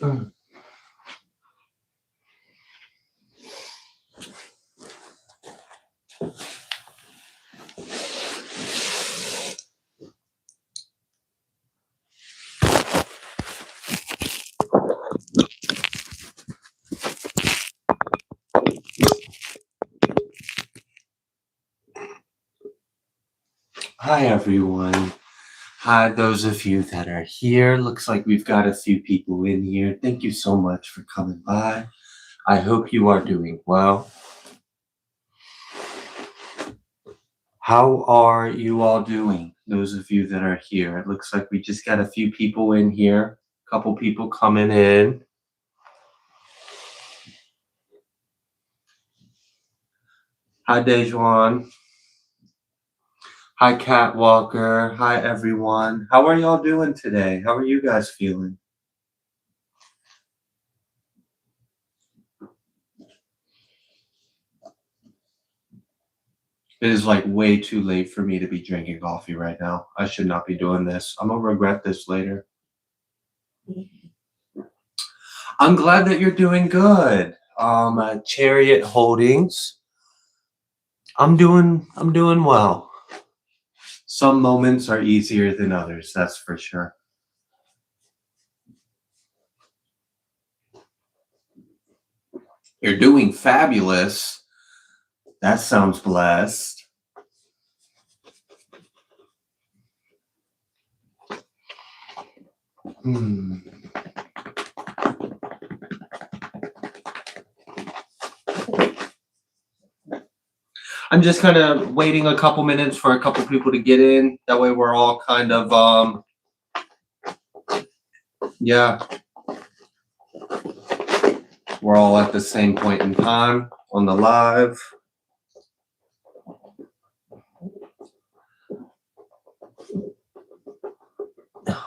Mm. Hi, everyone. Hi, those of you that are here. Looks like we've got a few people in here. Thank you so much for coming by. I hope you are doing well. How are you all doing? Those of you that are here. It looks like we just got a few people in here. A couple people coming in. Hi, Dejuan. Hi, Cat Walker. Hi, everyone. How are y'all doing today? How are you guys feeling? It is like way too late for me to be drinking coffee right now. I should not be doing this. I'm gonna regret this later. I'm glad that you're doing good. Chariot Holdings. I'm doing well. Some moments are easier than others, that's for sure. You're doing fabulous. That sounds blessed. I'm just kind of waiting a couple minutes for a couple people to get in. That way we're all kind of, yeah. We're all at the same point in time on the live.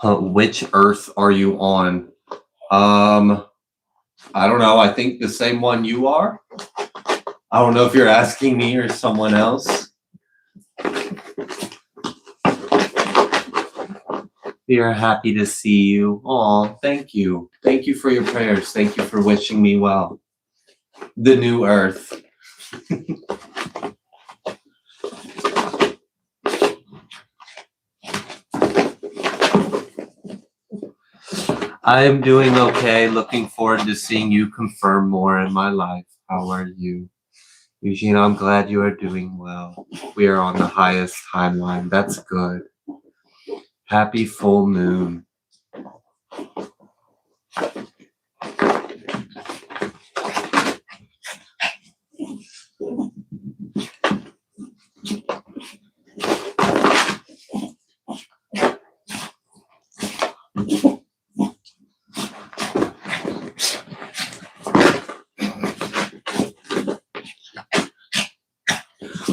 Which Earth are you on? I don't know. I think the same one you are. I don't know if you're asking me or someone else. We are happy to see you. Oh, thank you. Thank you for your prayers. Thank you for wishing me well. The new Earth. I am doing okay. Looking forward to seeing you confirm more in my life. How are you? Eugene, I'm glad you are doing well. We are on the highest timeline. That's good. Happy full moon.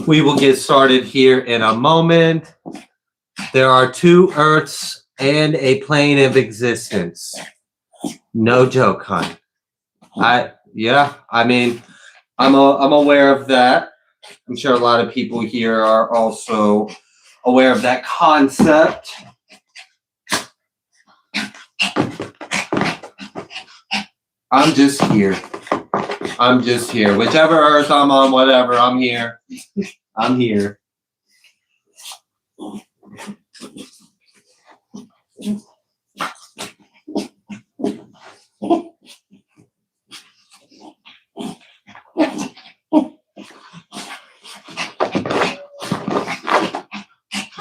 We will get started here in a moment. There are 2 Earths and a plane of existence. No joke, hon. I mean, I'm aware of that. I'm sure a lot of people here are also aware of that concept. I'm just here. Whichever Earth I'm on, whatever, I'm here. I'm here.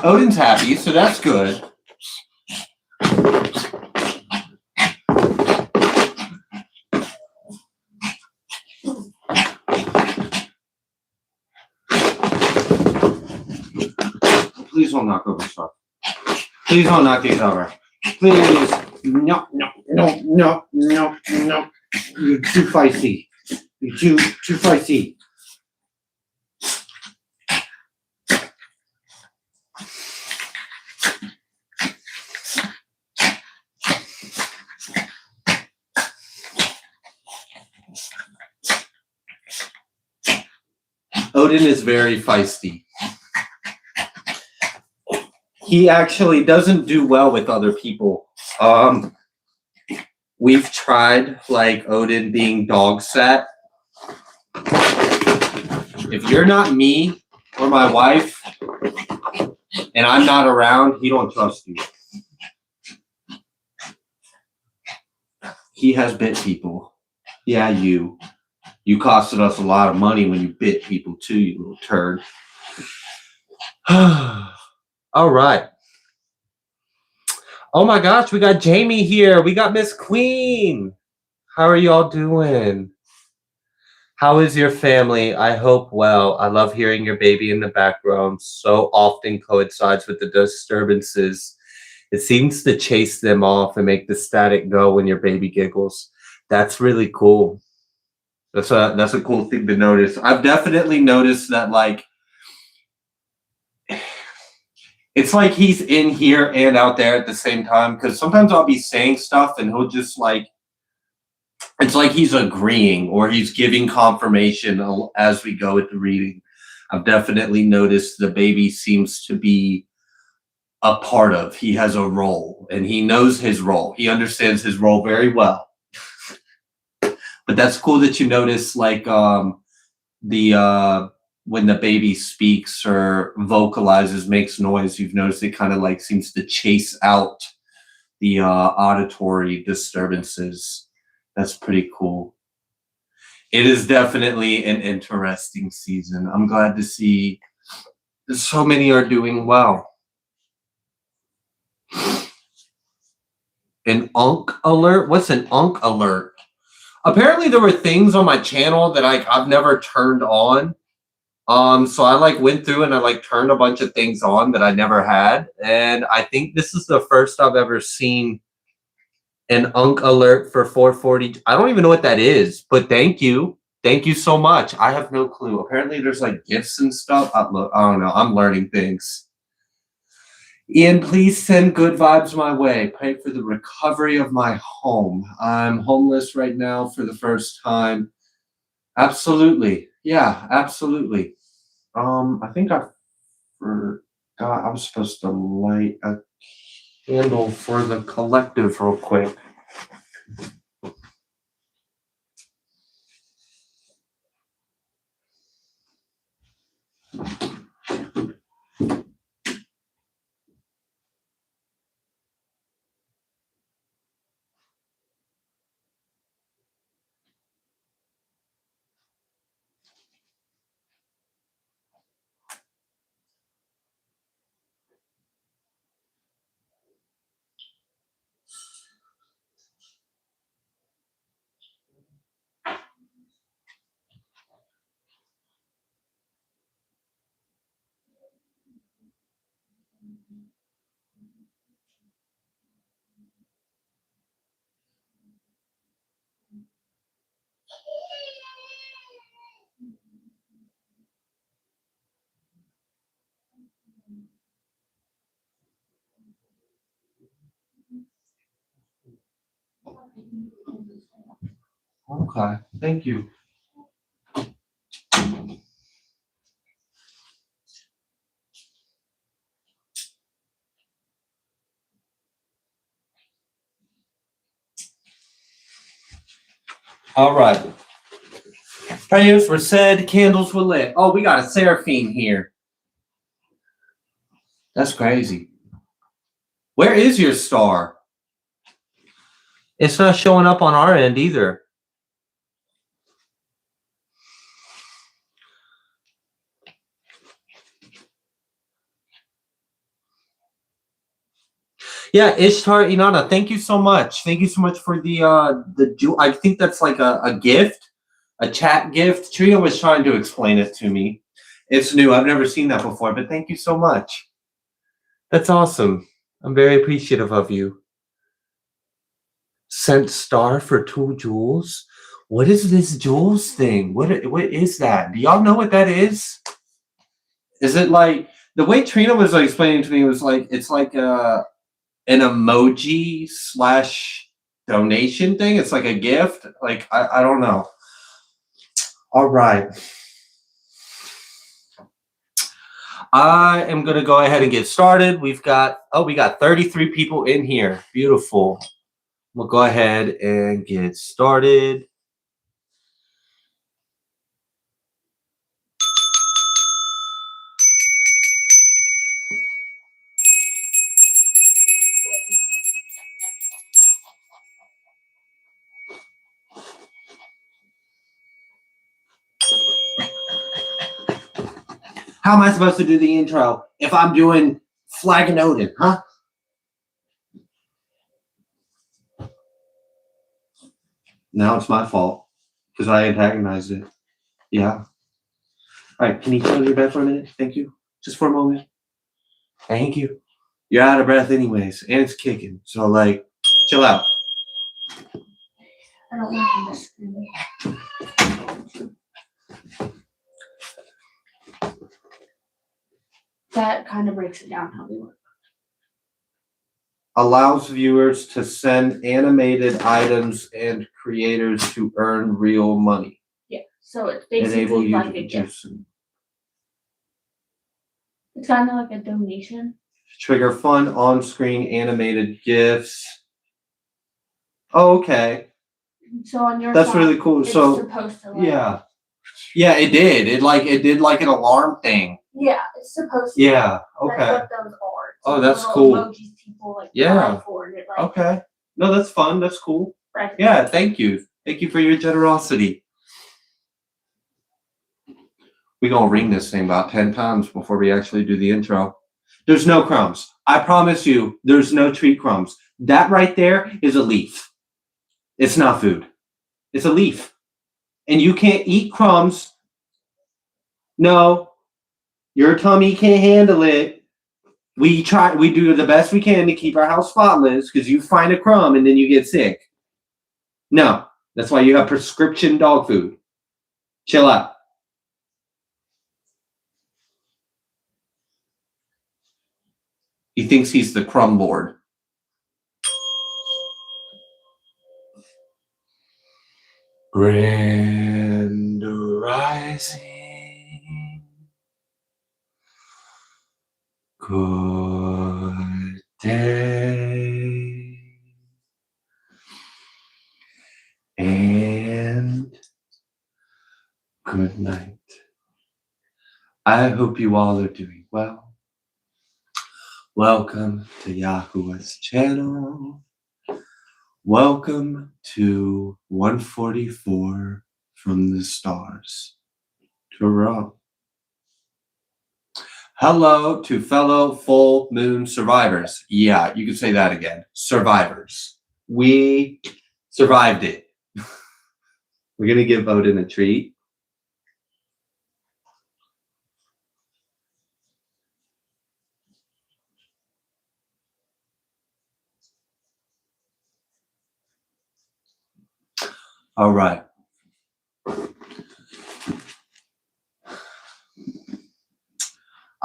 Odin's happy, so that's good. Please don't knock over stuff. Please don't knock these over. Please. No. You're too feisty. You're too feisty. Odin is very feisty. He actually doesn't do well with other people. we've tried like Odin being dog sat. If you're not me or my wife and I'm not around, he don't trust you. He has bit people. Yeah, you. You costed us a lot of money when you bit people too, you little turd. All right. Oh my gosh, we got Jamie here. We got Miss Queen. How are y'all doing? How is your family? I hope well. I love hearing your baby in the background. So often coincides with the disturbances. It seems to chase them off and make the static go when your baby giggles. That's really cool. That's a cool thing to notice. I've definitely noticed that, like, it's like he's in here and out there at the same time, because sometimes I'll be saying stuff and he'll just like, it's like he's agreeing or he's giving confirmation as we go with the reading. I've definitely noticed the baby seems to be a part of. He has a role and he knows his role. He understands his role very well. But that's cool that you notice, like, the when the baby speaks or vocalizes, makes noise, you've noticed it kind of like seems to chase out the auditory disturbances. That's pretty cool. It is definitely an interesting season. I'm glad to see so many are doing well. An unk alert? What's an unk alert? Apparently there were things on my channel that I've never turned on. So I like went through and I like turned a bunch of things on that I never had. And I think this is the first I've ever seen an unk alert for 440. I don't even know what that is, but thank you. Thank you so much. I have no clue. Apparently there's like gifts and stuff. I don't know. I'm learning things. Ian, please send good vibes my way. Pray for the recovery of my home. I'm homeless right now for the first time. Absolutely. Yeah, absolutely. I think I forgot I was supposed to light a candle for the collective real quick. Okay, thank you. All right. Prayers were said, candles were lit. Oh, we got a seraphim here. That's crazy. Where is your star? It's not showing up on our end either. Yeah, Ishtar Inanna, thank you so much. Thank you so much for the I think that's like a gift, a chat gift. Trina was trying to explain it to me. It's new. I've never seen that before, but thank you so much. That's awesome. I'm very appreciative of you. Sent star for 2 jewels. What is this jewels thing? What is that? Do y'all know what that is? Is it like the way Trina was like explaining to me was like it's like an emoji / donation thing. It's like a gift. Like I don't know. All right. I am gonna go ahead and get started. We got 33 people in here. Beautiful. We'll go ahead and get started. How am I supposed to do the intro if I'm doing Flag and Odin, huh? Now it's my fault because I antagonized it. Yeah. All right. Can you close your bed for a minute? Thank you. Just for a moment. Thank you. You're out of breath anyways, and it's kicking. So, like, chill out. I don't want to scream. That kind of breaks it down how we work. Allows viewers to send animated items and creators to earn real money. Yeah, so it's Enable basically you like to a gift. produce. It's kind of like a donation. Trigger fun on-screen animated GIFs. Oh, okay. So on your That's side, really cool. it's So supposed to like, yeah, it did. It did like an alarm thing. yeah, it's supposed to. Yeah. That's Okay. what those are. It's Oh, like that's little cool. Emojis people like Yeah. die for it. Like, Okay. No, that's fun. That's cool. right. Yeah. Thank you. Thank you for your generosity. We're gonna ring this thing about 10 times before we actually do the intro. There's no crumbs. I promise you, there's no treat crumbs. That right there is a leaf. It's not food. It's a leaf. And you can't eat crumbs. No, your tummy can't handle it. We do the best we can to keep our house spotless because you find a crumb and then you get sick. No, that's why you have prescription dog food. Chill out. He thinks he's the crumb lord. Grand rising. Good day. And good night. I hope you all are doing well. Welcome to Yahuwah's channel. Welcome to 144 from the stars. Toronto. Hello to fellow full moon survivors. Yeah, you can say that again. Survivors. We survived it. We're going to give Odin a treat. All right.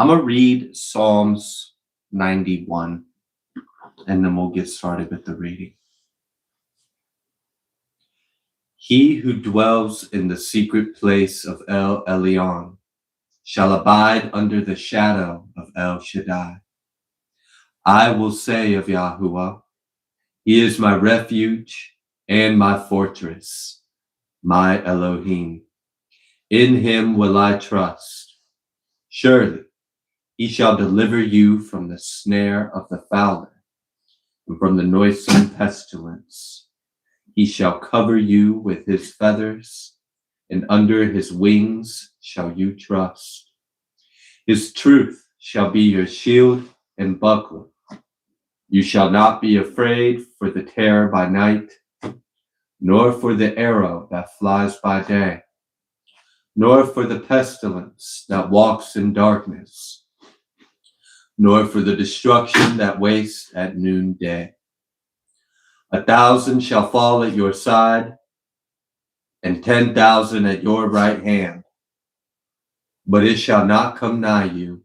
I'm going to read Psalms 91, and then we'll get started with the reading. He who dwells in the secret place of El Elyon shall abide under the shadow of El Shaddai. I will say of Yahuwah, He is my refuge and my fortress, my Elohim. In Him will I trust. Surely He shall deliver you from the snare of the fowler and from the noisome pestilence. He shall cover you with His feathers, and under His wings shall you trust. His truth shall be your shield and buckler. You shall not be afraid for the terror by night, nor for the arrow that flies by day, nor for the pestilence that walks in darkness, nor for the destruction that wastes at noonday. 1,000 shall fall at your side, and 10,000 at your right hand, but it shall not come nigh you.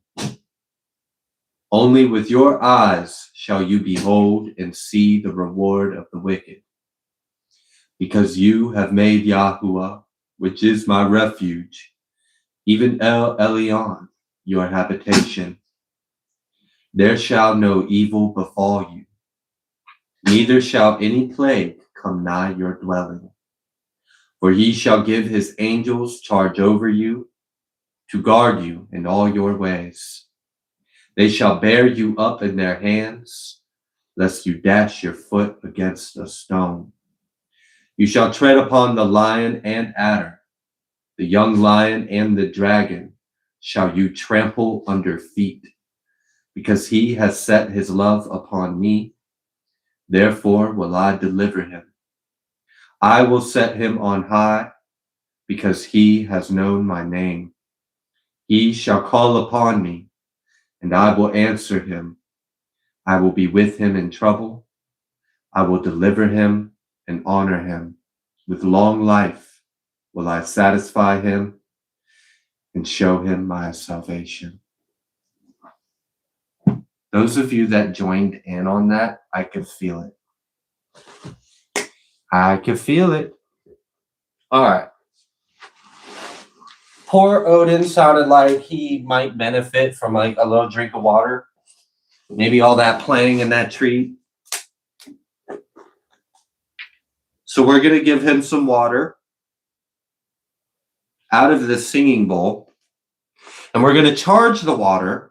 Only with your eyes shall you behold and see the reward of the wicked. Because you have made Yahuwah, which is my refuge, even El Elyon, your habitation. There shall no evil befall you, neither shall any plague come nigh your dwelling. For he shall give his angels charge over you, to guard you in all your ways. They shall bear you up in their hands, lest you dash your foot against a stone. You shall tread upon the lion and adder, the young lion and the dragon shall you trample under feet. Because he has set his love upon me, therefore will I deliver him. I will set him on high, because he has known my name. He shall call upon me, and I will answer him. I will be with him in trouble. I will deliver him and honor him. With long life will I satisfy him and show him my salvation. Those of you that joined in on that, I could feel it. I could feel it. All right. Poor Odin sounded like he might benefit from like a little drink of water. Maybe all that playing in that tree. So we're going to give him some water out of the singing bowl. And we're going to charge the water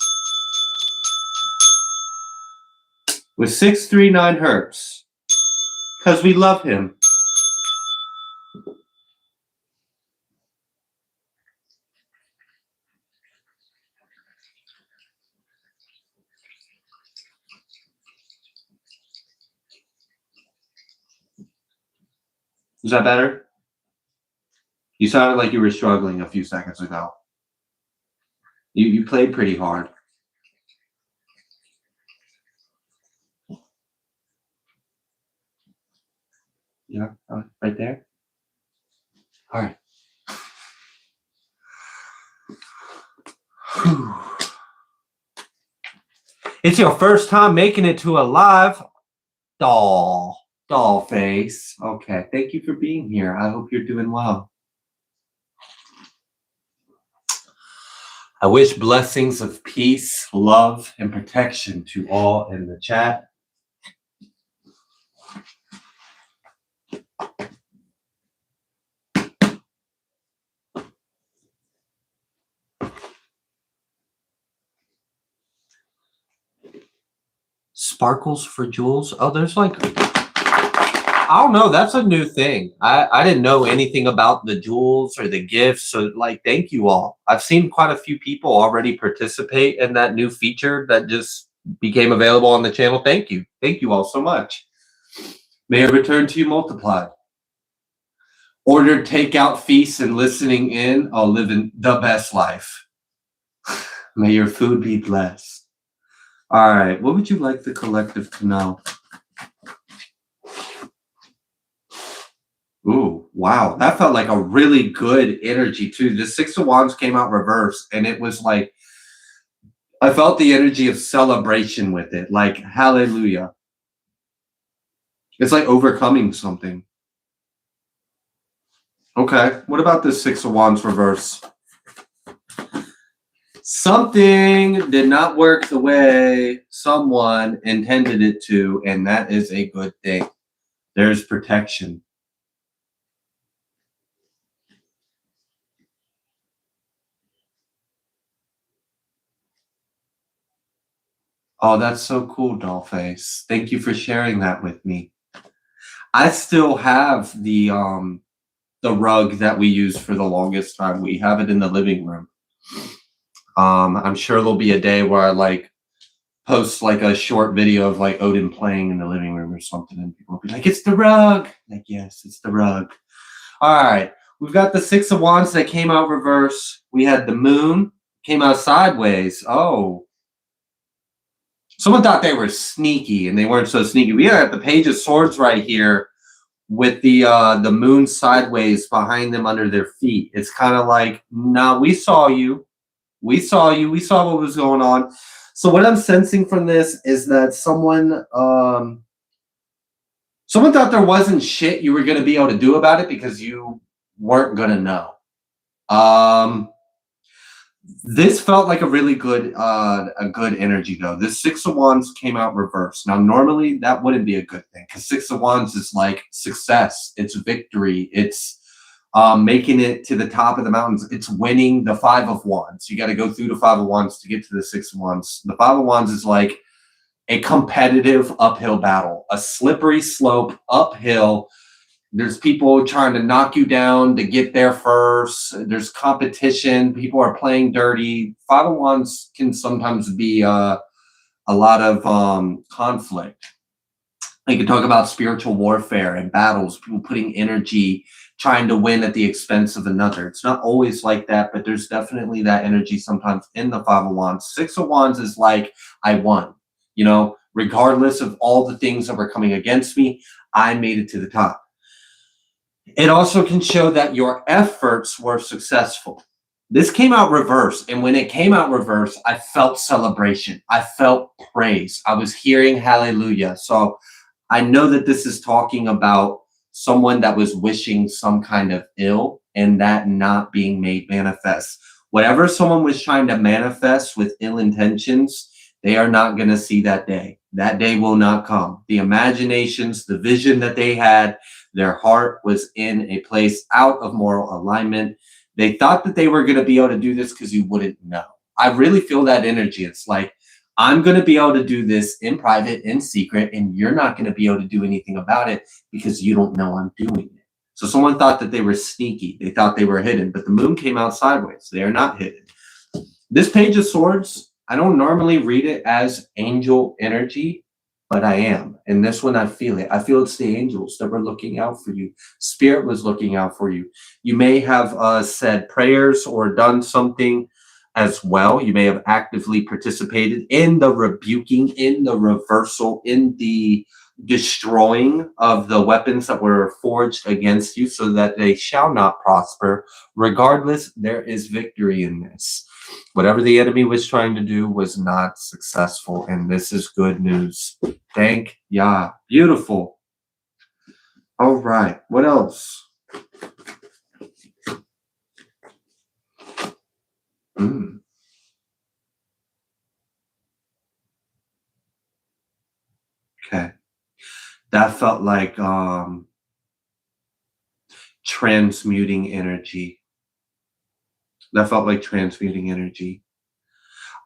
with 639 hertz because we love him. Is that better? You sounded like you were struggling a few seconds ago. You played pretty hard. Yeah, right there. All right. Whew. It's your first time making it to a live doll face. Okay, thank you for being here. I hope you're doing well. I wish blessings of peace, love, and protection to all in the chat. Sparkles for jewels. Oh, there's like, I don't know. That's a new thing. I didn't know anything about the jewels or the gifts. So like, thank you all. I've seen quite a few people already participate in that new feature that just became available on the channel. Thank you. Thank you all so much. May it return to you multiplied. Ordered takeout feasts and listening in. I'll live in the best life. May your food be blessed. All right. What would you like the collective to know? Ooh, wow. That felt like a really good energy too. The Six of Wands came out reverse and it was like, I felt the energy of celebration with it. Like, hallelujah. It's like overcoming something. Okay. What about the Six of Wands reverse? Something did not work the way someone intended it to, and that is a good thing. There's protection. Oh, that's so cool, Dollface. Thank you for sharing that with me. I still have the rug that we used for the longest time. We have it in the living room. I'm sure there'll be a day where I like post like a short video of like Odin playing in the living room or something, and people will be like, "It's the rug." Like, yes, it's the rug. All right, we've got the Six of Wands that came out reverse. We had the Moon came out sideways. Oh. Someone thought they were sneaky, and they weren't so sneaky. We got the Page of Swords right here with the Moon sideways behind them under their feet. It's kind of like, no, we saw you. We saw you. We saw what was going on. So what I'm sensing from this is that someone thought there wasn't shit you were going to be able to do about it because you weren't going to know. This felt like a really good energy though. This Six of Wands came out reversed. Now normally that wouldn't be a good thing because Six of Wands is like success, it's victory, it's making it to the top of the mountains, it's winning the Five of Wands. You got to go through the Five of Wands to get to the Six of Wands. The Five of Wands is like a competitive uphill battle, a slippery slope uphill. There's people trying to knock you down to get there first. There's competition. People are playing dirty. Five of Wands can sometimes be a lot of conflict. You can talk about spiritual warfare and battles, people putting energy, trying to win at the expense of another. It's not always like that, but there's definitely that energy sometimes in the Five of Wands. Six of Wands is like, I won. You know, regardless of all the things that were coming against me, I made it to the top. It also can show that your efforts were successful. This came out reverse, and when it came out reverse, I felt celebration. I felt praise. I was hearing hallelujah. So I know that this is talking about someone that was wishing some kind of ill and that not being made manifest. Whatever someone was trying to manifest with ill intentions, they are not going to see that day. That day will not come. The imaginations, the vision that they had, their heart was in a place out of moral alignment. They thought that they were going to be able to do this because you wouldn't know. I really feel that energy. It's like, I'm going to be able to do this in private, in secret, and you're not going to be able to do anything about it because you don't know I'm doing it. So someone thought that they were sneaky. They thought they were hidden, but the moon came out sideways. They are not hidden. This Page of Swords, I don't normally read it as angel energy, but I am. And this one, I feel it. I feel it's the angels that were looking out for you. Spirit was looking out for you. You may have said prayers or done something as well. You may have actively participated in the rebuking, in the reversal, in the destroying of the weapons that were forged against you so that they shall not prosper. Regardless, there is victory in this. Whatever the enemy was trying to do was not successful, and this is good news. Thank Yah. Beautiful. All right. What else? Okay. That felt like transmuting energy. That felt like transmuting energy.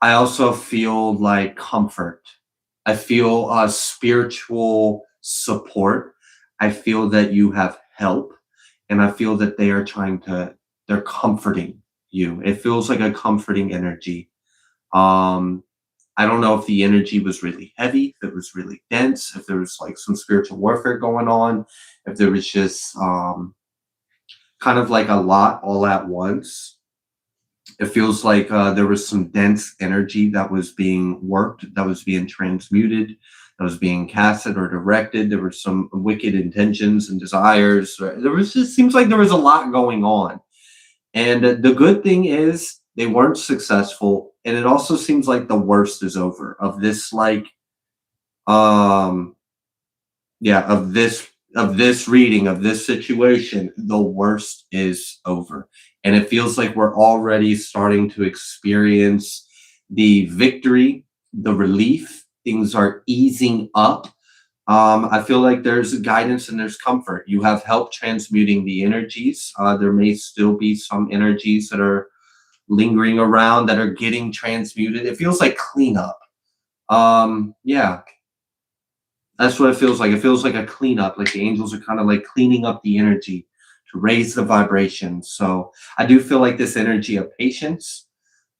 I also feel like comfort. I feel spiritual support. I feel that you have help, and I feel that they are they're comforting you. It feels like a comforting energy. I don't know if the energy was really heavy, if it was really dense, if there was like some spiritual warfare going on, if there was just kind of like a lot all at once. It feels like there was some dense energy that was being worked, that was being transmuted, that was being casted or directed. There were some wicked intentions and desires. There was just seems like there was a lot going on. And the good thing is they weren't successful. And it also seems like the worst is over of this, like, of this reading, of this situation. The worst is over. And it feels like we're already starting to experience the victory, the relief. Things are easing up. I feel like there's guidance and there's comfort. You have help transmuting the energies. There may still be some energies that are lingering around that are getting transmuted. It feels like cleanup. Yeah, that's what it feels like. It feels like a cleanup, like the angels are kind of like cleaning up the energy to raise the vibration. So I do feel like this energy of patience,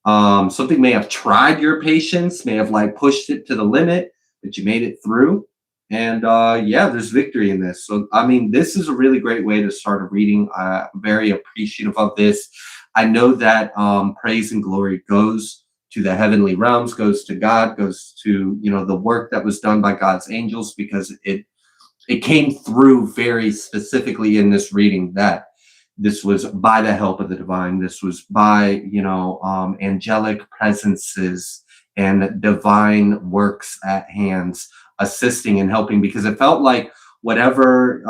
something may have tried your patience, may have like pushed it to the limit, but you made it through. And yeah, there's victory in this. So, I mean, this is a really great way to start a reading. I'm very appreciative of this. I know that praise and glory goes to the heavenly realms, goes to God, goes to, you know, the work that was done by God's angels, because it came through very specifically in this reading that this was by the help of the divine. This was by, you know, angelic presences and divine works at hands assisting and helping, because it felt like whatever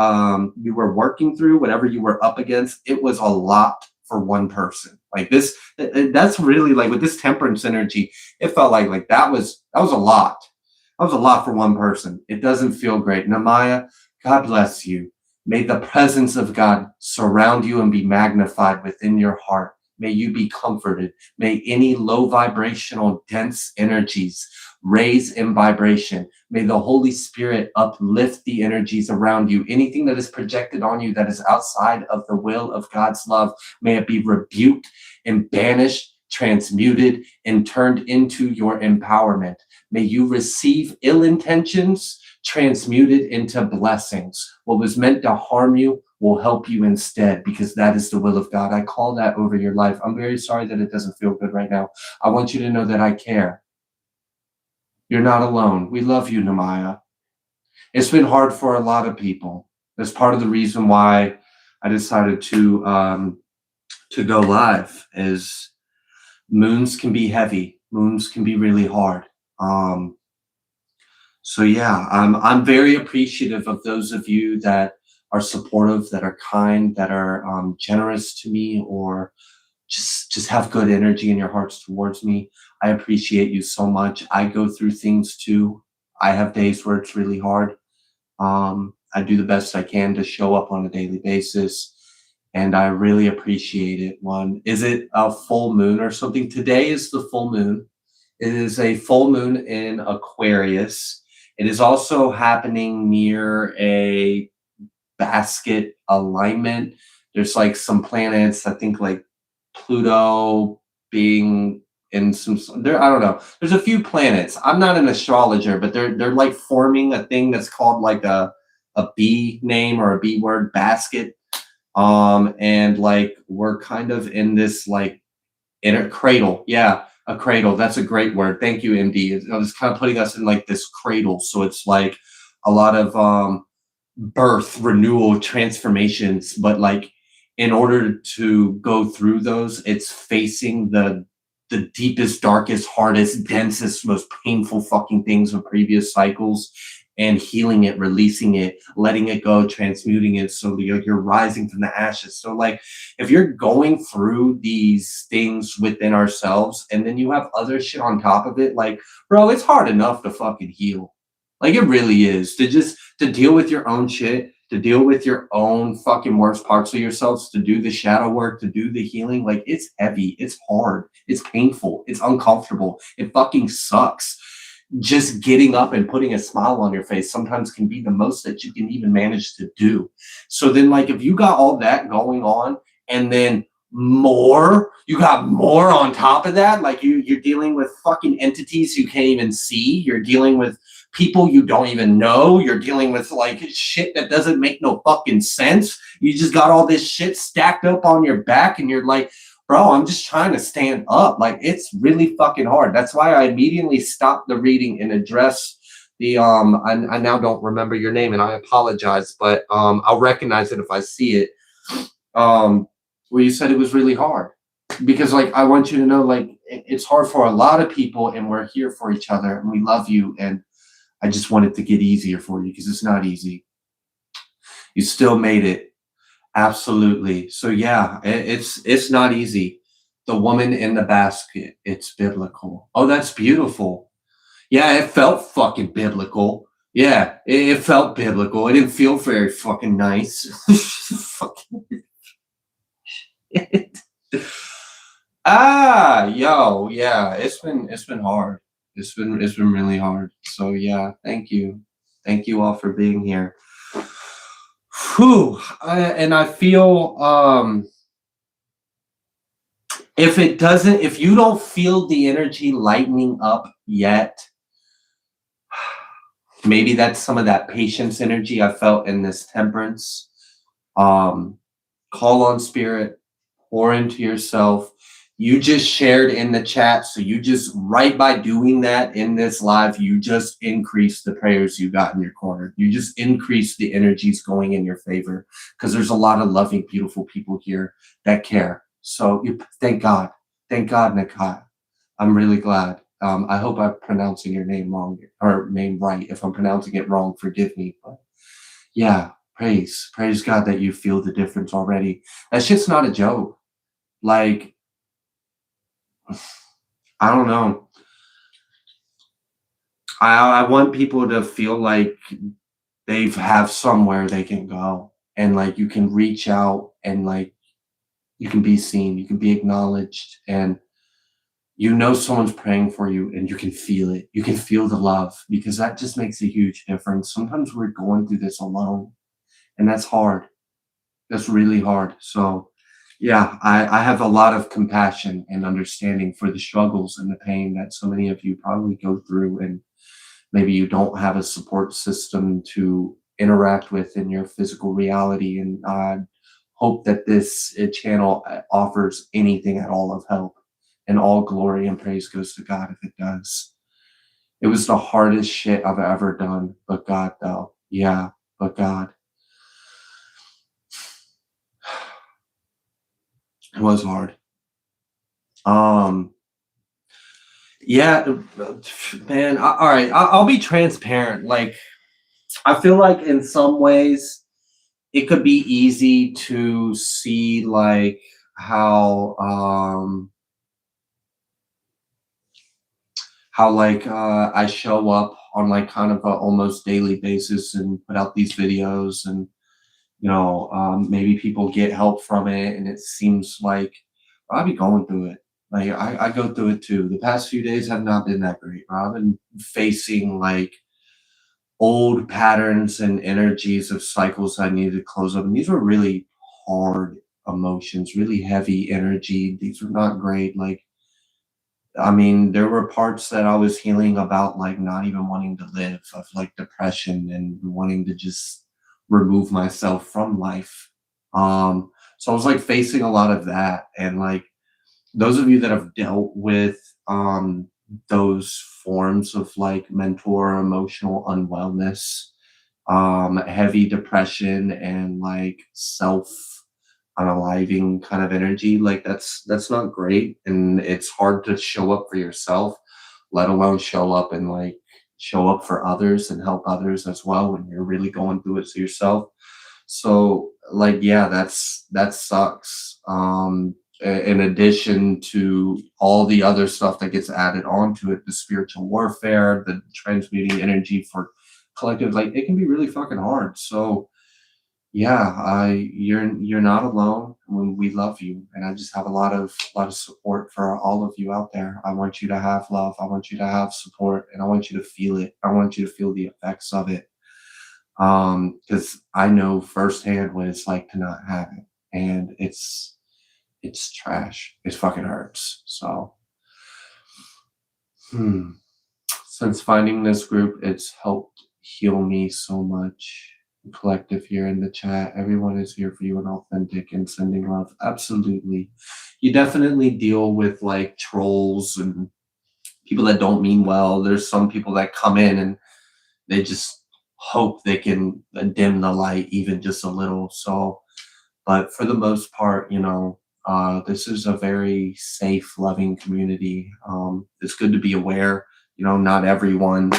you were working through, whatever you were up against, it was a lot for one person. Like this, that's really like with this temperance energy, it felt like that was a lot. That was a lot for one person. It doesn't feel great. Namaya, God bless you. May the presence of God surround you and be magnified within your heart. May you be comforted. May any low vibrational, dense energies raise in vibration. May the Holy Spirit uplift the energies around you. Anything that is projected on you that is outside of the will of God's love, may it be rebuked and banished, transmuted, and turned into your empowerment. May you receive ill intentions transmuted into blessings. What was meant to harm you will help you instead, because that is the will of God. I call that over your life. I'm very sorry that it doesn't feel good right now. I want you to know that I care. You're not alone. We love you, Namaya. It's been hard for a lot of people. That's part of the reason why I decided to go live. Is moons can be heavy. Moons can be really hard. So yeah, I'm very appreciative of those of you that are supportive, that are kind, that are generous to me, or just have good energy in your hearts towards me. I appreciate you so much. I go through things too. I have days where it's really hard. I do the best I can to show up on a daily basis, and I really appreciate it. Is it a full moon or something? Today is the full moon. It is a full moon in Aquarius. It is also happening near a basket alignment. There's like some planets, I think like Pluto being in some there. I don't know. There's a few planets. I'm not an astrologer, but they're like forming a thing that's called like a B name or a B word basket. And like we're kind of in this like inner cradle. Yeah, a cradle. That's a great word. Thank you, MD. It's kind of putting us in like this cradle. So it's like a lot of birth, renewal, transformations, but like in order to go through those, it's facing the deepest, darkest, hardest, densest, most painful fucking things of previous cycles, and healing it, releasing it, letting it go, transmuting it, so you're rising from the ashes. So like if you're going through these things within ourselves and then you have other shit on top of it, like bro, it's hard enough to fucking heal. Like it really is, to deal with your own shit, to deal with your own fucking worst parts of yourselves, to do the shadow work, to do the healing. Like it's heavy, it's hard, it's painful, it's uncomfortable, it fucking sucks. Just getting up and putting a smile on your face sometimes can be the most that you can even manage to do. So then like if you got all that going on and then you got more on top of that, like you're dealing with fucking entities you can't even see, you're dealing with people you don't even know, you're dealing with like shit that doesn't make no fucking sense. You just got all this shit stacked up on your back and you're like, bro, I'm just trying to stand up. Like it's really fucking hard. That's why I immediately stopped the reading and addressed the I now don't remember your name and I apologize, but I'll recognize it if I see it. Where you said it was really hard. Because like I want you to know, like it's hard for a lot of people and we're here for each other and we love you, and I just want it to get easier for you because it's not easy. You still made it. Absolutely. So yeah, it's not easy. The woman in the basket, it's biblical. Oh, that's beautiful. Yeah, it felt fucking biblical. Yeah, it felt biblical. It didn't feel very fucking nice. Fucking shit. Yo, yeah, it's been hard. It's been really hard. So yeah, thank you. Thank you all for being here. Whew. And I feel if you don't feel the energy lightening up yet, maybe that's some of that patience energy I felt in this temperance. Call on spirit, pour into yourself. You just shared in the chat, so you just right by doing that in this live, you just increase the prayers you got in your corner. You just increase the energies going in your favor, because there's a lot of loving, beautiful people here that care. So thank God, Nakai. I'm really glad. I hope I'm pronouncing your name wrong or name right. If I'm pronouncing it wrong, forgive me. But yeah, praise God that you feel the difference already. That shit's not a joke. Like I don't know. I want people to feel like they have somewhere they can go, and like you can reach out, and like you can be seen, you can be acknowledged, and you know someone's praying for you, and you can feel it. You can feel the love, because that just makes a huge difference. Sometimes we're going through this alone, and that's hard. That's really hard. So, yeah, I have a lot of compassion and understanding for the struggles and the pain that so many of you probably go through, and maybe you don't have a support system to interact with in your physical reality. And I hope that this channel offers anything at all of help, and all glory and praise goes to God if it does. It was the hardest shit I've ever done, but God, though. Yeah, but God. It was hard. Um, yeah, man. All right, I'll be transparent. Like, I feel like in some ways it could be easy to see like how how like I show up on like kind of a almost daily basis and put out these videos, and maybe people get help from it, and it seems like I'll be going through it. Like I go through it too. The past few days have not been that great. I've been facing like old patterns and energies of cycles I needed to close up. And these were really hard emotions, really heavy energy. These were not great. Like, I mean, there were parts that I was healing about, like not even wanting to live, of like depression and wanting to just remove myself from life. So I was like facing a lot of that. And like those of you that have dealt with those forms of like mental or emotional unwellness, heavy depression, and like self unaliving kind of energy, like that's not great, and it's hard to show up for yourself, let alone show up and like show up for others and help others as well when you're really going through it to yourself. So like, yeah, that sucks. In addition to all the other stuff that gets added onto it, the spiritual warfare, the transmuting energy for collective, like it can be really fucking hard. So yeah, you're not alone. When we love you, and I just have a lot of support for all of you out there. I want you to have love. I want you to have support, and I want you to feel it. I want you to feel the effects of it. Because I know firsthand what it's like to not have it, and it's trash. It fucking hurts. So, hmm. Since finding this group, it's helped heal me so much. Collective here in the chat, everyone is here for you and authentic and sending love. Absolutely. You definitely deal with like trolls and people that don't mean well. There's some people that come in and they just hope they can dim the light even just a little. So, but for the most part, this is a very safe, loving community. It's good to be aware. Not everyone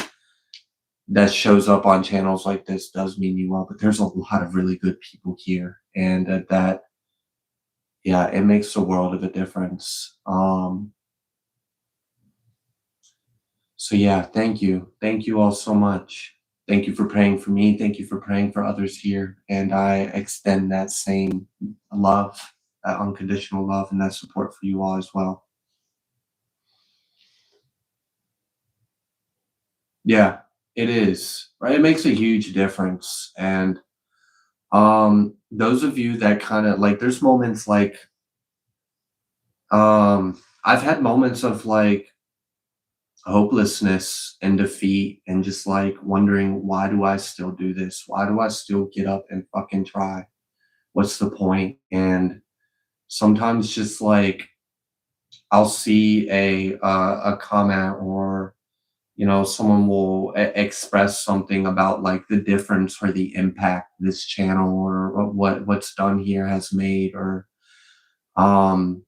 that shows up on channels like this does mean you well, but there's a lot of really good people here, and yeah, it makes a world of a difference. So yeah, thank you all so much. Thank you for praying for me. Thank you for praying for others here, and I extend that same love, that unconditional love, and that support for you all as well. Yeah, it is, right? It makes a huge difference. And those of you that kind of like, there's moments like I've had moments of like hopelessness and defeat, and just like wondering, why do I still do this? Why do I still get up and fucking try? What's the point? And sometimes just like I'll see a comment, or someone will express something about like the difference or the impact this channel or what's done here has made, or um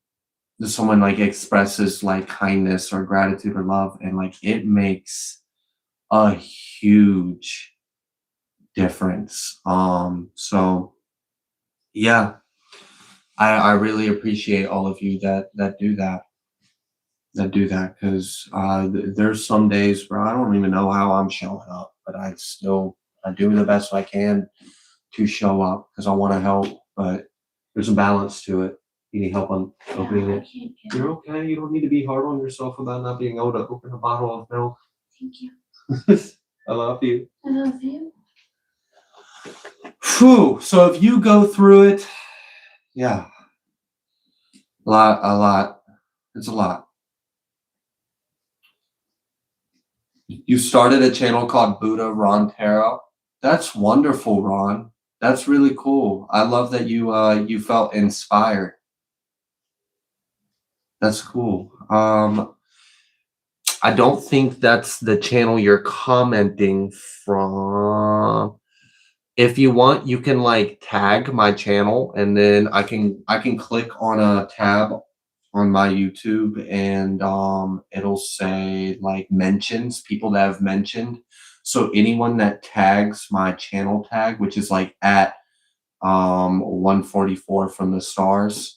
someone like expresses like kindness or gratitude or love, and like it makes a huge difference. So yeah, I really appreciate all of you that do that. that do that, because there's some days where I don't even know how I'm showing up, but I'm doing the best I can to show up because I want to help, but there's a balance to it. You need help on opening Yeah, I it. can't get You're it. okay. You don't need to be hard on yourself about not being able to open a bottle of milk. Thank you. I love you. I love you. Phew. So if you go through it, yeah, a lot. It's a lot. You started a channel called Buddha Ron Tarot. That's wonderful, Ron. That's really cool. I love that you felt inspired. That's cool. I don't think that's the channel you're commenting from. If you want, you can like tag my channel, and then I can click on a tab on my YouTube, and it'll say like mentions, people that have mentioned. So anyone that tags my channel tag, which is like at 144 from the stars.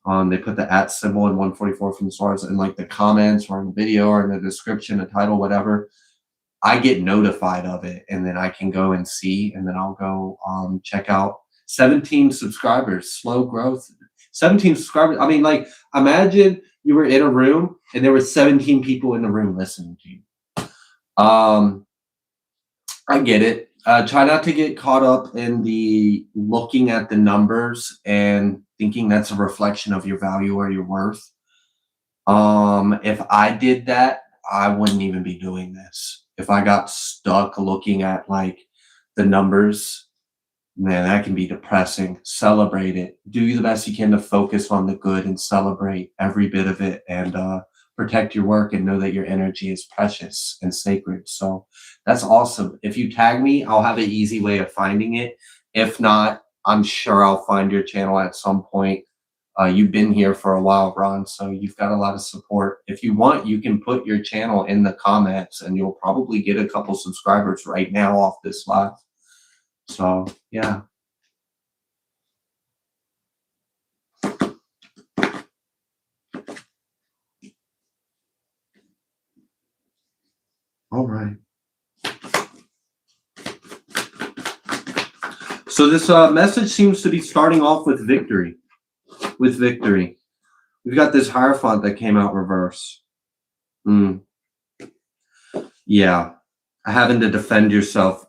They put the at symbol and 144 from the stars in like the comments or in the video or in the description, the title, whatever. I get notified of it, and then I can go and see, and then I'll go check out 17 subscribers, slow growth. 17 subscribers. I mean, like, imagine you were in a room and there were 17 people in the room listening to you. I get it. Try not to get caught up in the looking at the numbers and thinking that's a reflection of your value or your worth. If I did that, I wouldn't even be doing this. If I got stuck looking at like the numbers, man, that can be depressing. Celebrate it. Do the best you can to focus on the good and celebrate every bit of it, and protect your work and know that your energy is precious and sacred. So that's awesome. If you tag me, I'll have an easy way of finding it. If not, I'm sure I'll find your channel at some point. You've been here for a while, Ron, so you've got a lot of support. If you want, you can put your channel in the comments, and you'll probably get a couple subscribers right now off this live. So, yeah. All right. So this message seems to be starting off with victory. With victory. We've got this Hierophant that came out reverse. Yeah. Having to defend yourself.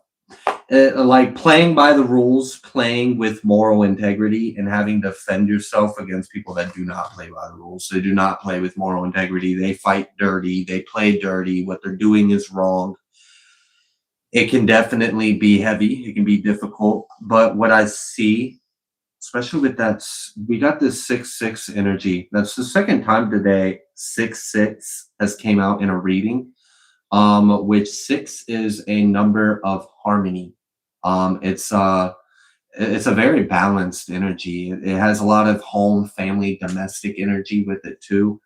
Like playing by the rules, playing with moral integrity, and having to defend yourself against people that do not play by the rules. They do not play with moral integrity. They fight dirty. They play dirty. What they're doing is wrong. It can definitely be heavy. It can be difficult. But what I see, especially with that, we got this 6-6 energy. That's the second time today 6-6 has came out in a reading, which 6 is a number of harmony. It's a very balanced energy. It has a lot of home, family, domestic energy with it too.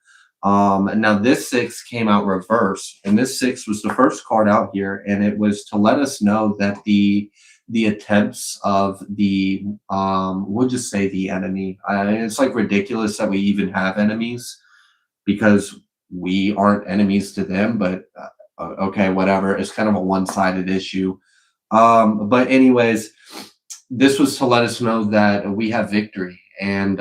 Now this 6 came out reverse, and this 6 was the first card out here, and it was to let us know that the attempts of the we'll just say the enemy. It's like ridiculous that we even have enemies, because we aren't enemies to them, but okay, whatever. It's kind of a one-sided issue. But anyways, this was to let us know that we have victory, and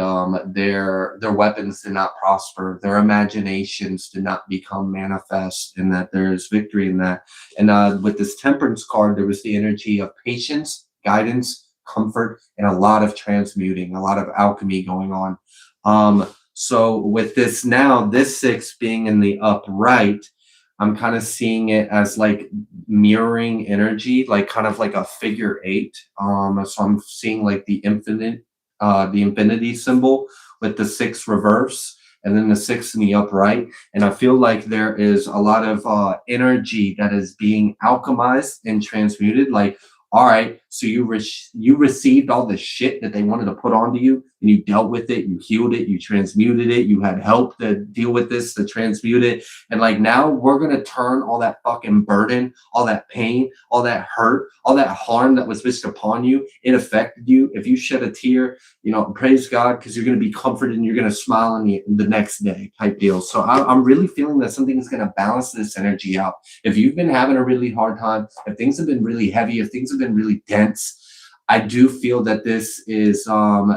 their weapons did not prosper, their imaginations did not become manifest, and that there is victory in that. And with this Temperance card, there was the energy of patience, guidance, comfort, and a lot of transmuting, a lot of alchemy going on. So with this now, this 6 being in the upright, I'm kind of seeing it as like mirroring energy, like kind of like a figure 8. So I'm seeing like the infinity symbol with the 6 reverse, and then the 6 in the upright. And I feel like there is a lot of energy that is being alchemized and transmuted. Like, all right, So you received all the shit that they wanted to put onto you, and you dealt with it, you healed it, you transmuted it, you had help to deal with this, to transmute it. And like now we're gonna turn all that fucking burden, all that pain, all that hurt, all that harm that was wished upon you, it affected you. If you shed a tear, you know, praise God, because you're gonna be comforted and you're gonna smile on the next day type deal. So I'm really feeling that something is gonna balance this energy out. If you've been having a really hard time, if things have been really heavy, if things have been really dense, I do feel that this is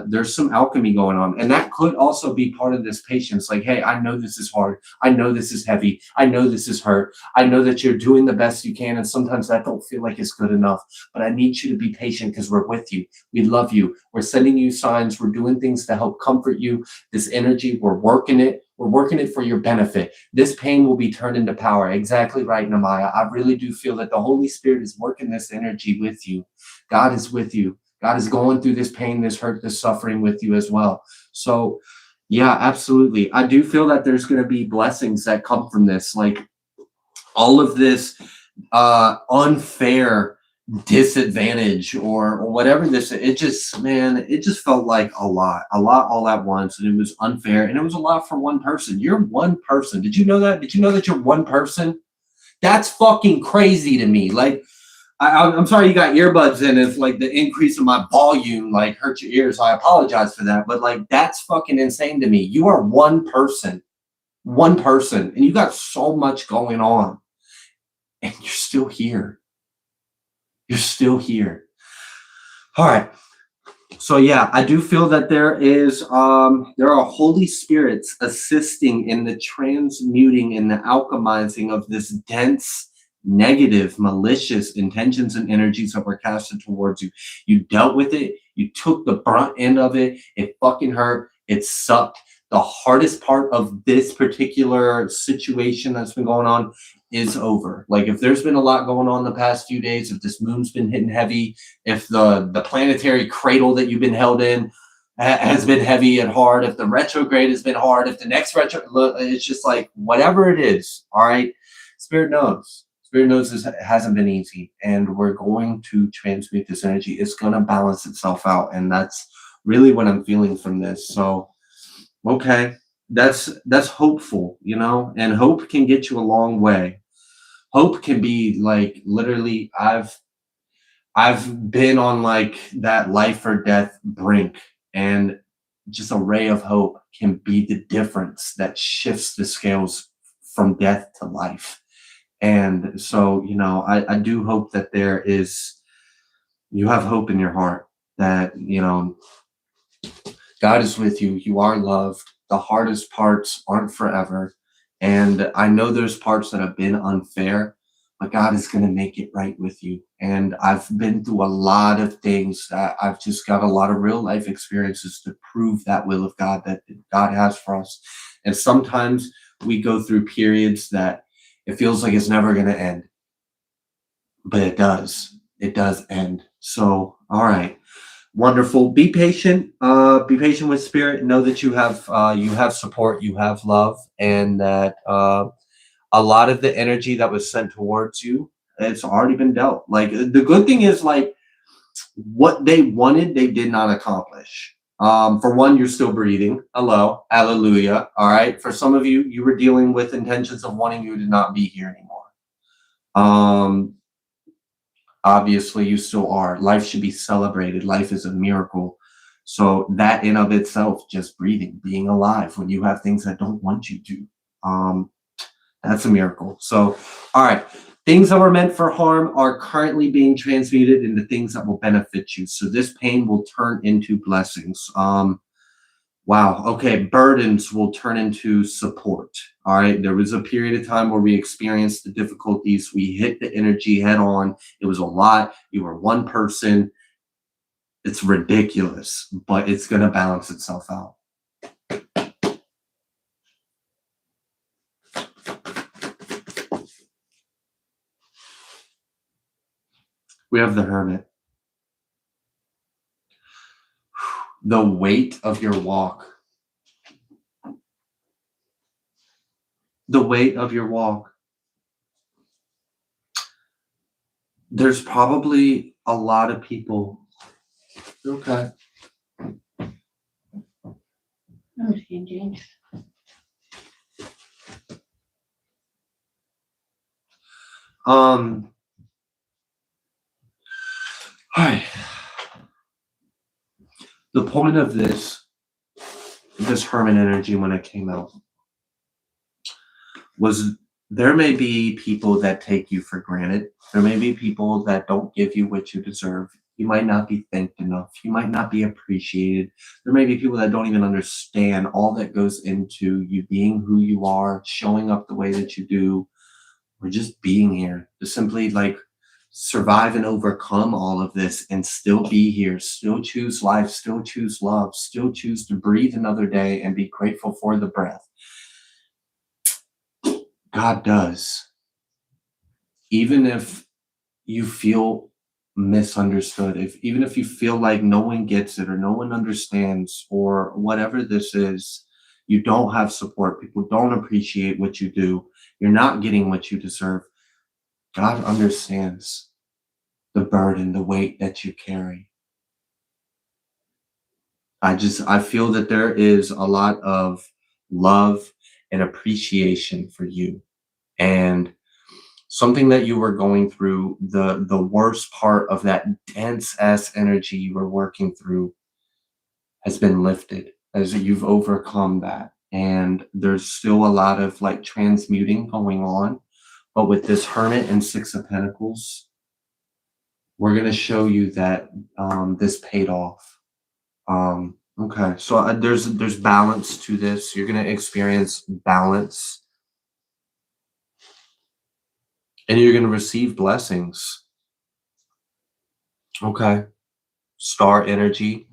there's some alchemy going on, and that could also be part of this patience. Like, hey, I know this is hard, I know this is heavy, I know this is hurt, I know that you're doing the best you can, and sometimes that don't feel like it's good enough, but I need you to be patient because we're with you, we love you, we're sending you signs, we're doing things to help comfort you. This energy, we're working it for your benefit. This pain will be turned into power. Exactly right, Namaya. I really do feel that the Holy Spirit is working this energy with you. God is with you. God is going through this pain, this hurt, this suffering with you as well. So yeah, absolutely. I do feel that there's going to be blessings that come from this. Like all of this unfair disadvantage or whatever this, it just felt like a lot all at once, and it was unfair, and it was a lot for one person. You're one person. Did you know that? Did you know that you're one person? That's fucking crazy to me. Like I'm sorry you got earbuds in. If like the increase of my volume like hurt your ears, I apologize for that, but like that's fucking insane to me. You are one person, and you got so much going on, and you're still here. You're still here. All right. So yeah, I do feel that there are Holy Spirits assisting in the transmuting and the alchemizing of this dense, negative, malicious intentions and energies that were casted towards you. You dealt with it. You took the brunt end of it. It fucking hurt. It sucked. The hardest part of this particular situation that's been going on is over. Like if there's been a lot going on the past few days, if this moon's been hitting heavy, if the planetary cradle that you've been held in has been heavy and hard, if the retrograde has been hard, if the next it's just like whatever it is. All right, Spirit knows. Spirit knows this hasn't been easy, and we're going to transmute this energy. It's going to balance itself out, and that's really what I'm feeling from this. So, okay, that's hopeful, you know, and hope can get you a long way. Hope can be like literally I've been on like that life or death brink, and just a ray of hope can be the difference that shifts the scales from death to life. And so, you know, I do hope that you have hope in your heart that, you know, God is with you. You are loved. The hardest parts aren't forever. And I know there's parts that have been unfair, but God is going to make it right with you. And I've been through a lot of things that I've just got a lot of real life experiences to prove that will of God that God has for us. And sometimes we go through periods that it feels like it's never going to end, but it does. It does end. So, all right. Wonderful. Be patient. Be patient with Spirit. Know that you have support, you have love, and that a lot of the energy that was sent towards you, it's already been dealt. Like the good thing is, like what they wanted, they did not accomplish. For one, you're still breathing. Hello, hallelujah. All right. For some of you, you were dealing with intentions of wanting you to not be here anymore. Obviously you still are. Life should be celebrated. Life is a miracle. So that in of itself, just breathing, being alive when you have things that don't want you to, that's a miracle. So, all right. Things that were meant for harm are currently being transmuted into things that will benefit you. So this pain will turn into blessings. Wow. Okay. Burdens will turn into support. All right. There was a period of time where we experienced the difficulties. We hit the energy head on. It was a lot. You were one person. It's ridiculous, but it's going to balance itself out. We have the Hermit. The weight of your walk. The weight of your walk. There's probably a lot of people. Okay. I'm changing. Hi. The point of this hermit energy when it came out was there may be people that take you for granted. There may be people that don't give you what you deserve. You might not be thanked enough. You might not be appreciated. There may be people that don't even understand all that goes into you being who you are, showing up the way that you do, or just being here to simply like survive and overcome all of this and still be here, still choose life, still choose love, still choose to breathe another day and be grateful for the breath. God does. Even if you feel misunderstood, even if you feel like no one gets it or no one understands or whatever this is, you don't have support, people don't appreciate what you do, you're not getting what you deserve. God understands the burden, the weight that you carry. I feel that there is a lot of love and appreciation for you. And something that you were going through, the worst part of that dense ass energy you were working through has been lifted as you've overcome that. And there's still a lot of like transmuting going on. But with this Hermit and Six of Pentacles, we're going to show you that this paid off. Okay, so there's balance to this. You're going to experience balance. And you're going to receive blessings. Okay. Star energy.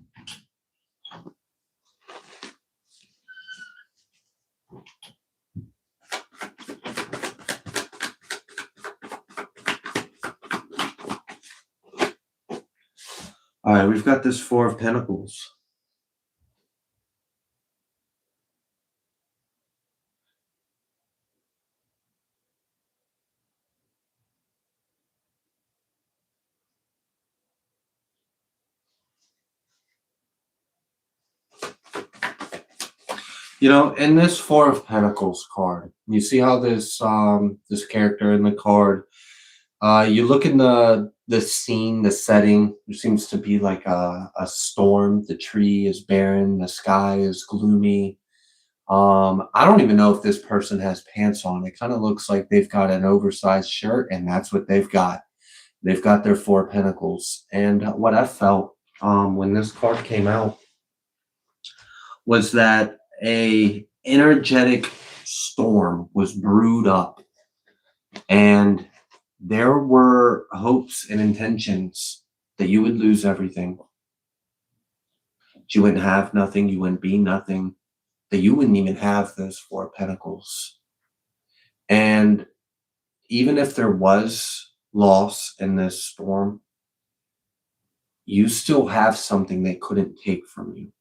All right, we've got this Four of Pentacles. You know, in this Four of Pentacles card, you see how this this character in the card, you look in the scene, the setting, there seems to be like a storm. The tree is barren, the sky is gloomy. I don't even know if this person has pants on. It kind of looks like they've got an oversized shirt, and that's what they've got. They've got their Four of Pentacles. And what I felt when this card came out was that a energetic storm was brewed up, and there were hopes and intentions that you would lose everything. You wouldn't have nothing. You wouldn't be nothing. That you wouldn't even have those Four of Pentacles. And even if there was loss in this storm, you still have something they couldn't take from you.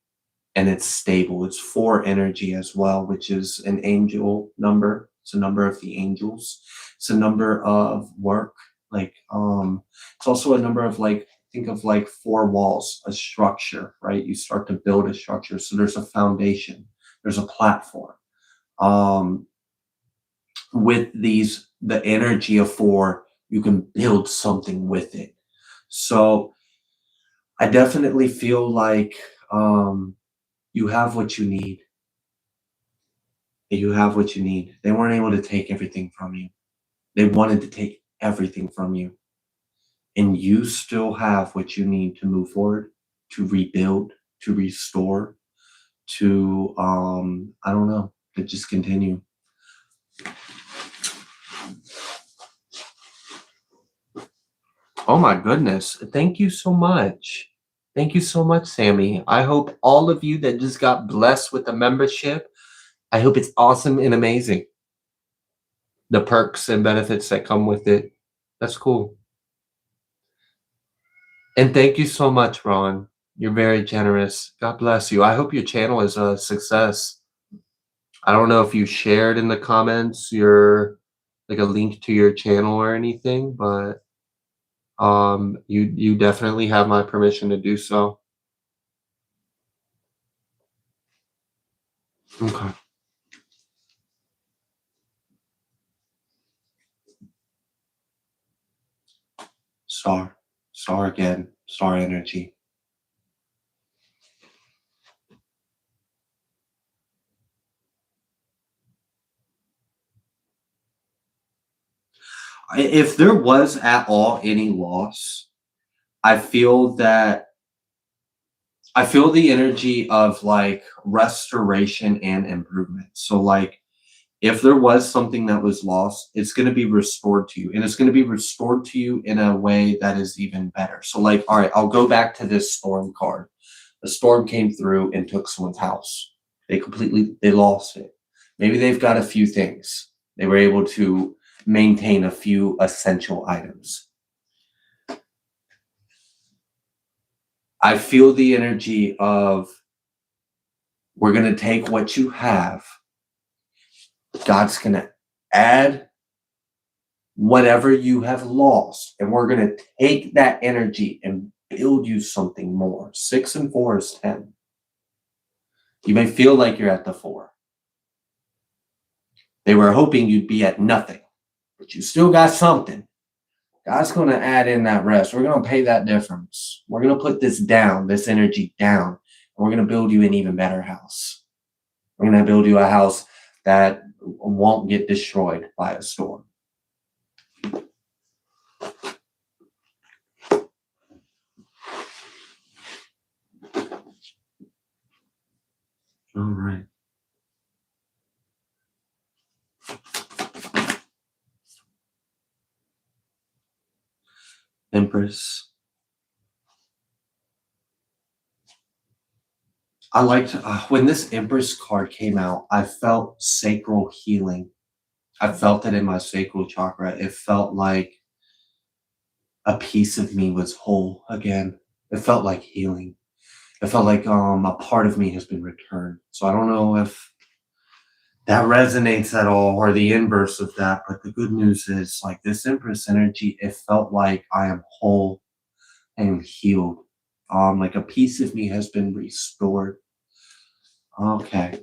And it's stable. It's 4 energy as well, which is an angel number. It's a number of the angels. It's a number of work. Like, it's also a number of like, think of like 4 walls, a structure, right? You start to build a structure. So there's a foundation, there's a platform. With these, the energy of 4, you can build something with it. So I definitely feel like, you have what you need. You have what you need. They weren't able to take everything from you. They wanted to take everything from you. And you still have what you need to move forward, to rebuild, to restore, to, I don't know, to just continue. Oh my goodness. Thank you so much. Thank you so much, Sammy. I hope all of you that just got blessed with a membership, I hope it's awesome and amazing. The perks and benefits that come with it. That's cool. And thank you so much, Ron. You're very generous. God bless you. I hope your channel is a success. I don't know if you shared in the comments your like a link to your channel or anything, but You definitely have my permission to do so. Okay. Star again, star energy. If there was at all any loss, I feel that I feel the energy of like restoration and improvement. So like if there was something that was lost, it's going to be restored to you, and it's going to be restored to you in a way that is even better. So like, all right, I'll go back to this storm card. A storm came through and took someone's house. They lost it. Maybe they've got a few things. They were able to maintain a few essential items. I feel the energy of we're going to take what you have. God's going to add whatever you have lost, and we're going to take that energy and build you something more. 6 and 4 is 10. You may feel like you're at the 4. They were hoping you'd be at nothing, but you still got something. God's going to add in that rest. We're going to pay that difference. We're going to put this down, this energy down, and we're going to build you an even better house. We're going to build you a house that won't get destroyed by a storm. All right. Empress. I liked when this Empress card came out, I felt sacral healing. I felt it in my sacral chakra. It felt like a piece of me was whole again. It felt like healing. It felt like a part of me has been returned. So I don't know if that resonates at all or the inverse of that, but the good news is like this Empress energy, it felt like I am whole and healed. Like a piece of me has been restored. Okay.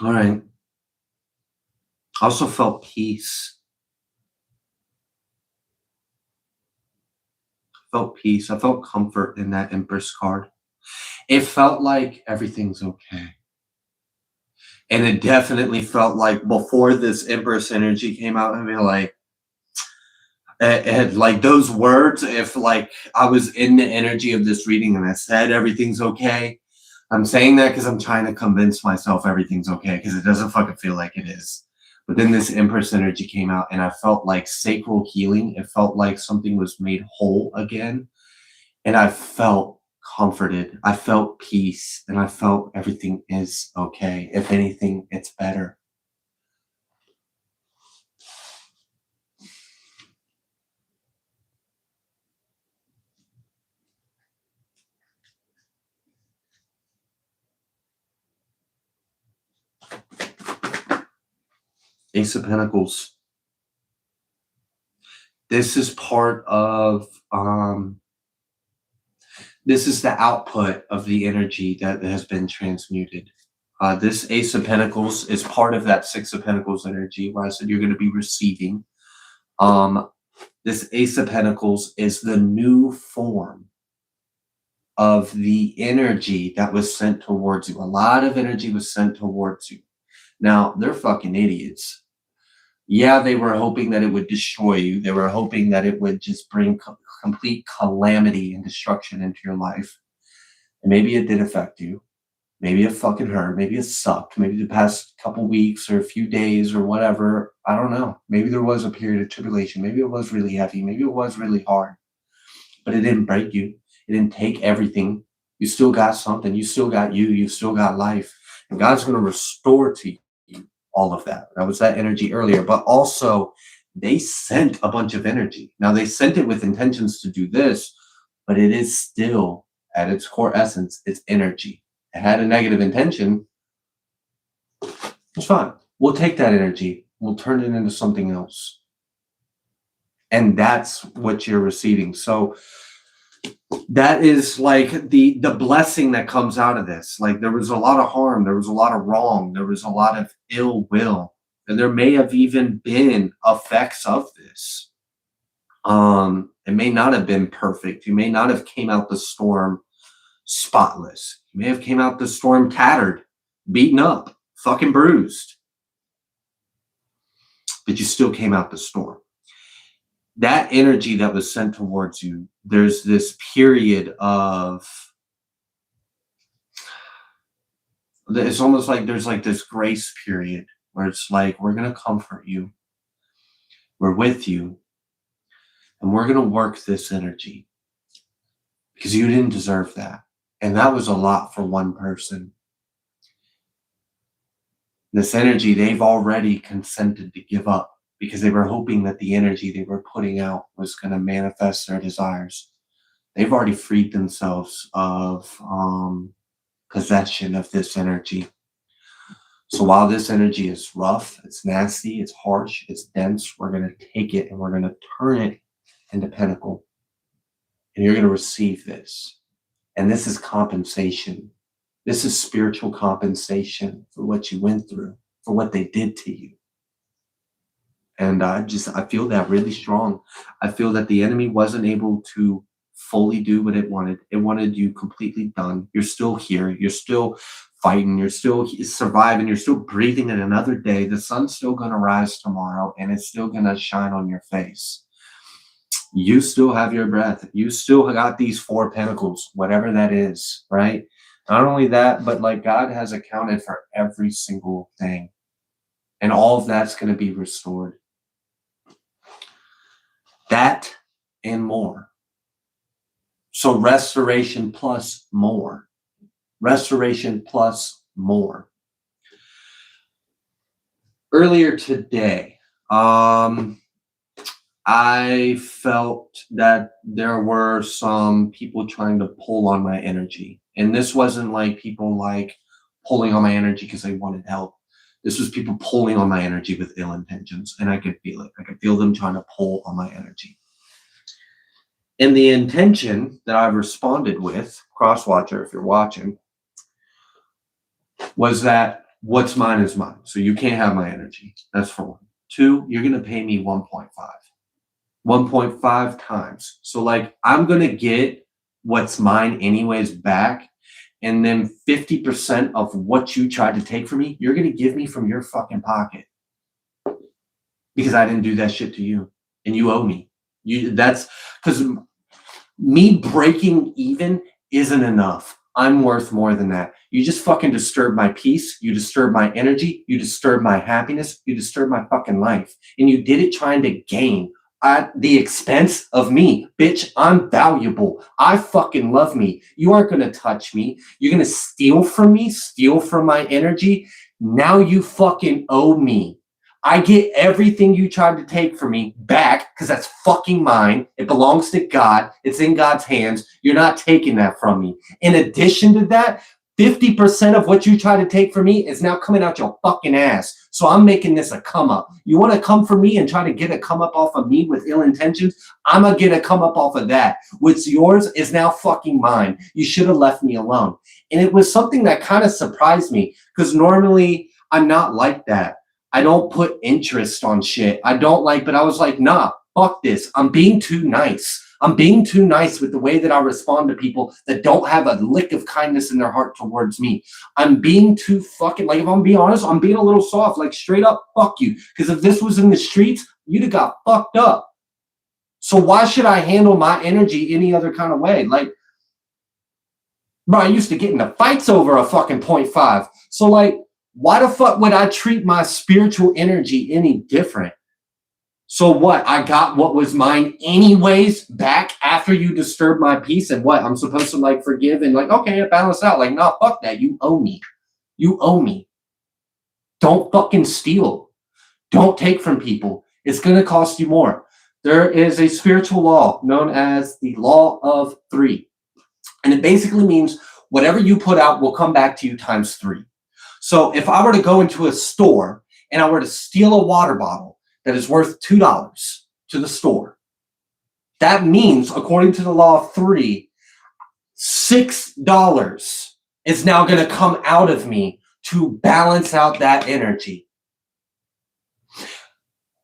All right. I also felt peace. I felt peace. I felt comfort in that Empress card. It felt like everything's okay. And it definitely felt like before this Empress energy came out, I mean, like, like those words, if like I was in the energy of this reading and I said everything's okay, I'm saying that because I'm trying to convince myself everything's okay because it doesn't fucking feel like it is. But then this Empress energy came out and I felt like sacral healing. It felt like something was made whole again. And I felt comforted. I felt peace and I felt everything is okay. If anything, it's better. Ace of Pentacles. This is part of, this is the output of the energy that has been transmuted. This Ace of Pentacles is part of that 6 of Pentacles energy where I said you're going to be receiving. This Ace of Pentacles is the new form of the energy that was sent towards you. A lot of energy was sent towards you. Now, they're fucking idiots. Yeah, they were hoping that it would destroy you. They were hoping that it would just bring complete calamity and destruction into your life. And maybe it did affect you. Maybe it fucking hurt. Maybe it sucked. Maybe the past couple weeks or a few days or whatever. I don't know. Maybe there was a period of tribulation. Maybe it was really heavy. Maybe it was really hard. But it didn't break you. It didn't take everything. You still got something. You still got you. You still got life. And God's going to restore to you all of that. That was that energy earlier. But also, they sent a bunch of energy. Now, they sent it with intentions to do this, but it is still, at its core essence, it's energy. It had a negative intention. It's fine. We'll take that energy. We'll turn it into something else. And that's what you're receiving. So that is like the blessing that comes out of this. Like there was a lot of harm, there was a lot of wrong, there was a lot of ill will, and there may have even been effects of this. It may not have been perfect. You may not have came out the storm spotless. You may have came out the storm tattered, beaten up, fucking bruised. But you still came out the storm. That energy that was sent towards you, there's this period of, it's almost like there's like this grace period where it's like, we're going to comfort you. We're with you. And we're going to work this energy because you didn't deserve that. And that was a lot for one person. This energy, they've already consented to give up because they were hoping that the energy they were putting out was going to manifest their desires. They've already freed themselves of possession of this energy. So while this energy is rough, it's nasty, it's harsh, it's dense, we're going to take it and we're going to turn it into pinnacle. And you're going to receive this. And this is compensation. This is spiritual compensation for what you went through, for what they did to you. And I feel that really strong. I feel that the enemy wasn't able to fully do what it wanted. It wanted you completely done. You're still here. You're still fighting. You're still surviving. You're still breathing in another day. The sun's still going to rise tomorrow and it's still going to shine on your face. You still have your breath. You still got these 4 pentacles, whatever that is, right? Not only that, but like God has accounted for every single thing. And all of that's going to be restored. That and more. So restoration plus more. Restoration plus more. Earlier today, I felt that there were some people trying to pull on my energy. And this wasn't like people like pulling on my energy because they wanted help. This was people pulling on my energy with ill intentions. And I could feel it. I could feel them trying to pull on my energy. And the intention that I responded with, cross-watcher if you're watching, was that what's mine is mine. So you can't have my energy. That's for 1. 2, you're going to pay me 1.5. 1.5 times. So like I'm going to get what's mine anyways back. And then 50% of what you tried to take from me, you're going to give me from your fucking pocket. Because I didn't do that shit to you. And you owe me. That's because me breaking even isn't enough. I'm worth more than that. You just fucking disturbed my peace. You disturbed my energy. You disturbed my happiness. You disturbed my fucking life. And you did it trying to gain at the expense of me. Bitch, I'm valuable. I fucking love me. You aren't going to touch me. You're going to steal from me, steal from my energy. Now you fucking owe me. I get everything you tried to take from me back because that's fucking mine. It belongs to God. It's in God's hands. You're not taking that from me. In addition to that, 50% of what you try to take from me is now coming out your fucking ass. So I'm making this a come up. You want to come for me and try to get a come up off of me with ill intentions? I'm going to get a come up off of that. What's yours is now fucking mine. You should have left me alone. And it was something that kind of surprised me because normally I'm not like that. I don't put interest on shit. I don't like, but I was like, nah, fuck this. I'm being too nice. I'm being too nice with the way that I respond to people that don't have a lick of kindness in their heart towards me. I'm being too fucking, like, if I'm being honest, I'm being a little soft, like straight up, fuck you. Because if this was in the streets, you'd have got fucked up. So why should I handle my energy any other kind of way? Like, bro, I used to get into fights over a fucking 0.5. So like, why the fuck would I treat my spiritual energy any different? So what? I got what was mine anyways back after you disturbed my peace, and what? I'm supposed to like forgive and like, okay, it balanced out. Like, nah, fuck that. You owe me. You owe me. Don't fucking steal. Don't take from people. It's going to cost you more. There is a spiritual law known as the law of 3. And it basically means whatever you put out will come back to you times 3. So if I were to go into a store and I were to steal a water bottle that is worth $2 to the store, That means, according to the law of 3, $6 is now going to come out of me to balance out that energy.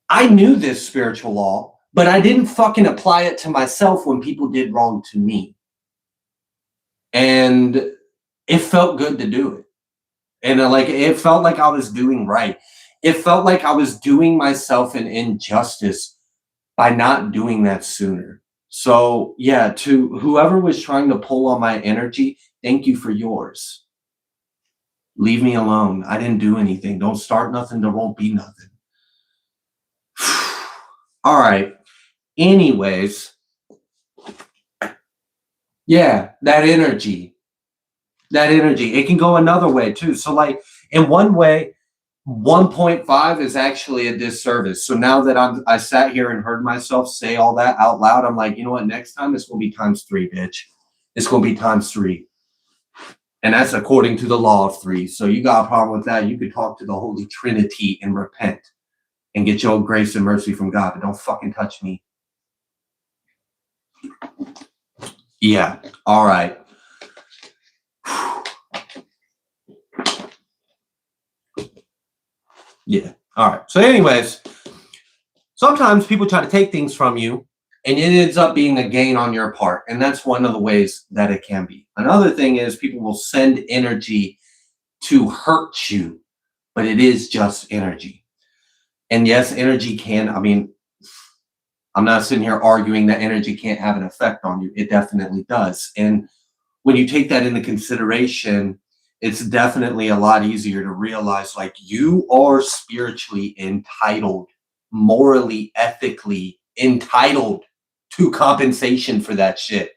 I knew this spiritual law, but I didn't fucking apply it to myself when people did wrong to me. And it felt good to do it. And it felt like I was doing right. It felt like I was doing myself an injustice by not doing that sooner. So yeah, to whoever was trying to pull on my energy, thank you for yours. Leave me alone. I didn't do anything. Don't start nothing. There won't be nothing. All right. Anyways, yeah, that energy, it can go another way too. So like in one way, 1.5 is actually a disservice. So now that I sat here and heard myself say all that out loud, I'm like, you know what? Next time it's going to be times 3, bitch. It's going to be times 3. And that's according to the law of 3. So you got a problem with that, you could talk to the Holy Trinity and repent and get your grace and mercy from God, but don't fucking touch me. Yeah. All right. Yeah. All right. So anyways, sometimes people try to take things from you and it ends up being a gain on your part. And that's one of the ways that it can be. Another thing is people will send energy to hurt you, but it is just energy. And yes, energy can, I'm not sitting here arguing that energy can't have an effect on you. It definitely does. And when you take that into consideration, it's definitely a lot easier to realize like you are spiritually entitled, morally, ethically entitled to compensation for that shit.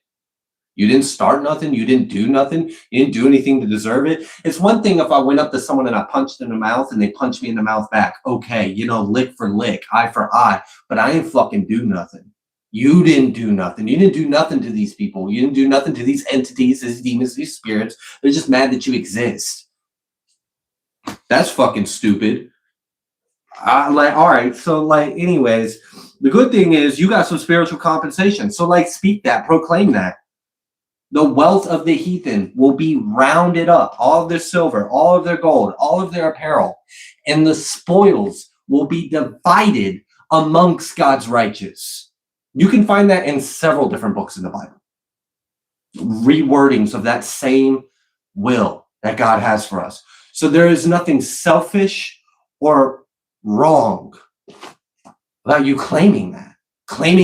You didn't start nothing. You didn't do nothing. You didn't do anything to deserve it. It's one thing if I went up to someone and I punched in the mouth and they punched me in the mouth back. Okay, lick for lick, eye for eye. But I ain't fucking do nothing. You didn't do nothing. You didn't do nothing to these people. You didn't do nothing to these entities, these demons, these spirits. They're just mad that you exist. That's fucking stupid. All right. So anyways, the good thing is you got some spiritual compensation. So speak that, proclaim that. The wealth of the heathen will be rounded up, all of their silver, all of their gold, all of their apparel, and the spoils will be divided amongst God's righteous. You can find that in several different books in the Bible. Rewordings of that same will that God has for us. So there is nothing selfish or wrong about you claiming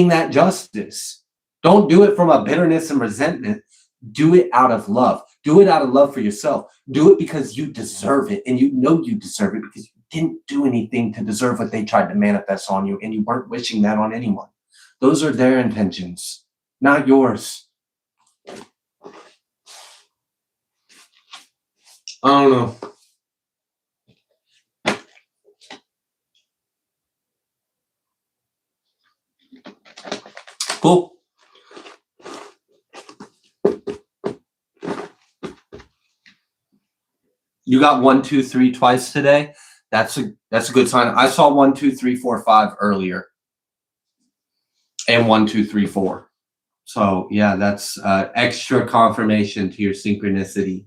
that justice. Don't do it from a bitterness and resentment. Do it out of love. Do it out of love for yourself. Do it because you deserve it. And you know you deserve it because you didn't do anything to deserve what they tried to manifest on you. And you weren't wishing that on anyone. Those are their intentions, not yours. I don't know. Cool. You got 1, 2, 3 twice today. That's a good sign. I saw 1, 2, 3, 4, 5 earlier, and 1, 2, 3, 4. So yeah, that's extra confirmation to your synchronicity.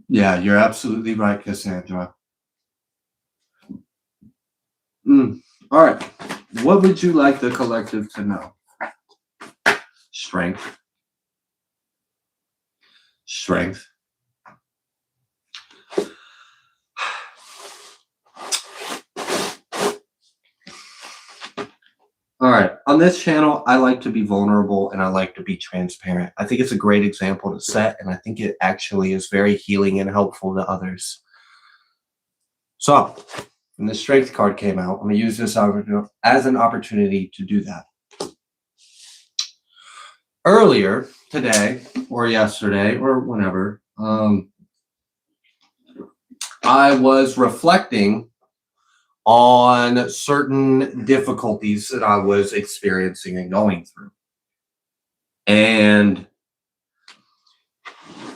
Yeah, you're absolutely right, Cassandra. All right. What would you like the collective to know? Strength. All right. On this channel, I like to be vulnerable and I like to be transparent. I think it's a great example to set, and I think it actually is very healing and helpful to others. So, when the strength card came out, I'm going to use this as an opportunity to do that. Earlier today, or yesterday, or whenever, I was reflecting on certain difficulties that I was experiencing and going through. And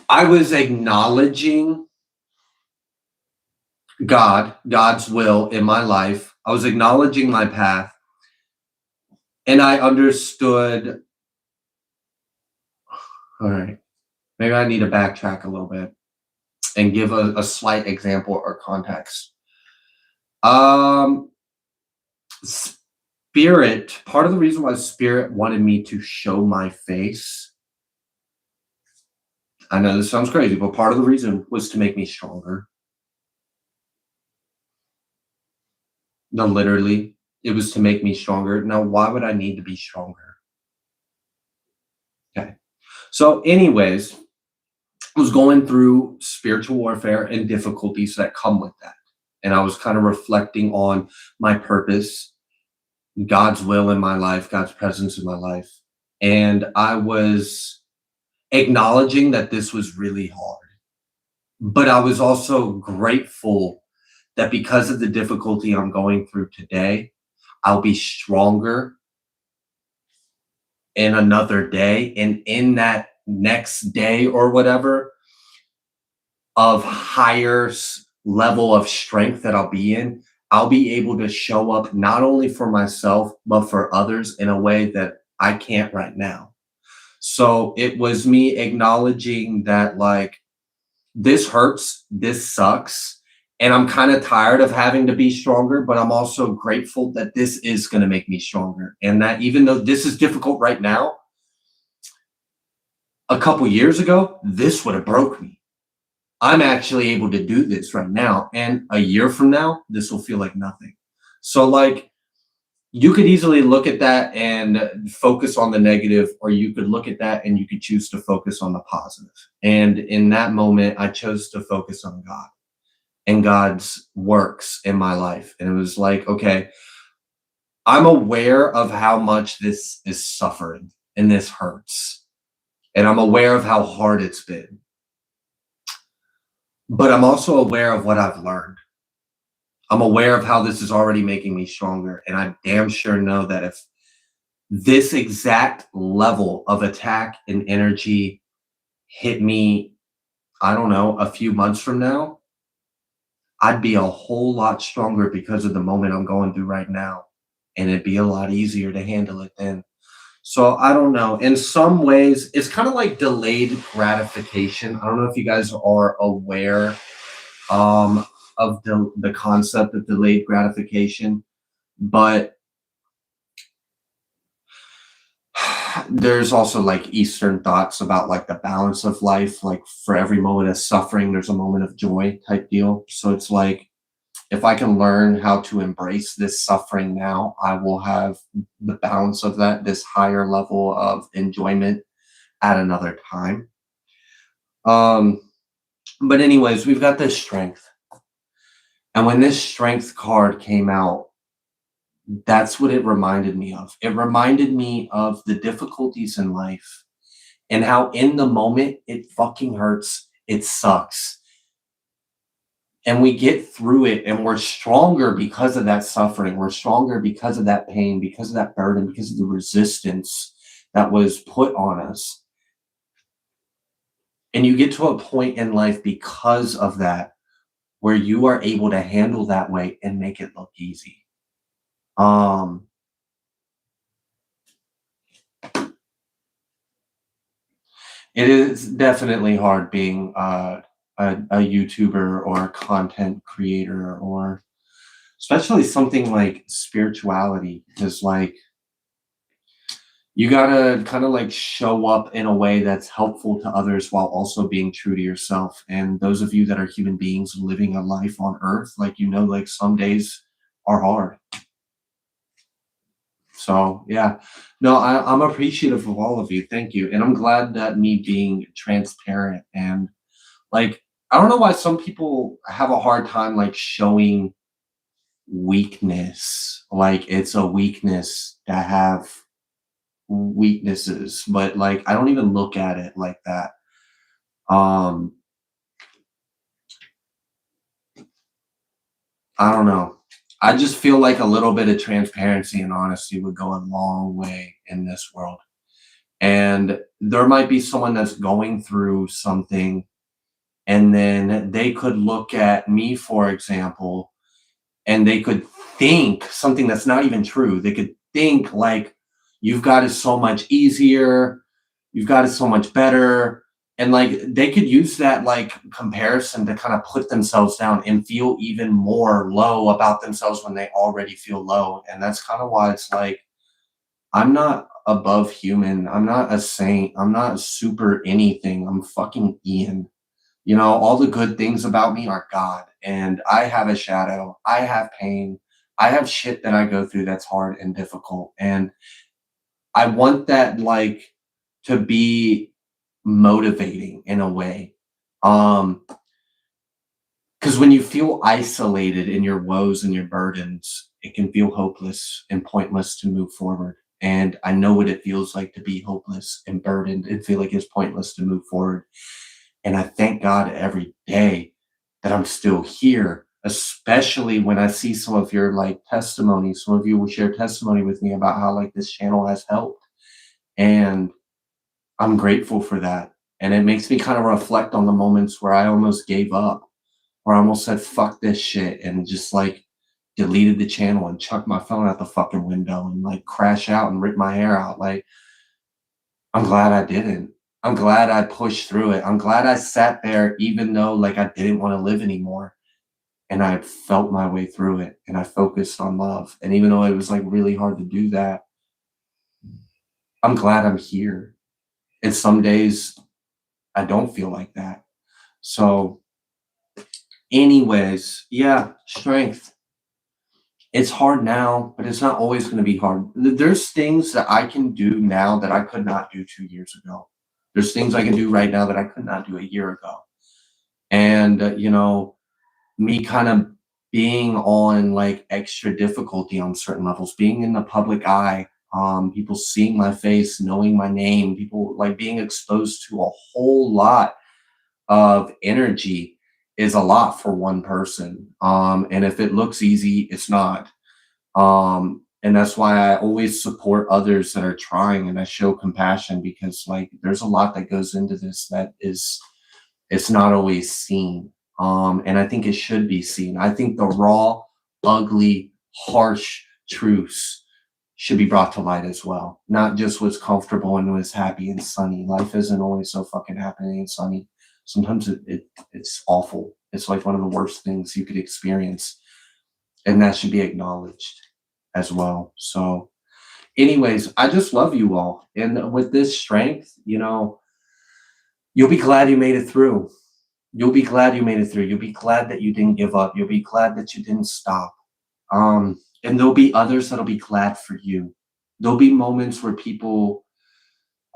I was acknowledging God's will in my life. I was acknowledging my path, and I understood. All right, maybe I need to backtrack a little bit and give a slight example or context. Spirit, part of the reason why Spirit wanted me to show my face, I know this sounds crazy, but part of the reason was to make me stronger. No, literally, it was to make me stronger. Now, why would I need to be stronger? Okay. So, anyways, I was going through spiritual warfare and difficulties that come with that. And I was kind of reflecting on my purpose, God's will in my life, God's presence in my life. And I was acknowledging that this was really hard. But I was also grateful that because of the difficulty I'm going through today, I'll be stronger in another day. And in that next day or whatever of higher level of strength that I'll be in, I'll be able to show up not only for myself, but for others in a way that I can't right now. So it was me acknowledging that, like, this hurts, this sucks, and I'm kind of tired of having to be stronger, but I'm also grateful that this is going to make me stronger. And that even though this is difficult right now, a couple years ago, this would have broke me. I'm actually able to do this right now. And a year from now, this will feel like nothing. So, like, you could easily look at that and focus on the negative, or you could look at that and you could choose to focus on the positive. And in that moment, I chose to focus on God and God's works in my life. And it was like, okay, I'm aware of how much this is suffering and this hurts. And I'm aware of how hard it's been. But I'm also aware of what I've learned. I'm aware of how this is already making me stronger. And I damn sure know that if this exact level of attack and energy hit me, I don't know, a few months from now, I'd be a whole lot stronger because of the moment I'm going through right now. And it'd be a lot easier to handle it then. So I don't know. In some ways, it's kind of like delayed gratification. I don't know if you guys are aware of the concept of delayed gratification, but there's also like Eastern thoughts about like the balance of life. Like for every moment of suffering, there's a moment of joy type deal. So it's like, if I can learn how to embrace this suffering now, I will have the balance of that, this higher level of enjoyment at another time. But anyways, we've got this strength. And when this strength card came out, that's what it reminded me of. It reminded me of the difficulties in life and how in the moment it fucking hurts. It sucks. And we get through it and we're stronger because of that suffering. We're stronger because of that pain, because of that burden, because of the resistance that was put on us. And you get to a point in life because of that where you are able to handle that weight and make it look easy. It is definitely hard being a YouTuber or a content creator, or especially something like spirituality, because like you gotta kind of like show up in a way that's helpful to others while also being true to yourself. And those of you that are human beings living a life on earth, like, you know, like some days are hard. So yeah, no, I'm appreciative of all of you. Thank you. And I'm glad that me being transparent and like, I don't know why some people have a hard time like showing weakness. Like it's a weakness to have weaknesses, but like, I don't even look at it like that. I don't know. I just feel like a little bit of transparency and honesty would go a long way in this world. And there might be someone that's going through something And then they could look at me, for example, and they could think something that's not even true. They could think like, you've got it so much easier, you've got it so much better. And like they could use that like comparison to kind of put themselves down and feel even more low about themselves when they already feel low. And that's kind of why it's like, I'm not above human. I'm not a saint. I'm not super anything. I'm fucking Ian. You know, all the good things about me are God. And I have a shadow. I have pain. I have shit that I go through that's hard and difficult. And I want that like to be motivating in a way. Because when you feel isolated in your woes and your burdens, it can feel hopeless and pointless to move forward. And I know what it feels like to be hopeless and burdened and feel like it's pointless to move forward. And I thank God every day that I'm still here, especially when I see some of your like testimonies. Some of you will share testimony with me about how like this channel has helped. And I'm grateful for that. And it makes me kind of reflect on the moments where I almost gave up, where I almost said, fuck this shit, and just like deleted the channel and chucked my phone out the fucking window and like crash out and rip my hair out. Like, I'm glad I didn't. I'm glad I pushed through it. I'm glad I sat there even though like I didn't want to live anymore. And I felt my way through it and I focused on love. And even though it was like really hard to do that, I'm glad I'm here. And some days I don't feel like that. So anyways, yeah, strength. It's hard now, but it's not always going to be hard. There's things that I can do now that I could not do 2 years ago. There's things I can do right now that I could not do a year ago. And, you know, me kind of being on like extra difficulty on certain levels, being in the public eye, people seeing my face, knowing my name, people like being exposed to a whole lot of energy is a lot for one person. And if it looks easy, it's not. And that's why I always support others that are trying and I show compassion because like there's a lot that goes into this that is it's not always seen. And I think it should be seen. I think the raw, ugly, harsh truths should be brought to light as well. Not just what's comfortable and what's happy and sunny. Life isn't always so fucking happy and sunny. Sometimes it's awful. It's like one of the worst things you could experience. And that should be acknowledged as well. So anyways, I just love you all. And with this strength, you know, you'll be glad you made it through. You'll be glad you made it through. You'll be glad that you didn't give up. You'll be glad that you didn't stop. And there'll be others that'll be glad for you. There'll be moments where people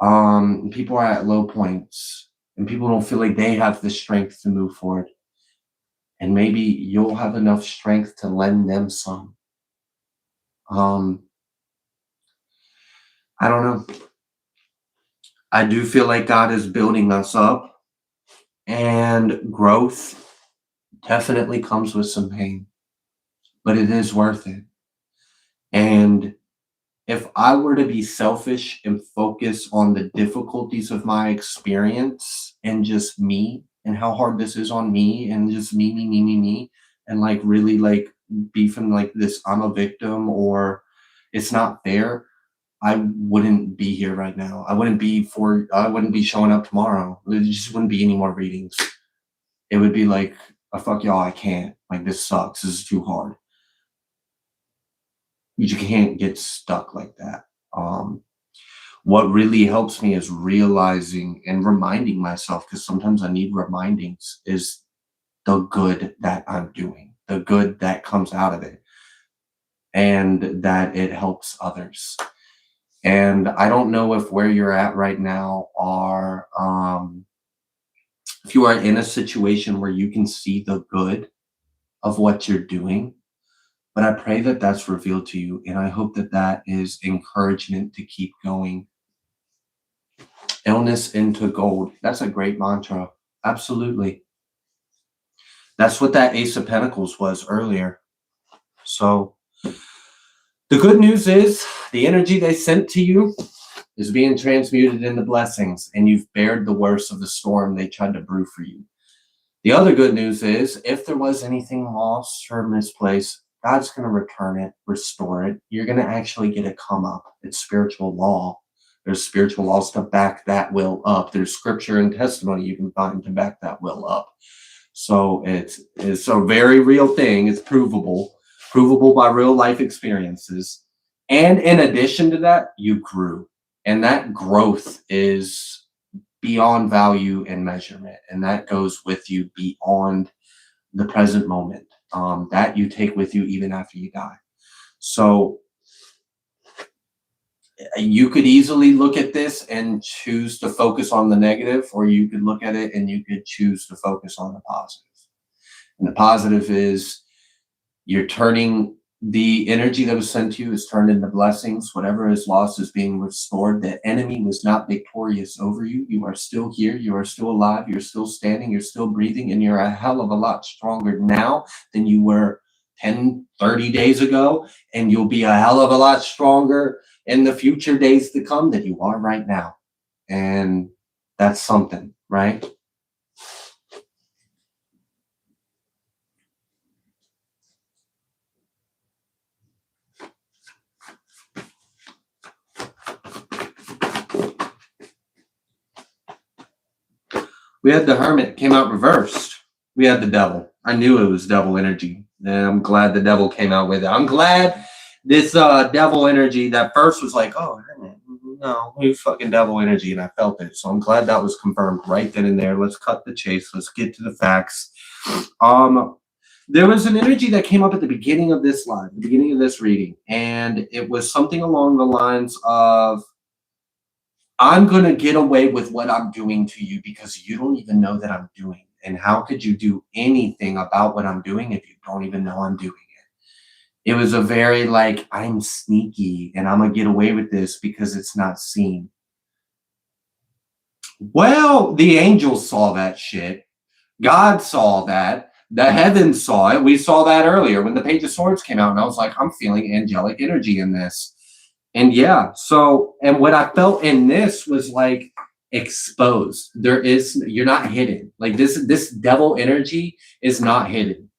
are at low points and people don't feel like they have the strength to move forward. And maybe you'll have enough strength to lend them some. I don't know. I do feel like God is building us up, and growth definitely comes with some pain, but it is worth it. And if I were to be selfish and focus on the difficulties of my experience and just me and how hard this is on me and just me, and like really like be from like this, I'm a victim or it's not fair, I wouldn't be here right now. I wouldn't be showing up tomorrow. There just wouldn't be any more readings. It would be like, oh, fuck y'all, I can't. Like, this sucks. This is too hard. You can't get stuck like that. What really helps me is realizing and reminding myself, because sometimes I need remindings, is the good that I'm doing, the good that comes out of it, and that it helps others. And I don't know if where you're at right now are, if you are in a situation where you can see the good of what you're doing, but I pray that that's revealed to you. And I hope that that is encouragement to keep going. Illness into gold. That's a great mantra. Absolutely. That's what that Ace of Pentacles was earlier. So the good news is the energy they sent to you is being transmuted into blessings, and you've bared the worst of the storm they tried to brew for you. The other good news is if there was anything lost or misplaced, God's going to return it, restore it. You're going to actually get it come up. It's spiritual law. There's spiritual laws to back that will up. There's scripture and testimony you can find to back that will up. So it's a very real thing. It's provable by real life experiences. And in addition to that, you grew. And that growth is beyond value and measurement. And that goes with you beyond the present moment. That you take with you even after you die. So you could easily look at this and choose to focus on the negative, or you could look at it and you could choose to focus on the positive. And the positive is you're turning the energy that was sent to you is turned into blessings. Whatever is lost is being restored. The enemy was not victorious over you. You are still here. You are still alive. You're still standing. You're still breathing. And you're a hell of a lot stronger now than you were 10, 30 days ago. And you'll be a hell of a lot stronger in the future days to come than you are right now. And that's something, right? We had the Hermit came out reversed. We had the Devil. I knew it was devil energy. And I'm glad the Devil came out with it. I'm glad this devil energy that first was like, oh, Hermit, no, we fucking devil energy. And I felt it. So I'm glad that was confirmed right then and there. Let's cut the chase. Let's get to the facts. There was an energy that came up at the beginning of this live, the beginning of this reading. And it was something along the lines of, I'm going to get away with what I'm doing to you because you don't even know that I'm doing. And how could you do anything about what I'm doing if you don't even know I'm doing it? It was a very like, I'm sneaky and I'm going to get away with this because it's not seen. Well, the angels saw that shit. God saw that. The heavens saw it. We saw that earlier when the Page of Swords came out. And I was like, I'm feeling angelic energy in this. And yeah, so, and what I felt in this was like exposed. You're not hidden. Like this devil energy is not hidden.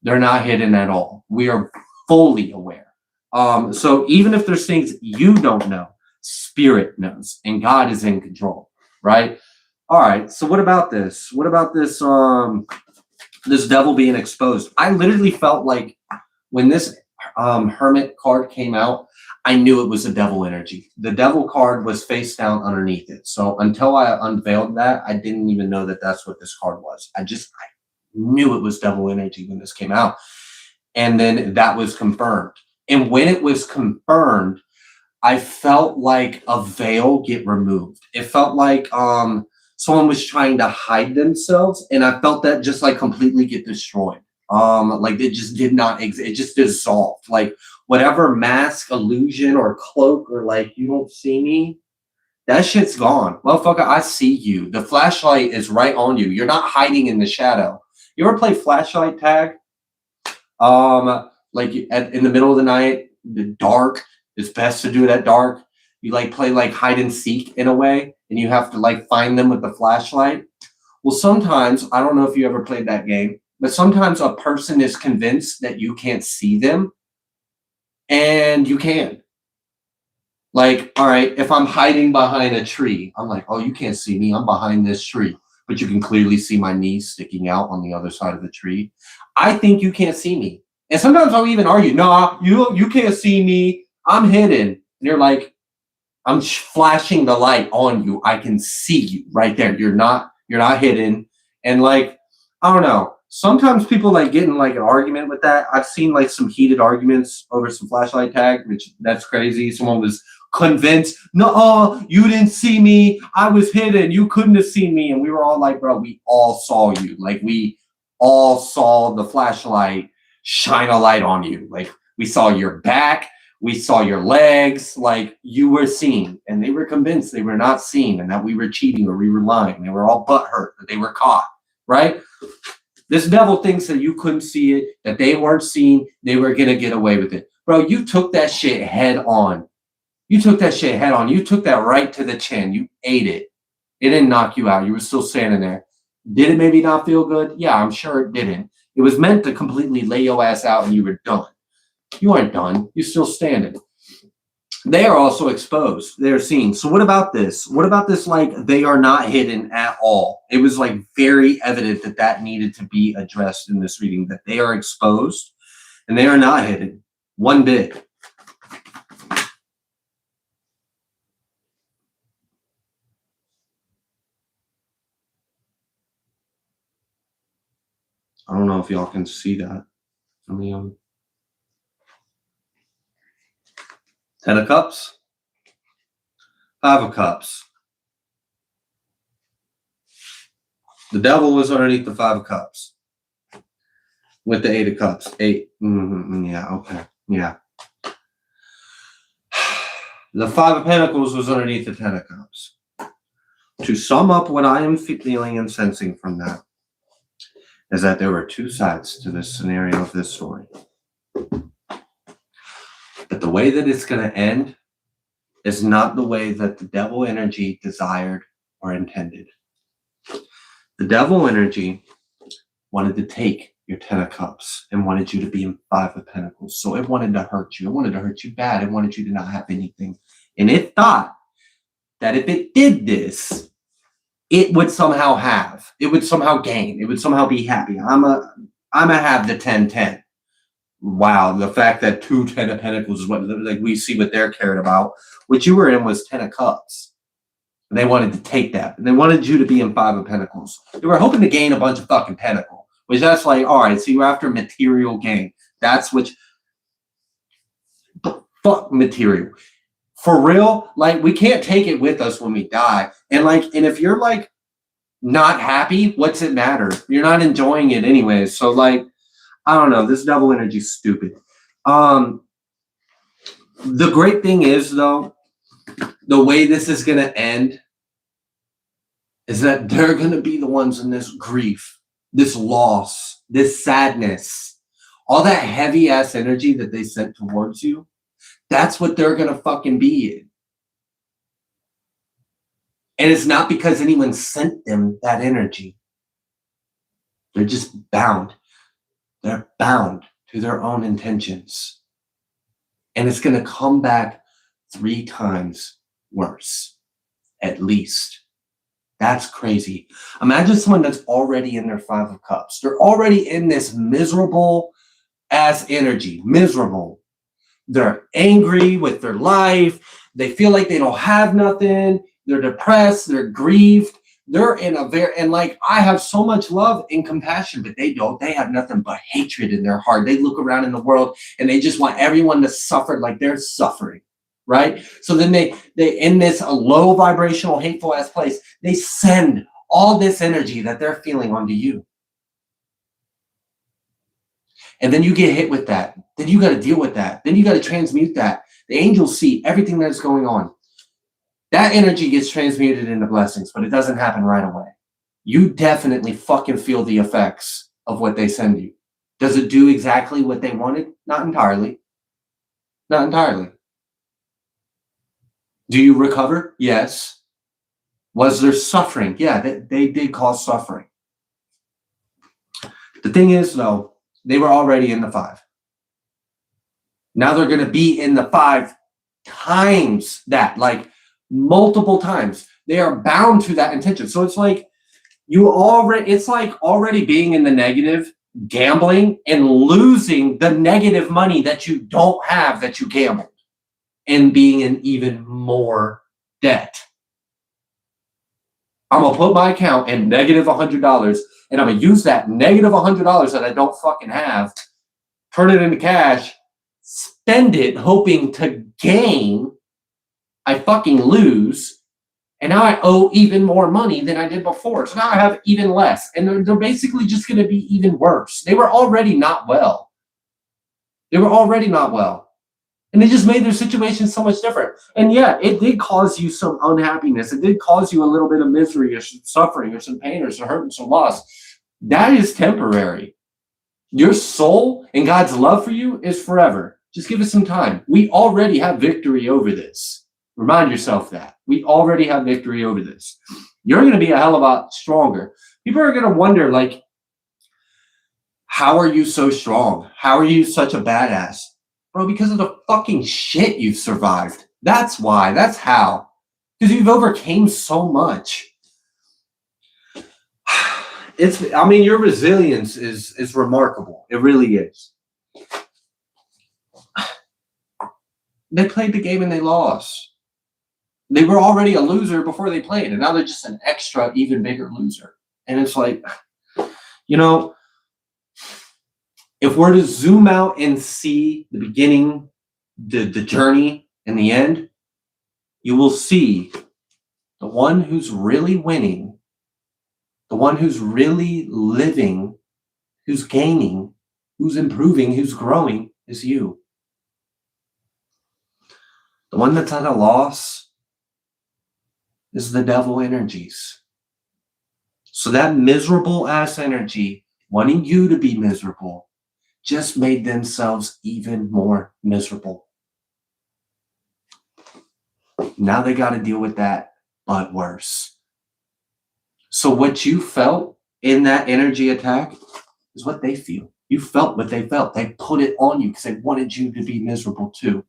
They're not hidden at all. We are fully aware. So even if there's things you don't know, Spirit knows, and God is in control, right? All right. So what about this? What about this? This devil being exposed. I literally felt like when this Hermit card came out, I knew it was a devil energy. The devil card was face down underneath it. So until I unveiled that, I didn't even know that that's what this card was. I knew it was devil energy when this came out. And then that was confirmed. And when it was confirmed, I felt like a veil get removed. It felt like someone was trying to hide themselves. And I felt that just like completely get destroyed. Like it just did not exist. It just dissolved. Like whatever mask, illusion, or cloak, or like you don't see me, that shit's gone. Motherfucker, I see you. The flashlight is right on you. You're not hiding in the shadow. You ever play flashlight tag? Like in the middle of the night, the dark. It's best to do it at dark. You like play like hide and seek in a way, and you have to like find them with the flashlight. Well, sometimes, I don't know if you ever played that game, but sometimes a person is convinced that you can't see them, and you can. Like, all right, if I'm hiding behind a tree, I'm like, oh, you can't see me. I'm behind this tree. But you can clearly see my knees sticking out on the other side of the tree. I think you can't see me. And sometimes I'll even argue, no, you can't see me. I'm hidden. And you're like, I'm flashing the light on you. I can see you right there. You're not hidden. And like, I don't know. Sometimes people like get in like an argument with that. I've seen like some heated arguments over some flashlight tag, which that's crazy. Someone was convinced, no, you didn't see me. I was hidden. You couldn't have seen me. And we were all like, bro, we all saw you. Like we all saw the flashlight shine a light on you. Like we saw your back. We saw your legs. Like you were seen. And they were convinced they were not seen and that we were cheating or we were lying. They were all butthurt that they were caught, right? This devil thinks that you couldn't see it, that they weren't seen, they were going to get away with it. Bro, you took that shit head on. You took that shit head on. You took that right to the chin. You ate it. It didn't knock you out. You were still standing there. Did it maybe not feel good? Yeah, I'm sure it didn't. It was meant to completely lay your ass out and you were done. You aren't done. You're still standing. They are also exposed. They're seen. So what about this? What about this? Like, they are not hidden at all. It was like very evident that that needed to be addressed in this reading, that they are exposed and they are not hidden one bit. I don't know if y'all can see that. I mean, 10 of Cups, 5 of Cups. The devil was underneath the 5 of Cups with the 8 of Cups. 8. Yeah, okay. Yeah. The 5 of Pentacles was underneath the 10 of Cups. To sum up what I am feeling and sensing from that is that there were two sides to this scenario of this story. But the way that it's going to end is not the way that the devil energy desired or intended. The devil energy wanted to take your 10 of Cups and wanted you to be in 5 of Pentacles. So it wanted to hurt you. It wanted to hurt you bad. It wanted you to not have anything. And it thought that if it did this, it would somehow have. It would somehow gain. It would somehow be happy. I'm a have the 10-10. Wow, the fact that 2 10 of Pentacles is what, like, we see what they're cared about. What you were in was 10 of Cups. And they wanted to take that. And they wanted you to be in 5 of Pentacles. They were hoping to gain a bunch of fucking Pentacle. Which that's like, all right, so you're after material gain. That's what fuck material. For real, like, we can't take it with us when we die. And if you're like not happy, what's it matter? You're not enjoying it anyway. So like, I don't know, this devil energy is stupid. The great thing is, though, the way this is going to end is that they're going to be the ones in this grief, this loss, this sadness, all that heavy ass energy that they sent towards you. That's what they're going to fucking be in. And it's not because anyone sent them that energy. They're just bound. They're bound to their own intentions. And it's going to come back 3 times worse, at least. That's crazy. Imagine someone that's already in their 5 of Cups. They're already in this miserable ass energy. Miserable. They're angry with their life. They feel like they don't have nothing. They're depressed. They're grieved. They're in a I have so much love and compassion, but they don't. They have nothing but hatred in their heart. They look around in the world and they just want everyone to suffer like they're suffering, right? So then they in this low vibrational, hateful ass place, they send all this energy that they're feeling onto you. And then you get hit with that. Then you got to deal with that. Then you got to transmute that. The angels see everything that's going on. That energy gets transmuted into blessings, but it doesn't happen right away. You definitely fucking feel the effects of what they send you. Does it do exactly what they wanted? Not entirely. Not entirely. Do you recover? Yes. Was there suffering? Yeah, they did cause suffering. The thing is, though, they were already in the 5. Now they're going to be in the 5 times that, like multiple times. They are bound to that intention. So it's like already being in the negative, gambling and losing the negative money that you don't have that you gambled, and being in even more debt. I'm going to put my account in negative $100 and I'm going to use that negative $100 that I don't fucking have, turn it into cash, spend it hoping to gain. I fucking lose. And now I owe even more money than I did before. So now I have even less. And they're basically just going to be even worse. They were already not well. And they just made their situation so much different. And yeah, it did cause you some unhappiness. It did cause you a little bit of misery or some suffering or some pain or some hurt and some loss. That is temporary. Your soul and God's love for you is forever. Just give it some time. We already have victory over this. Remind yourself that. We already have victory over this. You're going to be a hell of a lot stronger People are going to wonder, like, how are you so strong? How are you such a badass? Bro, because of the fucking shit you've survived. That's why. That's how. Because you've overcame so much. Your resilience is remarkable. It really is. They played the game and they lost. They were already a loser before they played, and now they're just an extra, even bigger loser. And it's like, if we're to zoom out and see the beginning, the journey, and the end, you will see the one who's really winning, the one who's really living, who's gaining, who's improving, who's growing is you. The one that's at a loss is the devil energies. So that miserable ass energy, wanting you to be miserable, just made themselves even more miserable. Now they got to deal with that, but worse. So what you felt in that energy attack is what they feel. You felt what they felt. They put it on you because they wanted you to be miserable too.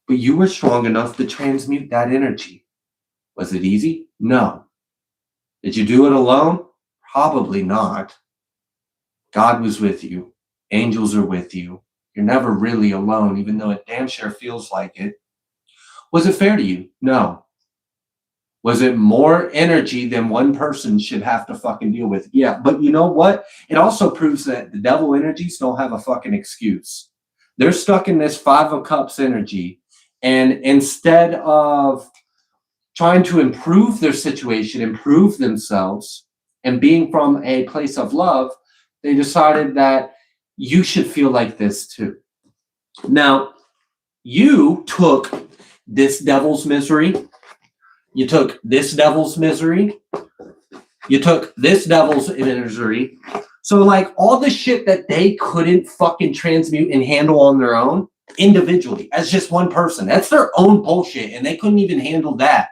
But you were strong enough to transmute that energy. Was it easy? No. Did you do it alone? Probably not. God was with you. Angels are with you. You're never really alone, even though it damn sure feels like it. Was it fair to you? No. Was it more energy than one person should have to fucking deal with? Yeah, but you know what? It also proves that the devil energies don't have a fucking excuse. They're stuck in this Five of Cups energy, and instead of trying to improve their situation, improve themselves, and being from a place of love, they decided that you should feel like this too. Now, you took this devil's misery. You took this devil's misery. You took this devil's misery. So, like, all the shit that they couldn't fucking transmute and handle on their own, individually, as just one person, that's their own bullshit, and they couldn't even handle that.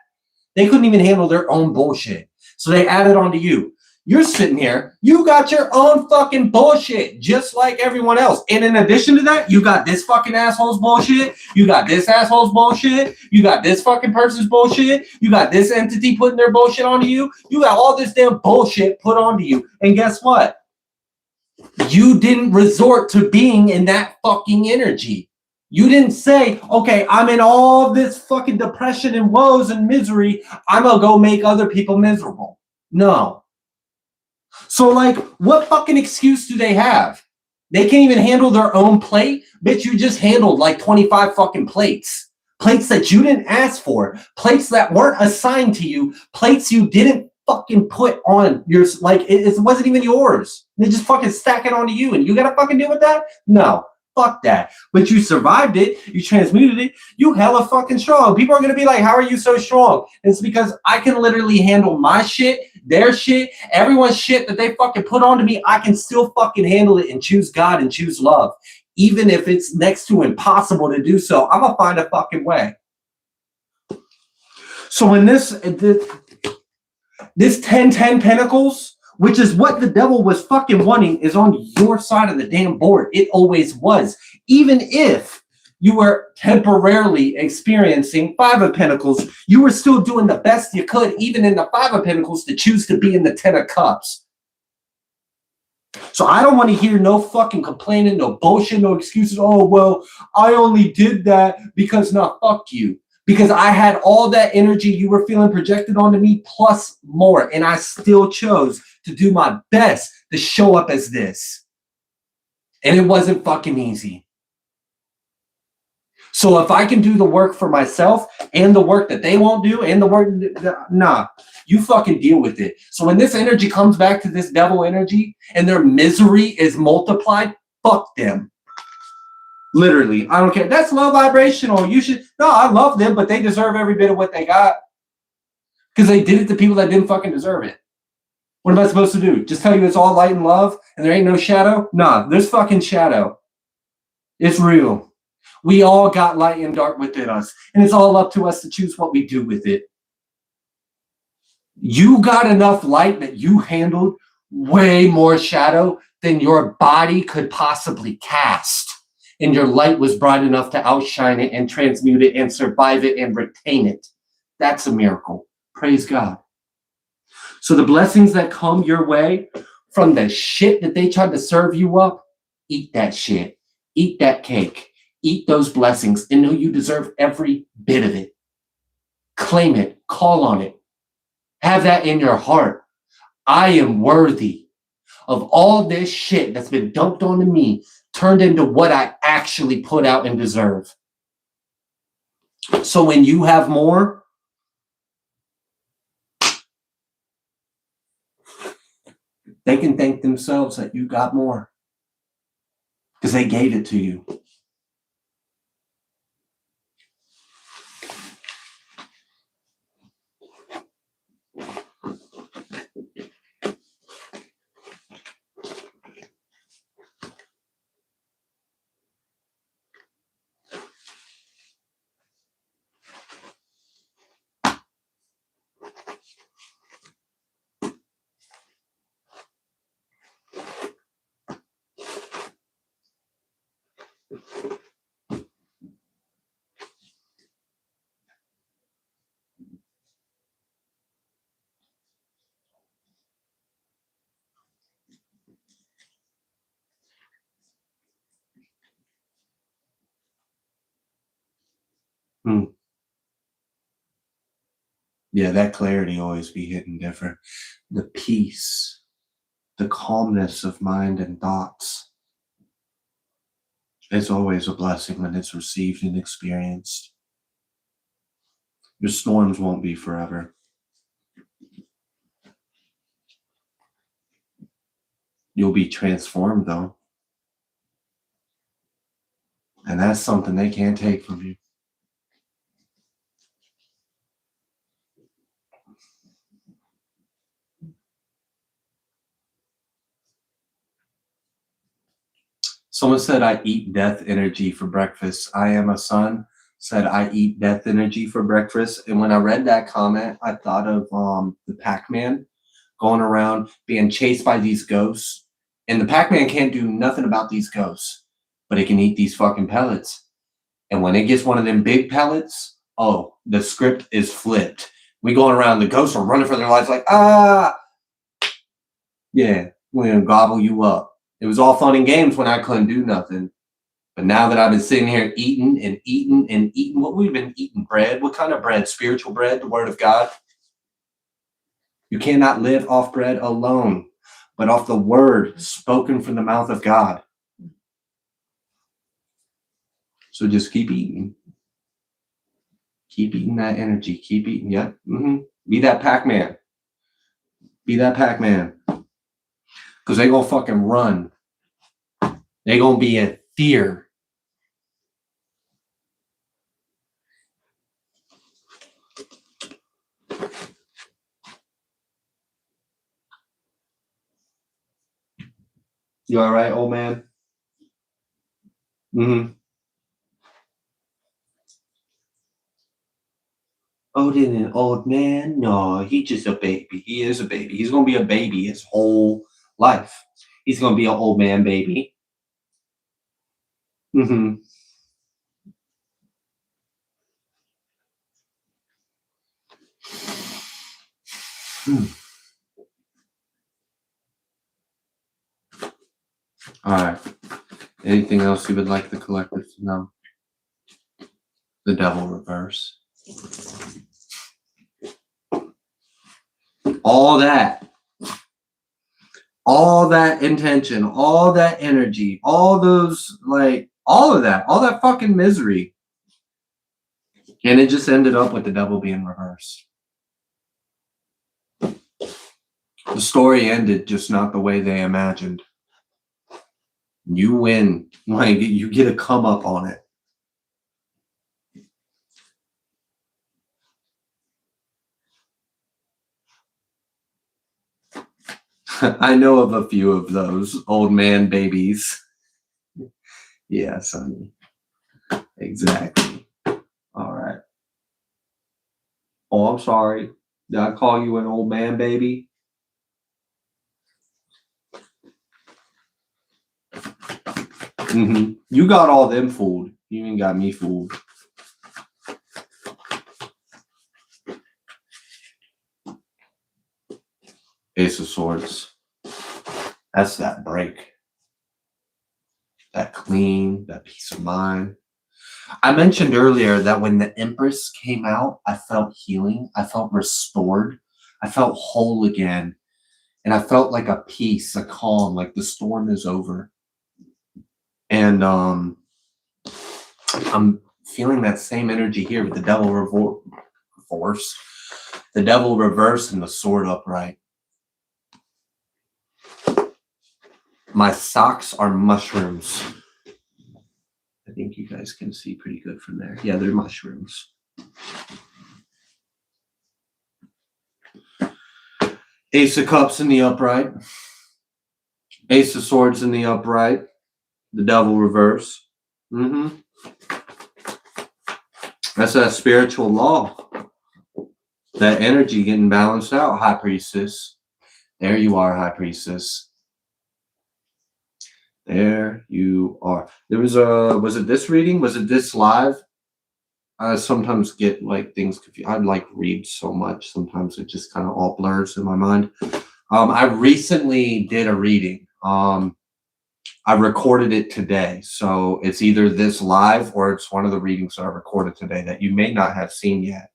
They couldn't even handle their own bullshit. So they added on to you. You're sitting here, you got your own fucking bullshit, just like everyone else. And in addition to that, you got this fucking asshole's bullshit. You got this asshole's bullshit. You got this fucking person's bullshit. You got this entity putting their bullshit onto you. You got all this damn bullshit put onto you. And guess what? You didn't resort to being in that fucking energy. You didn't say, okay, I'm in all this fucking depression and woes and misery. I'm going to go make other people miserable. No. So, like, what fucking excuse do they have? They can't even handle their own plate? Bitch, you just handled like 25 fucking plates. Plates that you didn't ask for. Plates that weren't assigned to you. Plates you didn't fucking put on your, like, it wasn't even yours. They just fucking stack it onto you and you gotta fucking deal with that? No. Fuck that. But you survived it. You transmuted it. You hella fucking strong. People are going to be like, how are you so strong? It's because I can literally handle my shit, their shit, everyone's shit that they fucking put onto me. I can still fucking handle it and choose God and choose love. Even if it's next to impossible to do so, I'm going to find a fucking way. So when this 10-10 Pentacles, which is what the devil was fucking wanting, is on your side of the damn board. It always was. Even if you were temporarily experiencing Five of Pentacles, you were still doing the best you could, even in the Five of Pentacles, to choose to be in the 10 of Cups. So I don't want to hear no fucking complaining, no bullshit, no excuses. Oh, well, I only did that because, fuck you. Because I had all that energy you were feeling projected onto me plus more. And I still chose to do my best to show up as this. And it wasn't fucking easy. So if I can do the work for myself and the work that they won't do and the work, you fucking deal with it. So when this energy comes back to this devil energy and their misery is multiplied, fuck them. Literally, I don't care. That's low vibrational. You should, I love them, but they deserve every bit of what they got. Because they did it to people that didn't fucking deserve it. What am I supposed to do? Just tell you it's all light and love and there ain't no shadow? Nah, there's fucking shadow. It's real. We all got light and dark within us. And it's all up to us to choose what we do with it. You got enough light that you handled way more shadow than your body could possibly cast. And your light was bright enough to outshine it and transmute it and survive it and retain it. That's a miracle. Praise God. So the blessings that come your way from the shit that they tried to serve you up, eat that shit. Eat that cake. Eat those blessings and know you deserve every bit of it. Claim it. Call on it. Have that in your heart. I am worthy of all this shit that's been dumped onto me, turned into what I actually put out and deserve. So when you have more, they can thank themselves that you got more because they gave it to you. Yeah, that clarity always be hitting different. The peace, the calmness of mind and thoughts. It's always a blessing when it's received and experienced. Your storms won't be forever. You'll be transformed though. And that's something they can't take from you. Someone said, I eat death energy for breakfast. I am a son said, I eat death energy for breakfast. And when I read that comment, I thought of the Pac-Man going around being chased by these ghosts. And the Pac-Man can't do nothing about these ghosts, but it can eat these fucking pellets. And when it gets one of them big pellets, oh, the script is flipped. We going around, the ghosts are running for their lives like, ah, yeah, we're gonna gobble you up. It was all fun and games when I couldn't do nothing. But now that I've been sitting here eating and eating and eating, what we've been eating bread, what kind of bread? Spiritual bread, the word of God. You cannot live off bread alone, but off the word spoken from the mouth of God. So just keep eating. Keep eating that energy. Keep eating. Yep. Be that Pac-Man. Be that Pac-Man. Because they gonna fucking run. They gonna be in fear. You all right, old man? Oh, then an old man? No, he's just a baby. He is a baby. He's gonna be a baby his whole life. He's gonna be an old man baby. All right. Anything else you would like the collective to know? The devil reverse. All that intention, all that energy, all those, like, all of that, all that fucking misery. And it just ended up with the devil being reversed. The story ended just not the way they imagined. You win. Like, you get a come up on it. I know of a few of those old man babies. Yeah, Sonny. Exactly. All right. Oh, I'm sorry. Did I call you an old man, baby? You got all them fooled. You ain't got me fooled. Ace of Swords. That's that break. That clean, that peace of mind. I mentioned earlier that when the Empress came out, I felt healing. I felt restored. I felt whole again. And I felt like a peace, a calm, like the storm is over. And I'm feeling that same energy here with the Devil reverse, the Devil reverse, and the Sword upright. My socks are mushrooms. I think you guys can see pretty good from there. Yeah, they're mushrooms. Ace of Cups in the upright. Ace of Swords in the upright. The Devil reverse. That's that spiritual law. That energy getting balanced out, High Priestess. There you are, High Priestess. There you are. There was it this reading? Was it this live? I sometimes get like things confused. I like read so much. Sometimes it just kind of all blurs in my mind. I recently did a reading. I recorded it today. So it's either this live or it's one of the readings that I recorded today that you may not have seen yet.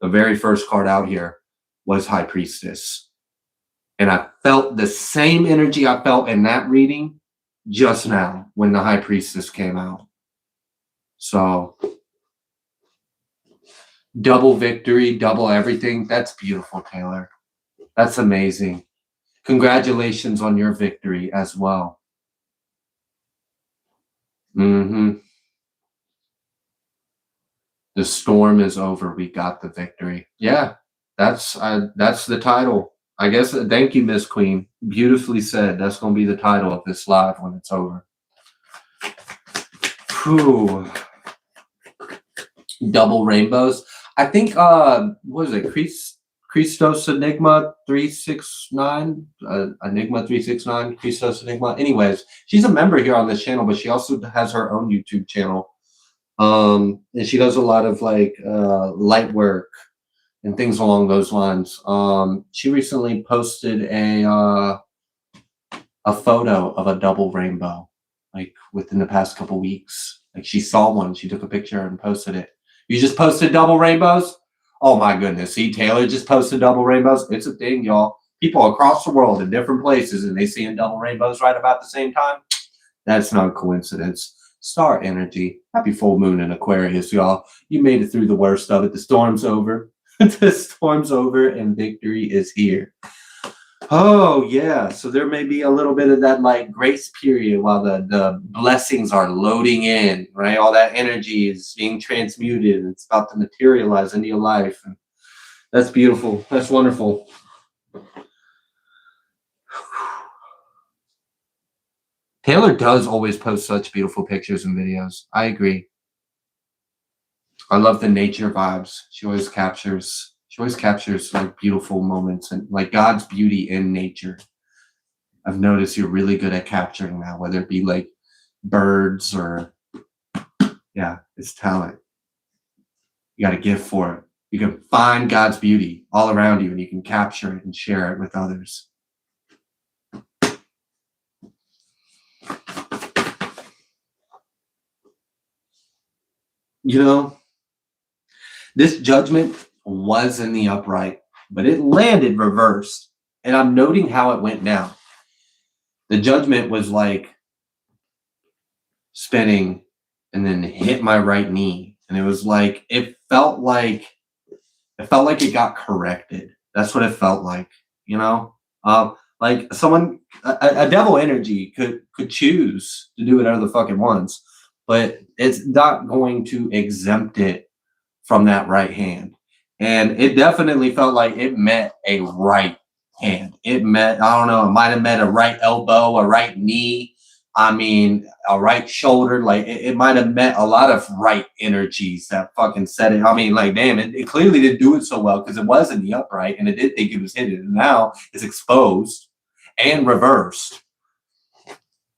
The very first card out here was High Priestess. And I felt the same energy I felt in that reading just now when the High Priestess came out. So double victory, double everything. That's beautiful, Taylor. That's amazing. Congratulations on your victory as well. The storm is over. We got the victory. Yeah, that's the title. I guess. Thank you, Miss Queen. Beautifully said. That's going to be the title of this live when it's over. Whew. Double rainbows. I think, what is it? Christos Enigma 369? Enigma 369, Christos Enigma. Anyways, she's a member here on this channel, but she also has her own YouTube channel. And she does a lot of like light work and things along those lines. She recently posted a photo of a double rainbow, like within the past couple weeks. Like she saw one, she took a picture and posted it. You just posted double rainbows? Oh my goodness. See, Taylor just posted double rainbows. It's a thing, y'all. People across the world in different places and they seeing double rainbows right about the same time. That's not a coincidence. Star energy. Happy full moon in Aquarius, y'all. You made it through the worst of it. The storm's over. The storm's over and victory is here. Oh, yeah. So there may be a little bit of that like grace period while the blessings are loading in, right? All that energy is being transmuted. It's about to materialize into your life. And that's beautiful. That's wonderful. Taylor does always post such beautiful pictures and videos. I agree. I love the nature vibes. She always captures like beautiful moments and like God's beauty in nature. I've noticed you're really good at capturing that, whether it be like birds or, yeah, it's talent. You got a gift for it. You can find God's beauty all around you and you can capture it and share it with others. You know, this judgment was in the upright, but it landed reversed. And I'm noting how it went down. The judgment was like spinning and then hit my right knee. And it was like, it felt like it got corrected. That's what it felt like, you know? Like someone, a devil energy could choose to do whatever the fuck it wants, but it's not going to exempt it from that right hand. And it definitely felt like it met a right hand. It met, I don't know, it might have met a right elbow, a right knee. I mean, a right shoulder, like it might have met a lot of right energies that fucking said it. I mean, like, damn, it clearly didn't do it so well because it was in the upright and it did think it was hidden. And now it's exposed and reversed.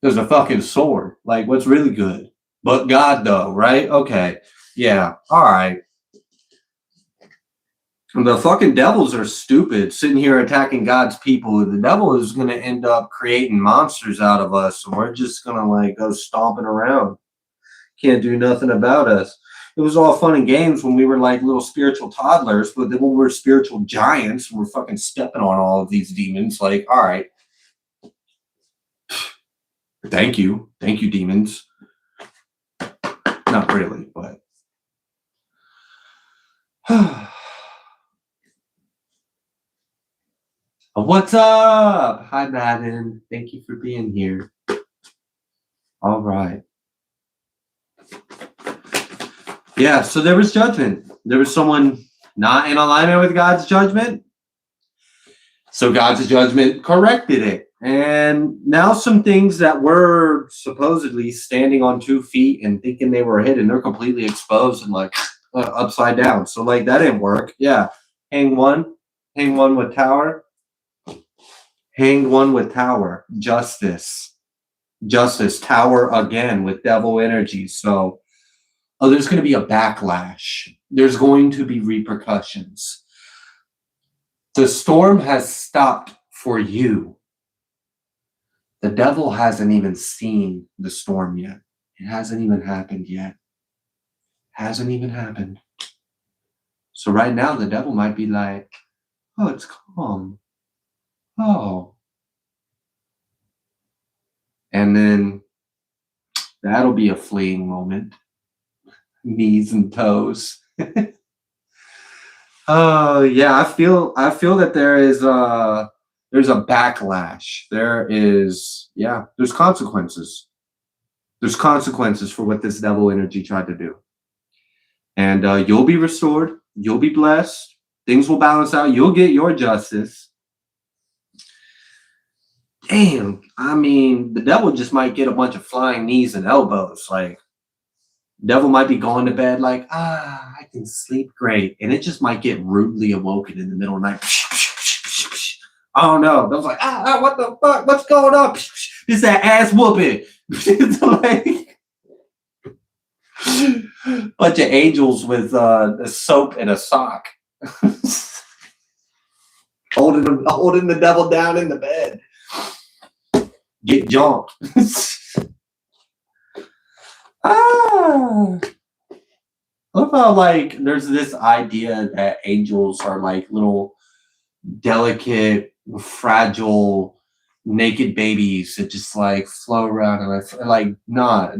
There's a fucking sword. Like, what's really good? But God, though, right? Okay. Yeah. All right. The fucking devils are stupid, sitting here attacking God's people. The devil is going to end up creating monsters out of us, and we're just going to like go stomping around. Can't do nothing about us. It was all fun and games when we were like little spiritual toddlers, but then when we're spiritual giants, we're fucking stepping on all of these demons. Like, all right. Thank you, demons. Not really, but. What's up? Hi, Madden. Thank you for being here. All right. Yeah, so there was judgment. There was someone not in alignment with God's judgment. So God's judgment corrected it. And now some things that were supposedly standing on 2 feet and thinking they were hidden, they're completely exposed and like upside down. So like that didn't work. Yeah. Hang one with tower. Hang one with tower. Justice. Tower again with devil energy. So there's going to be a backlash. There's going to be repercussions. The storm has stopped for you. The devil hasn't even seen the storm yet. It hasn't even happened yet. Hasn't even happened. So right now the devil might be like, oh, it's calm. Oh. And then that'll be a fleeting moment. Knees and toes. Oh yeah, I feel that there's a backlash. There's consequences. There's consequences for what this devil energy tried to do. And you'll be restored. You'll be blessed. Things will balance out. You'll get your justice. Damn, I mean, the devil just might get a bunch of flying knees and elbows. Like, devil might be going to bed like, I can sleep great. And it just might get rudely awoken in the middle of the night. I don't know. I was like, what the fuck? What's going on? It's that ass whooping. It's like bunch of angels with a soap and a sock. holding the devil down in the bed. Get jumped. What about like there's this idea that angels are like little delicate, fragile, naked babies that just like float around and like nah.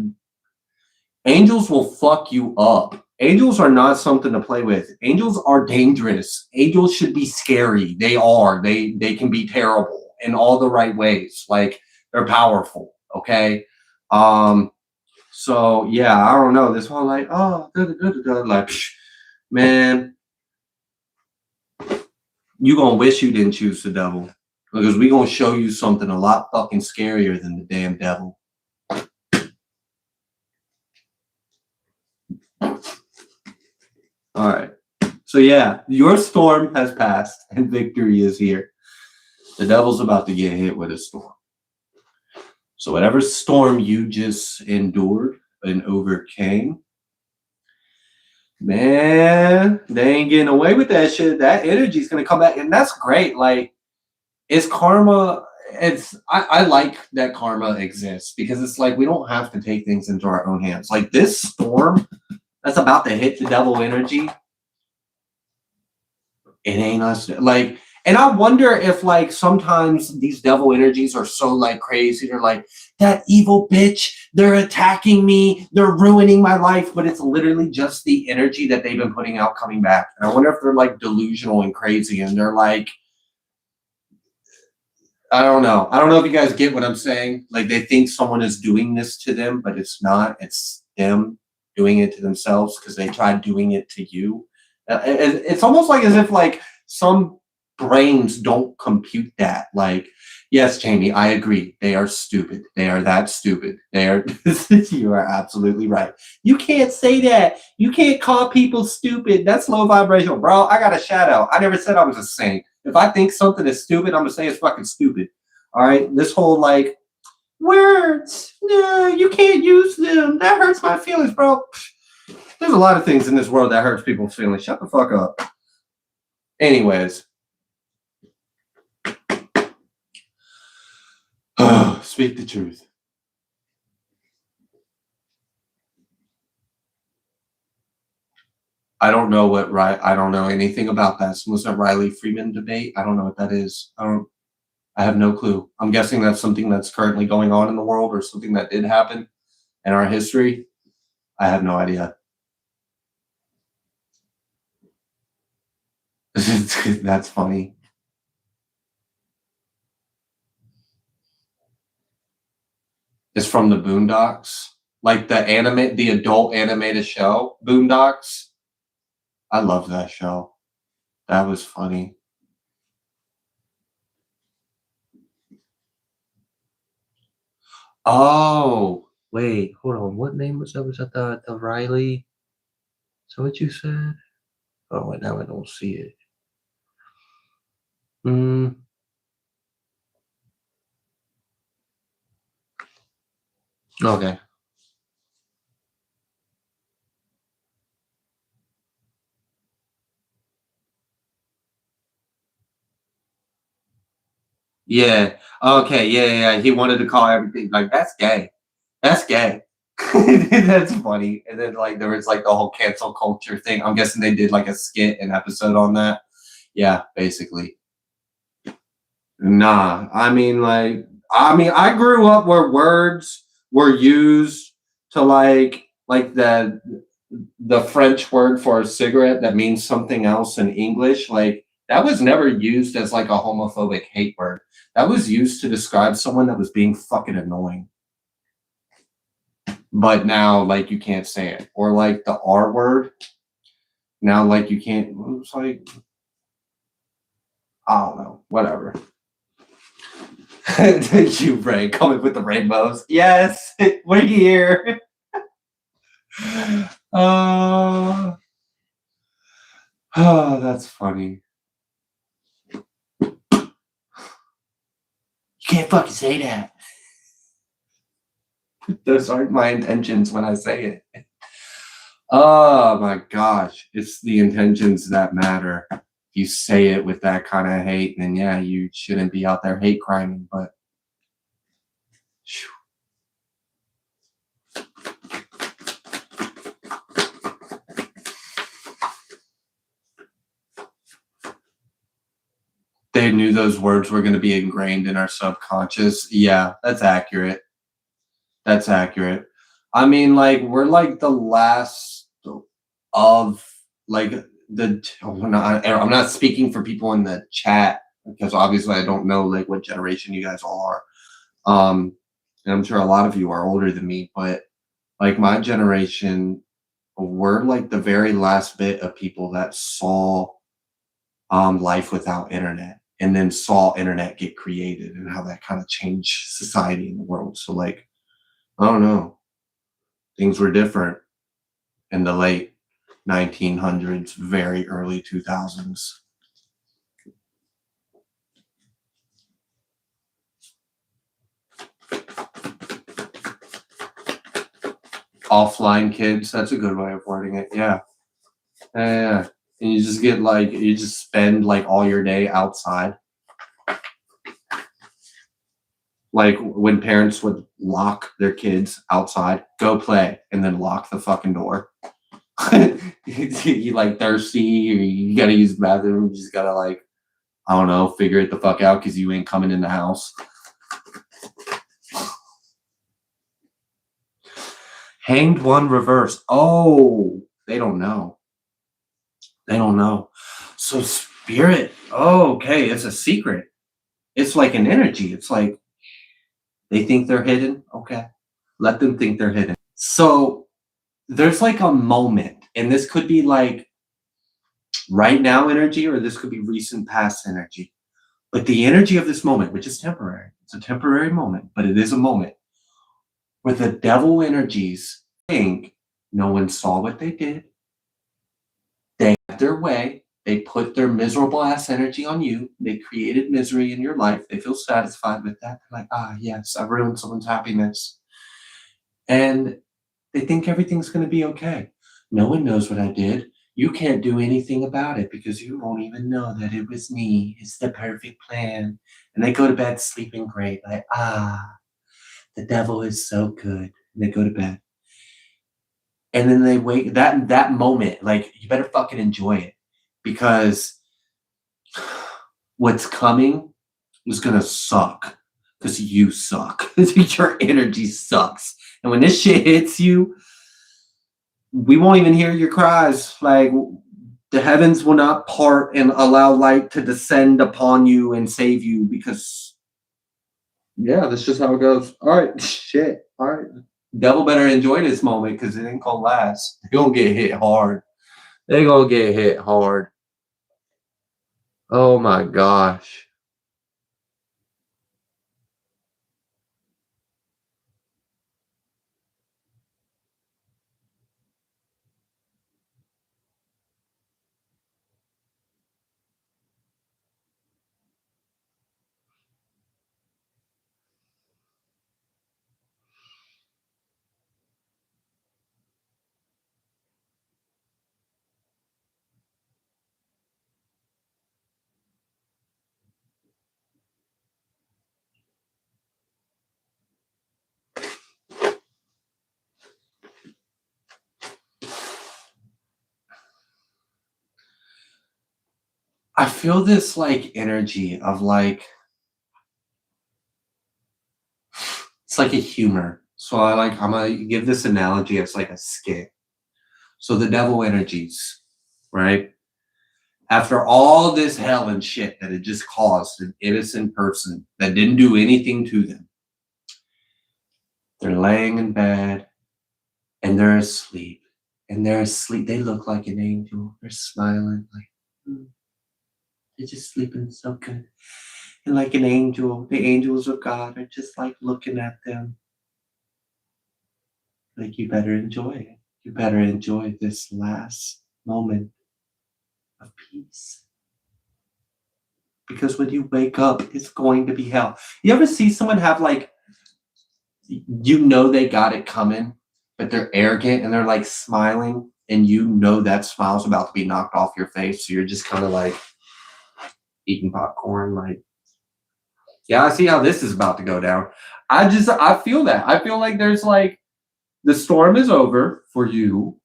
Angels will fuck you up. Angels are not something to play with. Angels are dangerous. Angels should be scary. They are. They can be terrible in all the right ways. Like they're powerful. Okay. So yeah, I don't know. This whole like, like, man, you gonna wish you didn't choose the devil because we gonna show you something a lot fucking scarier than the damn devil. All right. So yeah, your storm has passed and victory is here. The devil's about to get hit with a storm. So whatever storm you just endured and overcame, man, they ain't getting away with that shit. That energy is going to come back. And that's great. Like, it's karma. I like that karma exists because it's like we don't have to take things into our own hands. Like this storm that's about to hit the devil energy, it ain't us. Like, and I wonder if like sometimes these devil energies are so like crazy. They're like, that evil bitch, they're attacking me, they're ruining my life, but it's literally just the energy that they've been putting out coming back. And I wonder if they're like delusional and crazy and they're like, I don't know. I don't know if you guys get what I'm saying. Like they think someone is doing this to them, but it's not. It's them doing it to themselves because they tried doing it to you. It's almost like as if like some brains don't compute that. Like, yes, Jamie, I agree. They are stupid. They are that stupid. They are. You are absolutely right. You can't say that. You can't call people stupid. That's low vibrational, bro. I got a shout out. I never said I was a saint. If I think something is stupid, I'm gonna say it's fucking stupid. All right. This whole like words. No, you can't use them. That hurts my feelings, bro. There's a lot of things in this world that hurts people's feelings. Shut the fuck up. Anyways. Speak the truth. I don't know I don't know anything about that. Was that Riley Freeman debate? I don't know what that is. I have no clue. I'm guessing that's something that's currently going on in the world or something that did happen in our history. I have no idea. That's funny. It's from the Boondocks, like the adult animated show, Boondocks. I love that show. That was funny. Oh, wait, hold on. What name was that? Was that the Riley? So what you said? Oh, wait, now I don't see it. Okay. Yeah. Okay. Yeah. He wanted to call everything like that's gay. That's gay. That's funny. And then like there was like the whole cancel culture thing. I'm guessing they did like a skit, an episode on that. Yeah, basically. Nah. I grew up where words were used to like the French word for a cigarette that means something else in English. Like that was never used as like a homophobic hate word. That was used to describe someone that was being fucking annoying. But now, like, you can't say it. Or like the R word. Now, like, you can't. It's like, I don't know. Whatever. You, Ray, coming with the rainbows. Yes, we're here. Oh, that's funny. You can't fucking say that. Those aren't my intentions when I say it. Oh my gosh. It's the intentions that matter. If you say it with that kind of hate, then yeah, you shouldn't be out there hate criming, but they knew those words were going to be ingrained in our subconscious. Yeah, that's accurate. That's accurate. I mean, like, we're like the last of like I'm not speaking for people in the chat because obviously I don't know like what generation you guys all are. And I'm sure a lot of you are older than me, but like my generation, we're like the very last bit of people that saw life without internet and then saw internet get created and how that kind of changed society in the world. So like, I don't know. Things were different in the late 1900s, very early 2000s. Offline kids, that's a good way of wording it. Yeah. Yeah. And you just get like, you just spend like all your day outside. Like when parents would lock their kids outside, go play, and then lock the fucking door. You like thirsty, or you gotta use the bathroom, you just gotta like, I don't know, figure it the fuck out because you ain't coming in the house. Hanged one reverse. Oh, they don't know. They don't know. So spirit, oh, okay, it's a secret. It's like an energy. It's like they think they're hidden. Okay. Let them think they're hidden. So there's like a moment, and this could be like right now energy, or this could be recent past energy. But the energy of this moment, which is temporary, it's a temporary moment, but it is a moment where the devil energies think no one saw what they did. They had their way. They put their miserable ass energy on you. They created misery in your life. They feel satisfied with that. They're like, ah, yes, I've ruined someone's happiness. And they think everything's going to be okay. No one knows what I did. You can't do anything about it because you won't even know that it was me. It's the perfect plan. And they go to bed sleeping great. Like, ah, the devil is so good. And they go to bed. And then they wake that moment, like, you better fucking enjoy it, because what's coming is gonna suck, because you suck. Your energy sucks. And when this shit hits you, we won't even hear your cries. Like, the heavens will not part and allow light to descend upon you and save you, because yeah, that's just how it goes. All right, shit. All right. Devil better enjoy this moment, because it ain't gonna last. They're gonna get hit hard. They're gonna get hit hard. Oh my gosh. I feel this like energy of like, it's like a humor. So I'm gonna give this analogy as like a skit. So the devil energies, right? After all this hell and shit that it just caused an innocent person that didn't do anything to them, they're laying in bed and they're asleep. And they're asleep. They look like an angel. They're smiling like, they're just sleeping so good. And like an angel, the angels of God are just like looking at them. Like, you better enjoy it. You better enjoy this last moment of peace. Because when you wake up, it's going to be hell. You ever see someone have like, you know they got it coming, but they're arrogant and they're like smiling, and you know that smile's about to be knocked off your face. So you're just kind of like eating popcorn, like, yeah, I see how this is about to go down. I feel that. I feel like there's like, the storm is over for you.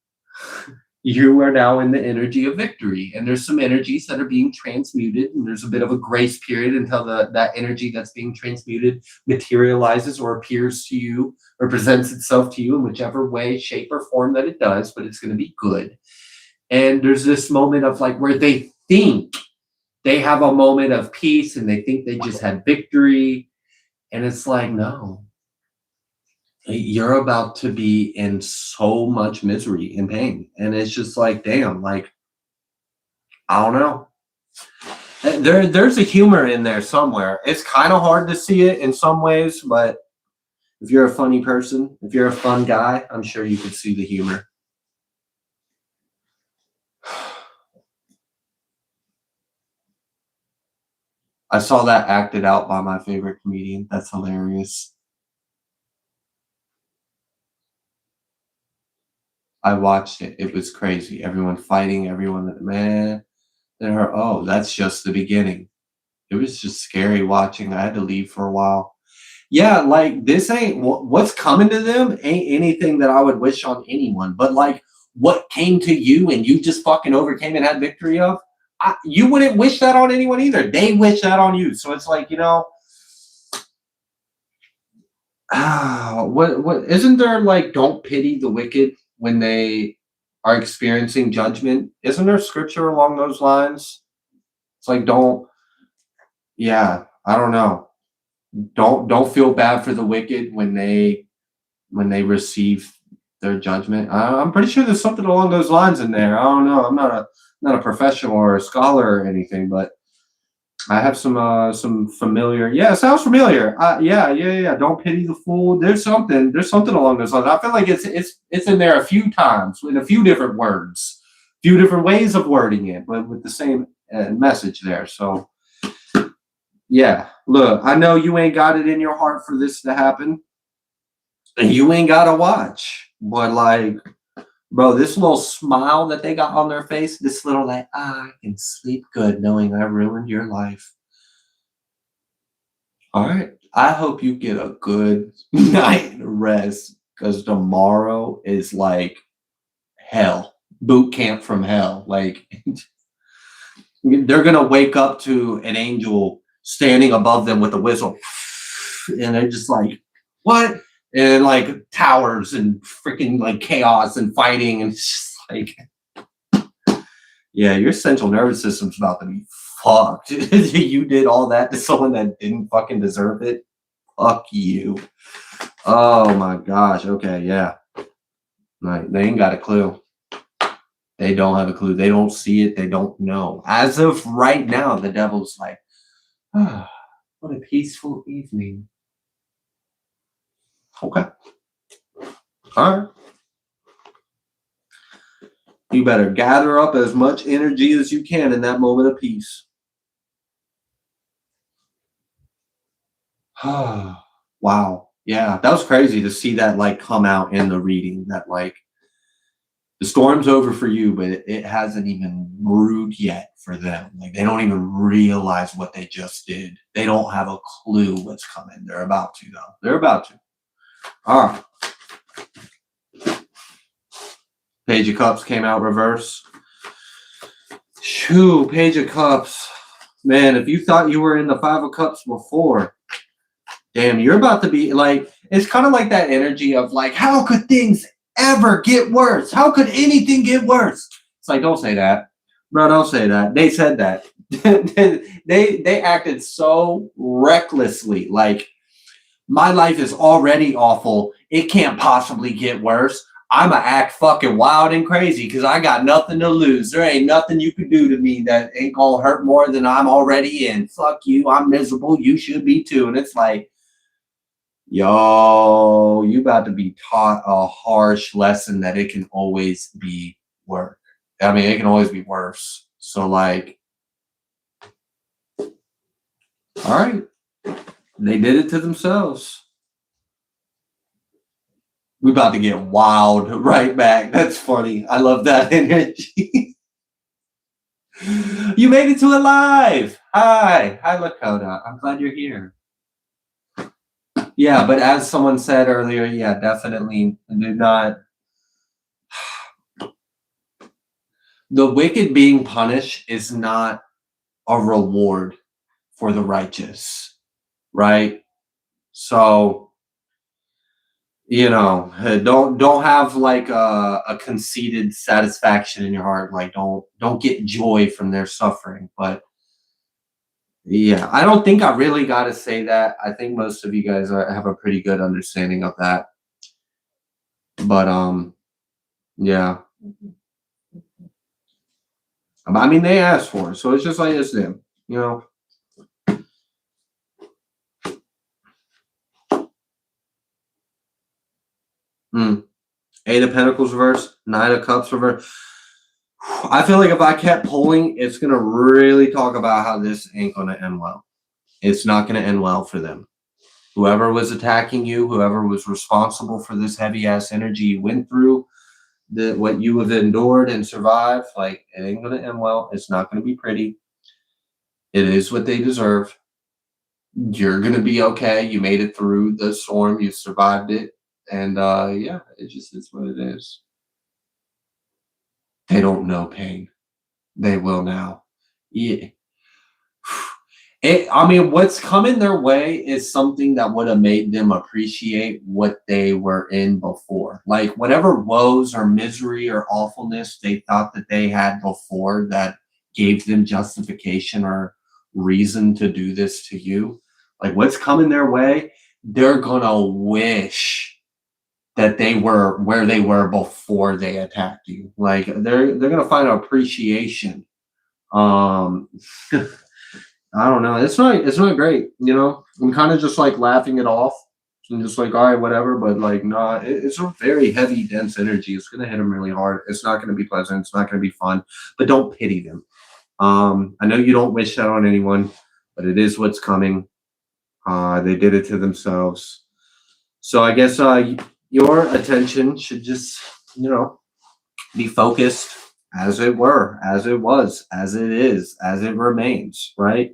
You are now in the energy of victory, and there's some energies that are being transmuted, and there's a bit of a grace period until that energy that's being transmuted materializes or appears to you or presents itself to you in whichever way, shape, or form that it does, but it's going to be good. And there's this moment of like where they think they have a moment of peace and they think they just had victory, and it's like, no. You're about to be in so much misery and pain. And it's just like, damn, like, I don't know. There's a humor in there somewhere. It's kind of hard to see it in some ways, but if you're a funny person, if you're a fun guy, I'm sure you could see the humor. I saw that acted out by my favorite comedian. That's hilarious. I watched it. It was crazy. Everyone fighting, everyone, man. Oh, that's just the beginning. It was just scary watching. I had to leave for a while. Yeah, like, this ain't what's coming to them ain't anything that I would wish on anyone. But like, what came to you and you just fucking overcame and had victory of, you wouldn't wish that on anyone either. They wish that on you. So it's like, you know, what isn't there like, don't pity the wicked when they are experiencing judgment? Isn't there scripture along those lines? It's like, I don't know. Don't feel bad for the wicked when they receive their judgment. I'm pretty sure there's something along those lines in there. I don't know. I'm not a professional or a scholar or anything, but I have some familiar. Yeah, it sounds familiar. Yeah. Don't pity the fool. There's something along those lines. I feel like it's in there a few times in a few different words, few different ways of wording it, but with the same message there. So yeah, look, I know you ain't got it in your heart for this to happen, and you ain't gotta watch, but like, bro, this little smile that they got on their face, this little like, I can sleep good knowing I ruined your life. All right. I hope you get a good night rest because tomorrow is like hell, boot camp from hell. Like, they're going to wake up to an angel standing above them with a whistle. And they're just like, what? And like towers and freaking like chaos and fighting. And it's just like, yeah, your central nervous system's about to be fucked. You did all that to someone that didn't fucking deserve it. Fuck you. Oh my gosh. Okay, yeah. Like, they ain't got a clue. They don't have a clue. They don't see it. They don't know. As of right now, the devil's like, ah, what a peaceful evening. Okay. All right. You better gather up as much energy as you can in that moment of peace. Wow. Yeah, that was crazy to see that like come out in the reading that like the storm's over for you, but it hasn't even brewed yet for them. Like they don't even realize what they just did. They don't have a clue what's coming. They're about to though. They're about to. All right. Page of Cups came out reverse. Shoo, Page of Cups. Man, if you thought you were in the Five of Cups before, damn, you're about to be like, it's kind of like that energy of like, how could things ever get worse? How could anything get worse? It's like, don't say that. Bro, don't say that. They said that. they acted so recklessly. Like, my life is already awful. It can't possibly get worse. I'ma act fucking wild and crazy because I got nothing to lose. There ain't nothing you can do to me that ain't gonna hurt more than I'm already in. Fuck you. I'm miserable. You should be too. And it's like, yo, you about to be taught a harsh lesson that it can always be worse. I mean, it can always be worse. So like, all right. They did it to themselves. We about to get wild right back. That's funny. I love that energy. You made it to it live. Hi, Lakota. I'm glad you're here. Yeah, but as someone said earlier, yeah, definitely do not. The wicked being punished is not a reward for the righteous, right? So, you know, don't have like a conceited satisfaction in your heart. Like don't get joy from their suffering. But yeah, I don't think I really got to say that. I think most of you guys have a pretty good understanding of that. But yeah. I mean, they asked for it, so it's just like it's them, you know. Eight of Pentacles reverse, Nine of Cups reverse. I feel like if I kept pulling, it's going to really talk about how this ain't going to end well. It's not going to end well for them. Whoever was attacking you, whoever was responsible for this heavy-ass energy you went through, what you have endured and survived, like, it ain't going to end well. It's not going to be pretty. It is what they deserve. You're going to be okay. You made it through the storm. You survived it. And yeah, it just is what it is. They don't know pain. They will now. Yeah. I mean, what's coming their way is something that would have made them appreciate what they were in before. Like whatever woes or misery or awfulness they thought that they had before that gave them justification or reason to do this to you. Like what's coming their way, they're gonna wish that they were where they were before they attacked you. Like they're gonna find appreciation. Um, I don't know. It's not great. I'm kind of just like laughing it off. I'm just like, all right, whatever. But like, nah, it's a very heavy, dense energy. It's gonna hit them really hard. It's not gonna be pleasant. It's not gonna be fun. But don't pity them. I know you don't wish that on anyone, but it is what's coming. They did it to themselves. So I guess your attention should just, be focused as it were, as it was, as it is, as it remains, right?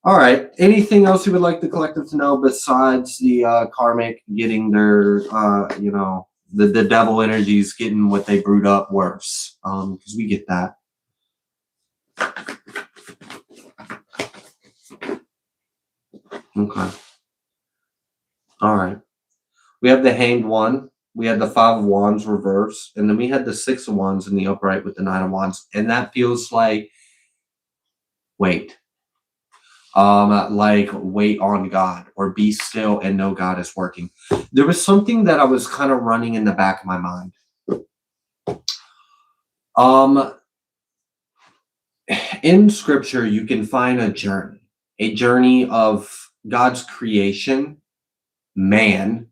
All right. Anything else you would like the collective to know besides the karmic getting their, the devil energies getting what they brewed up worse? Because we get that. Okay. All right. We have the Hanged One. We had the Five of Wands reverse, and then we had the Six of Wands in the upright with the Nine of Wands, and that feels like wait. Like wait on God or be still and know God is working. There was something that I was kind of running in the back of my mind. In scripture, you can find a journey of God's creation, man,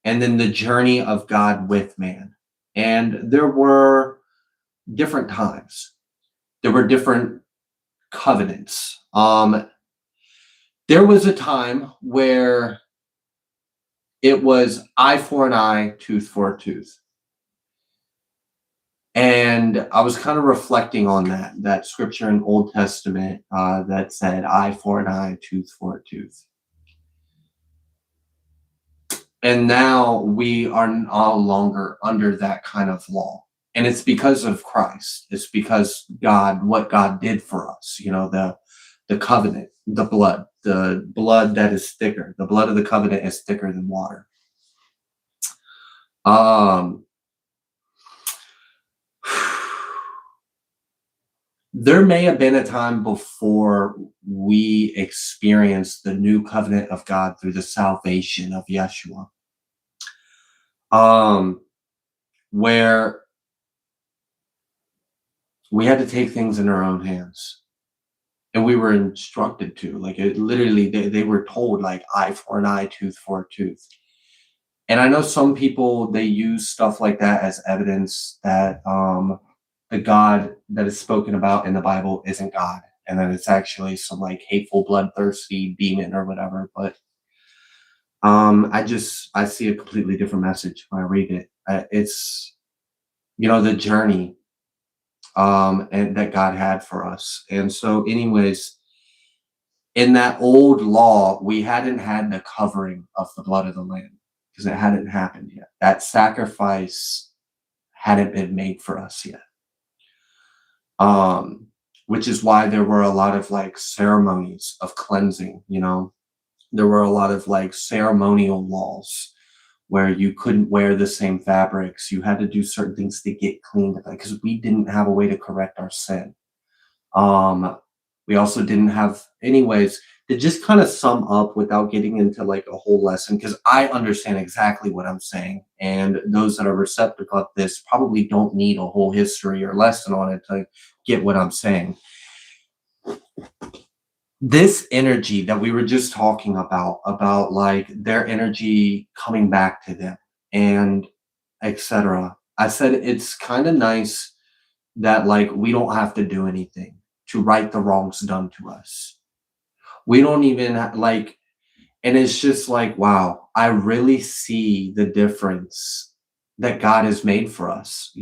and then the journey of God with man. And there were different times. There were different covenants. There was a time where it was eye for an eye, tooth for a tooth. And I was kind of reflecting on that scripture in Old Testament that said eye for an eye, tooth for a tooth. And now we are no longer under that kind of law. And it's because of Christ. It's because what God did for us, the covenant, the blood that is thicker. The blood of the covenant is thicker than water. There may have been a time before we experienced the new covenant of God through the salvation of Yeshua, where we had to take things in our own hands. And we were instructed to, like, it literally, they were told, like, eye for an eye, tooth for a tooth. And I know some people, they use stuff like that as evidence that the God that is spoken about in the Bible isn't God, and that it's actually some like hateful, bloodthirsty demon or whatever. But I see a completely different message when I read it. It's the journey and that God had for us. And so, anyways, in that old law, we hadn't had the covering of the blood of the Lamb because it hadn't happened yet. That sacrifice hadn't been made for us yet. Which is why there were a lot of like ceremonies of cleansing, there were a lot of like ceremonial laws where you couldn't wear the same fabrics. You had to do certain things to get clean because we didn't have a way to correct our sin. We also didn't have, anyways, to just kind of sum up without getting into like a whole lesson, because I understand exactly what I'm saying. And those that are receptive of this probably don't need a whole history or lesson on it to get what I'm saying. This energy that we were just talking about like their energy coming back to them and etc. I said it's kind of nice that like we don't have to do anything to right the wrongs done to us. We don't even like, and it's just like, wow, I really see the difference that God has made for us,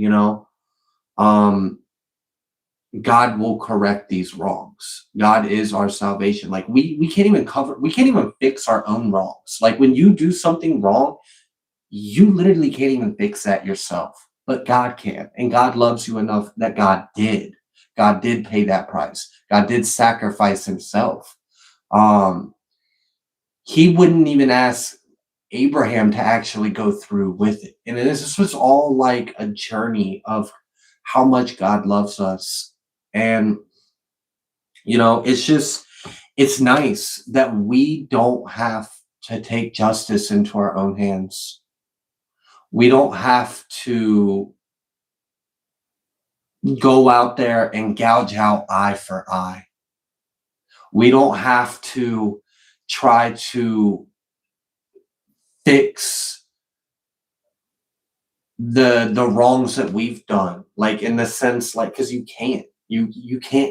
God will correct these wrongs. God is our salvation. Like we can't even fix our own wrongs. Like when you do something wrong, you literally can't even fix that yourself, but God can. And God loves you enough that God did pay that price. God did sacrifice himself. He wouldn't even ask Abraham to actually go through with it. And this was all like a journey of how much God loves us. And, it's nice that we don't have to take justice into our own hands. We don't have to go out there and gouge out eye for eye. We don't have to try to fix the wrongs that we've done, like in the sense, like, because you can't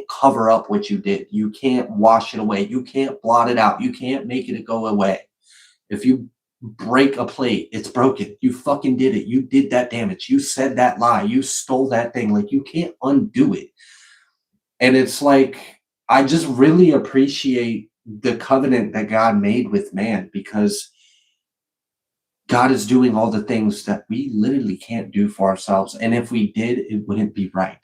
cover up what you did. You can't wash it away. You can't blot it out. You can't make it go away. If you break a plate, it's broken. You fucking did it. You did that damage. You said that lie. You stole that thing. Like, you can't undo it. And it's like, I just really appreciate the covenant that God made with man, because God is doing all the things that we literally can't do for ourselves. And if we did, it wouldn't be right.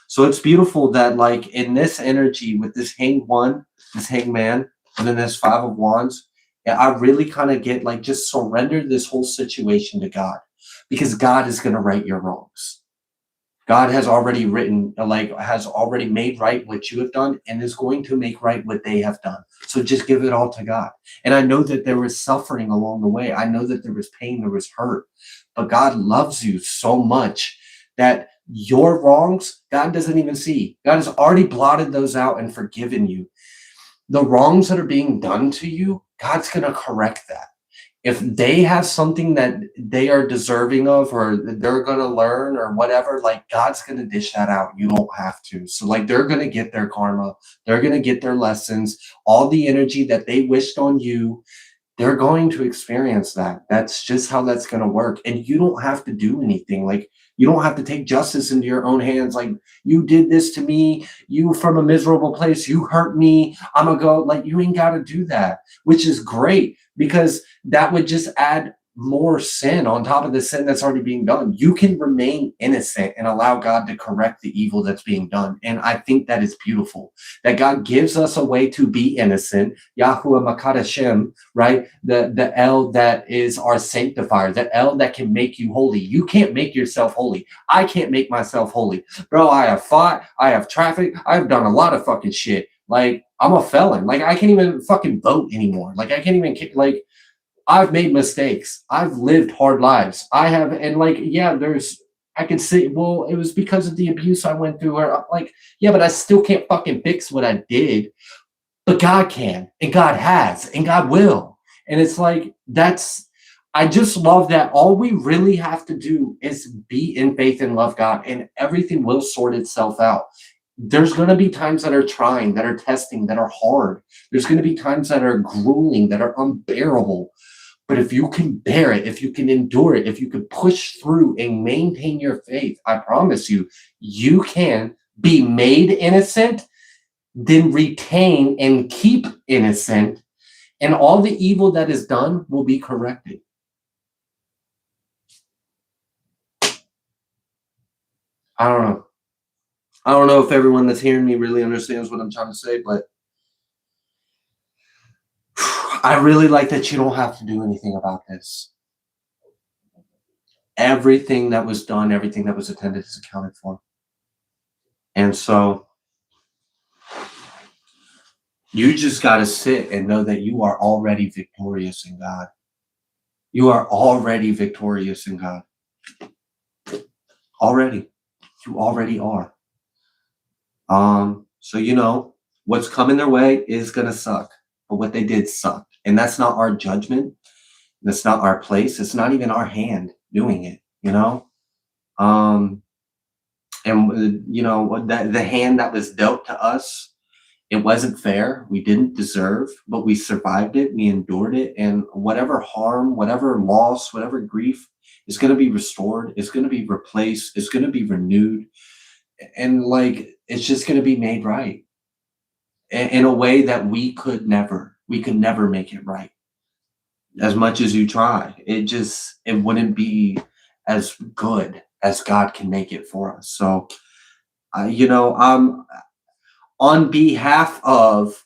So it's beautiful that, like, in this energy with this this hangman, and then this 5 of wands, yeah, I really kind of get like, just surrender this whole situation to God, because God is going to right your wrongs. God has already has already made right what you have done, and is going to make right what they have done. So just give it all to God. And I know that there was suffering along the way. I know that there was pain, there was hurt, but God loves you so much that your wrongs, God doesn't even see. God has already blotted those out and forgiven you. The wrongs that are being done to you, God's going to correct that. If they have something that they are deserving of, or they're going to learn or whatever, like, God's going to dish that out. You don't have to. So, like, they're going to get their karma. They're going to get their lessons. All the energy that they wished on you, they're going to experience that. That's just how that's going to work. And you don't have to do anything. Like, you don't have to take justice into your own hands. Like, you did this to me. You from a miserable place. You hurt me. I'm going to go. Like, you ain't got to do that, which is great, because that would just add more sin on top of the sin that's already being done. You can remain innocent and allow God to correct the evil that's being done. And I think that is beautiful, that God gives us a way to be innocent. Yahuwah Makadashem, right? The El that is our sanctifier, the El that can make you holy. You can't make yourself holy. I can't make myself holy. Bro, I have fought. I have trafficked. I've done a lot of fucking shit. Like, I'm a felon. Like, I can't even fucking vote anymore. Like, I can't even, like, I've made mistakes. I've lived hard lives. I have, and like, yeah, I could say, well, it was because of the abuse I went through. Or like, yeah, but I still can't fucking fix what I did. But God can, and God has, and God will. And it's like, I just love that all we really have to do is be in faith and love God, and everything will sort itself out. There's going to be times that are trying, that are testing, that are hard. There's going to be times that are grueling, that are unbearable. But if you can bear it, if you can endure it, if you can push through and maintain your faith, I promise you, you can be made innocent, then retain and keep innocent, and all the evil that is done will be corrected. I don't know. I don't know if everyone that's hearing me really understands what I'm trying to say, but I really like that you don't have to do anything about this. Everything that was done, everything that was attended is accounted for. And so you just got to sit and know that you are already victorious in God. You are already victorious in God. Already. You already are. So, you know, what's coming their way is going to suck. But what they did sucked. And that's not our judgment. That's not our place. It's not even our hand doing it, you know? And, you know, that the hand that was dealt to us, it wasn't fair. We didn't deserve, but we survived it. We endured it. And whatever harm, whatever loss, whatever grief is going to be restored. It's going to be replaced. It's going to be renewed. And like, it's just going to be made right in a way that we could never make it right. As much as you try, it wouldn't be as good as God can make it for us. So, you know, on behalf of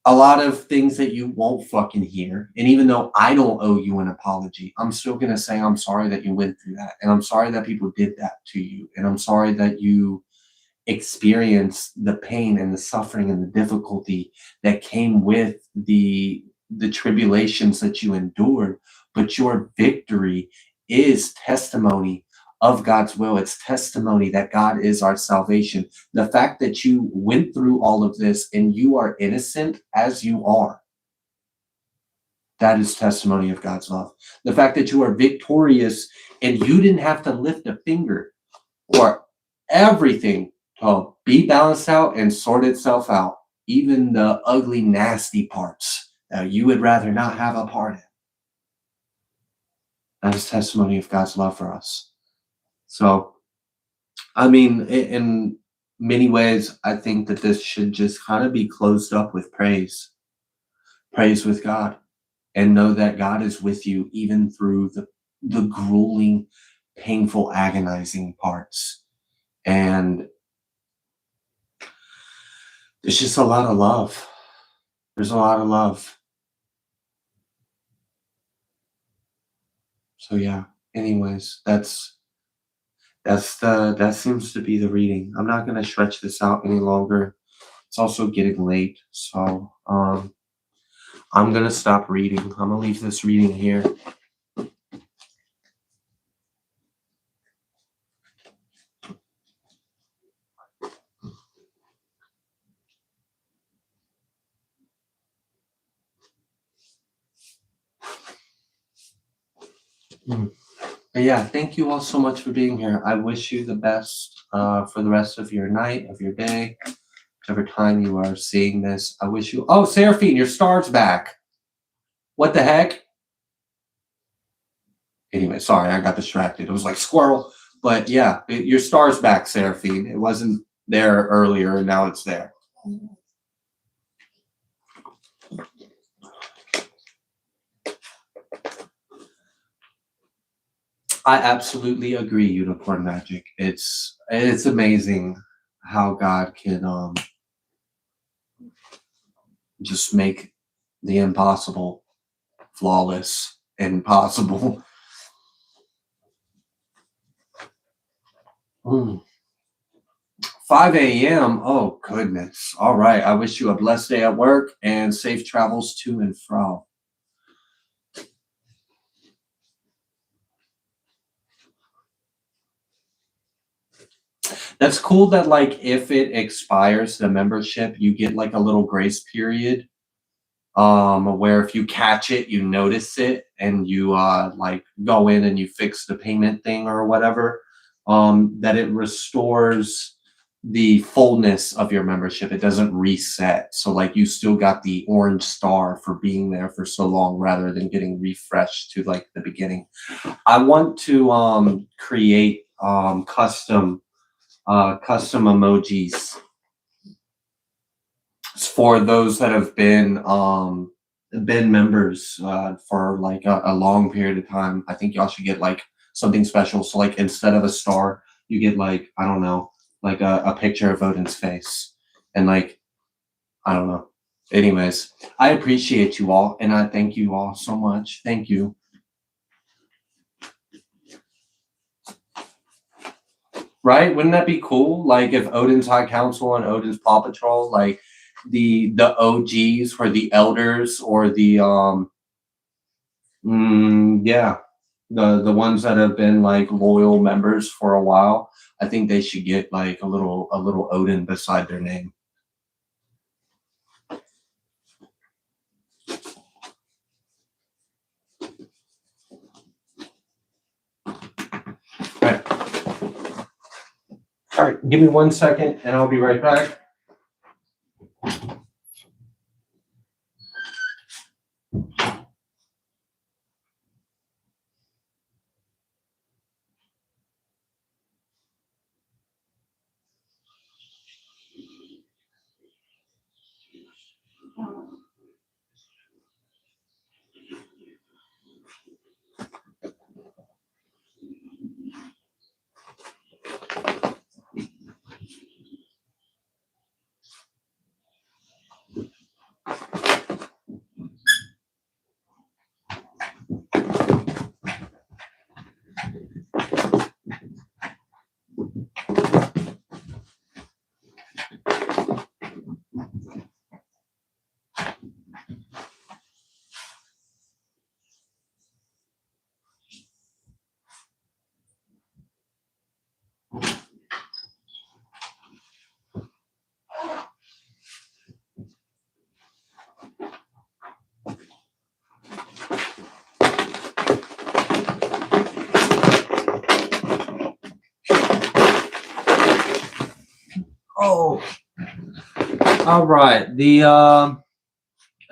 a lot of things that you won't fucking hear, and even though I don't owe you an apology, I'm still going to say I'm sorry that you went through that, and I'm sorry that people did that to you, and I'm sorry that you experienced the pain and the suffering and the difficulty that came with the the tribulations that you endured, but your victory is testimony of God's will. It's testimony that God is our salvation. The fact that you went through all of this and you are innocent as you are, that is testimony of God's love. The fact that you are victorious and you didn't have to lift a finger for everything to be balanced out and sort itself out, even the ugly, nasty parts that you would rather not have a part in. That is testimony of God's love for us. So, I mean, in many ways, I think that this should just kind of be closed up with praise. Praise with God. And know that God is with you even through the grueling, painful, agonizing parts. And it's just a lot of love. There's a lot of love. So yeah, anyways, that seems to be the reading. I'm not gonna stretch this out any longer. It's also getting late, so I'm gonna stop reading. I'm gonna leave this reading here. But yeah, thank you all so much for being here. I wish you the best for the rest of your night, of your day, whichever time you are seeing this. I wish you. Oh, Seraphine, your star's back. What the heck? Anyway, sorry, I got distracted. It was like squirrel. But yeah, your star's back, Seraphine. It wasn't there earlier, and now it's there. I absolutely agree, Unicorn Magic. It's amazing how God can just make the impossible flawless and possible. 5 a.m. Oh goodness. All right. I wish you a blessed day at work and safe travels to and fro. That's cool that like if it expires the membership, you get like a little grace period. Where if you catch it, you notice it and you like go in and you fix the payment thing or whatever. That it restores the fullness of your membership. It doesn't reset. So like you still got the orange star for being there for so long rather than getting refreshed to like the beginning. I want to create custom emojis for those that have been members for like a long period of time. I think y'all should get like something special. So like instead of a star, you get like, I don't know, like a picture of Odin's face. And like, I don't know. Anyways, I appreciate you all and I thank you all so much. Thank you. Right? Wouldn't that be cool? Like if Odin's High Council and Odin's Paw Patrol, like the OGs or the elders or the yeah, the ones that have been like loyal members for a while, I think they should get like a little Odin beside their name. All right, give me 1 second and I'll be right back. Oh, all right. The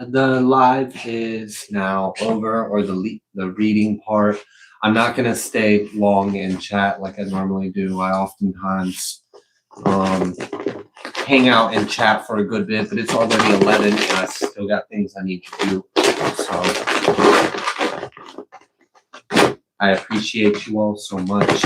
live is now over, or the reading part. I'm not gonna stay long in chat like I normally do. I oftentimes hang out and chat for a good bit, but it's already 11 and I still got things I need to do. So I appreciate you all so much.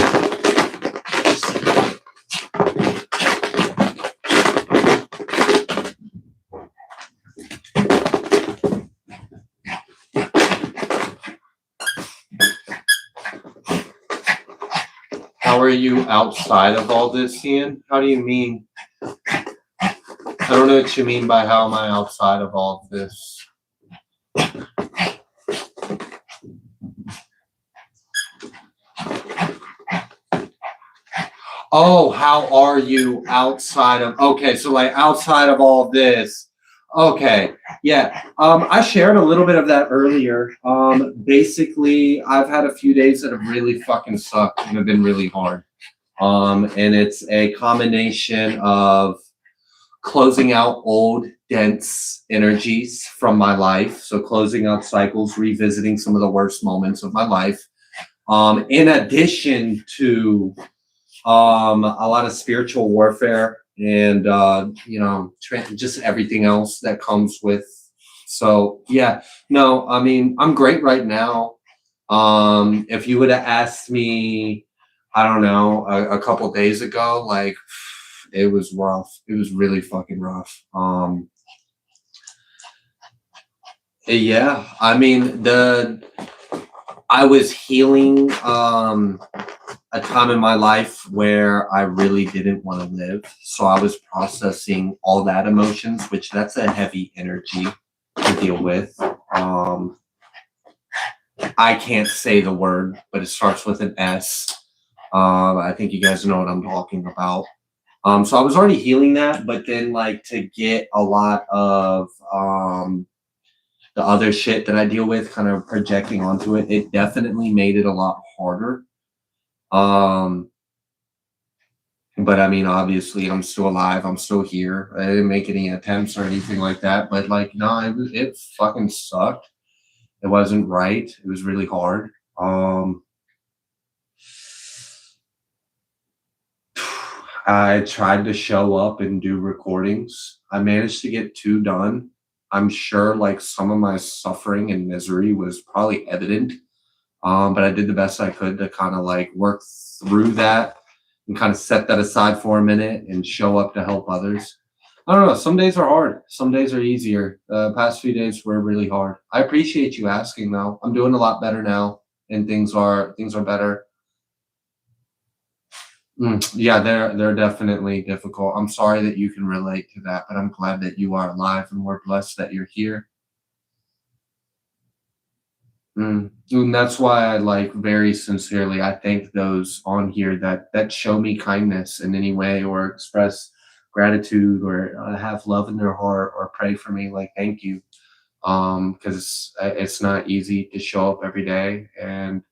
How are you outside of all this, Ian? How do you mean? I don't know what you mean by how am I outside of all of this. Oh, how are you outside of, okay, so like outside of all this. Okay, yeah. I shared a little bit of that earlier. Basically, I've had a few days that have really fucking sucked and have been really hard. And it's a combination of closing out old, dense energies from my life. So closing out cycles, revisiting some of the worst moments of my life. In addition to a lot of spiritual warfare and just everything else that comes with. So yeah, no, I mean, I'm great right now. If you would have asked me, I don't know, a couple days ago, like it was rough. It was really fucking rough. Yeah, I mean, I was healing a time in my life where I really didn't want to live. So I was processing all that emotions, which that's a heavy energy to deal with. I can't say the word, but it starts with an S. I think you guys know what I'm talking about. So I was already healing that, but then like to get a lot of the other shit that I deal with kind of projecting onto it, it definitely made it a lot harder. But I mean, obviously I'm still alive. I'm still here. I didn't make any attempts or anything like that, but like, no, it fucking sucked. It wasn't right. It was really hard. I tried to show up and do recordings. I managed to get 2 done. I'm sure like some of my suffering and misery was probably evident. But I did the best I could to kind of like work through that and kind of set that aside for a minute and show up to help others. I don't know. Some days are hard. Some days are easier. The past few days were really hard. I appreciate you asking though. I'm doing a lot better now and things are better. Yeah, they're definitely difficult. I'm sorry that you can relate to that, but I'm glad that you are alive and we're blessed that you're here. And that's why I like very sincerely, I thank those on here that show me kindness in any way or express gratitude or have love in their heart or pray for me. Like, thank you. Because it's not easy to show up every day. And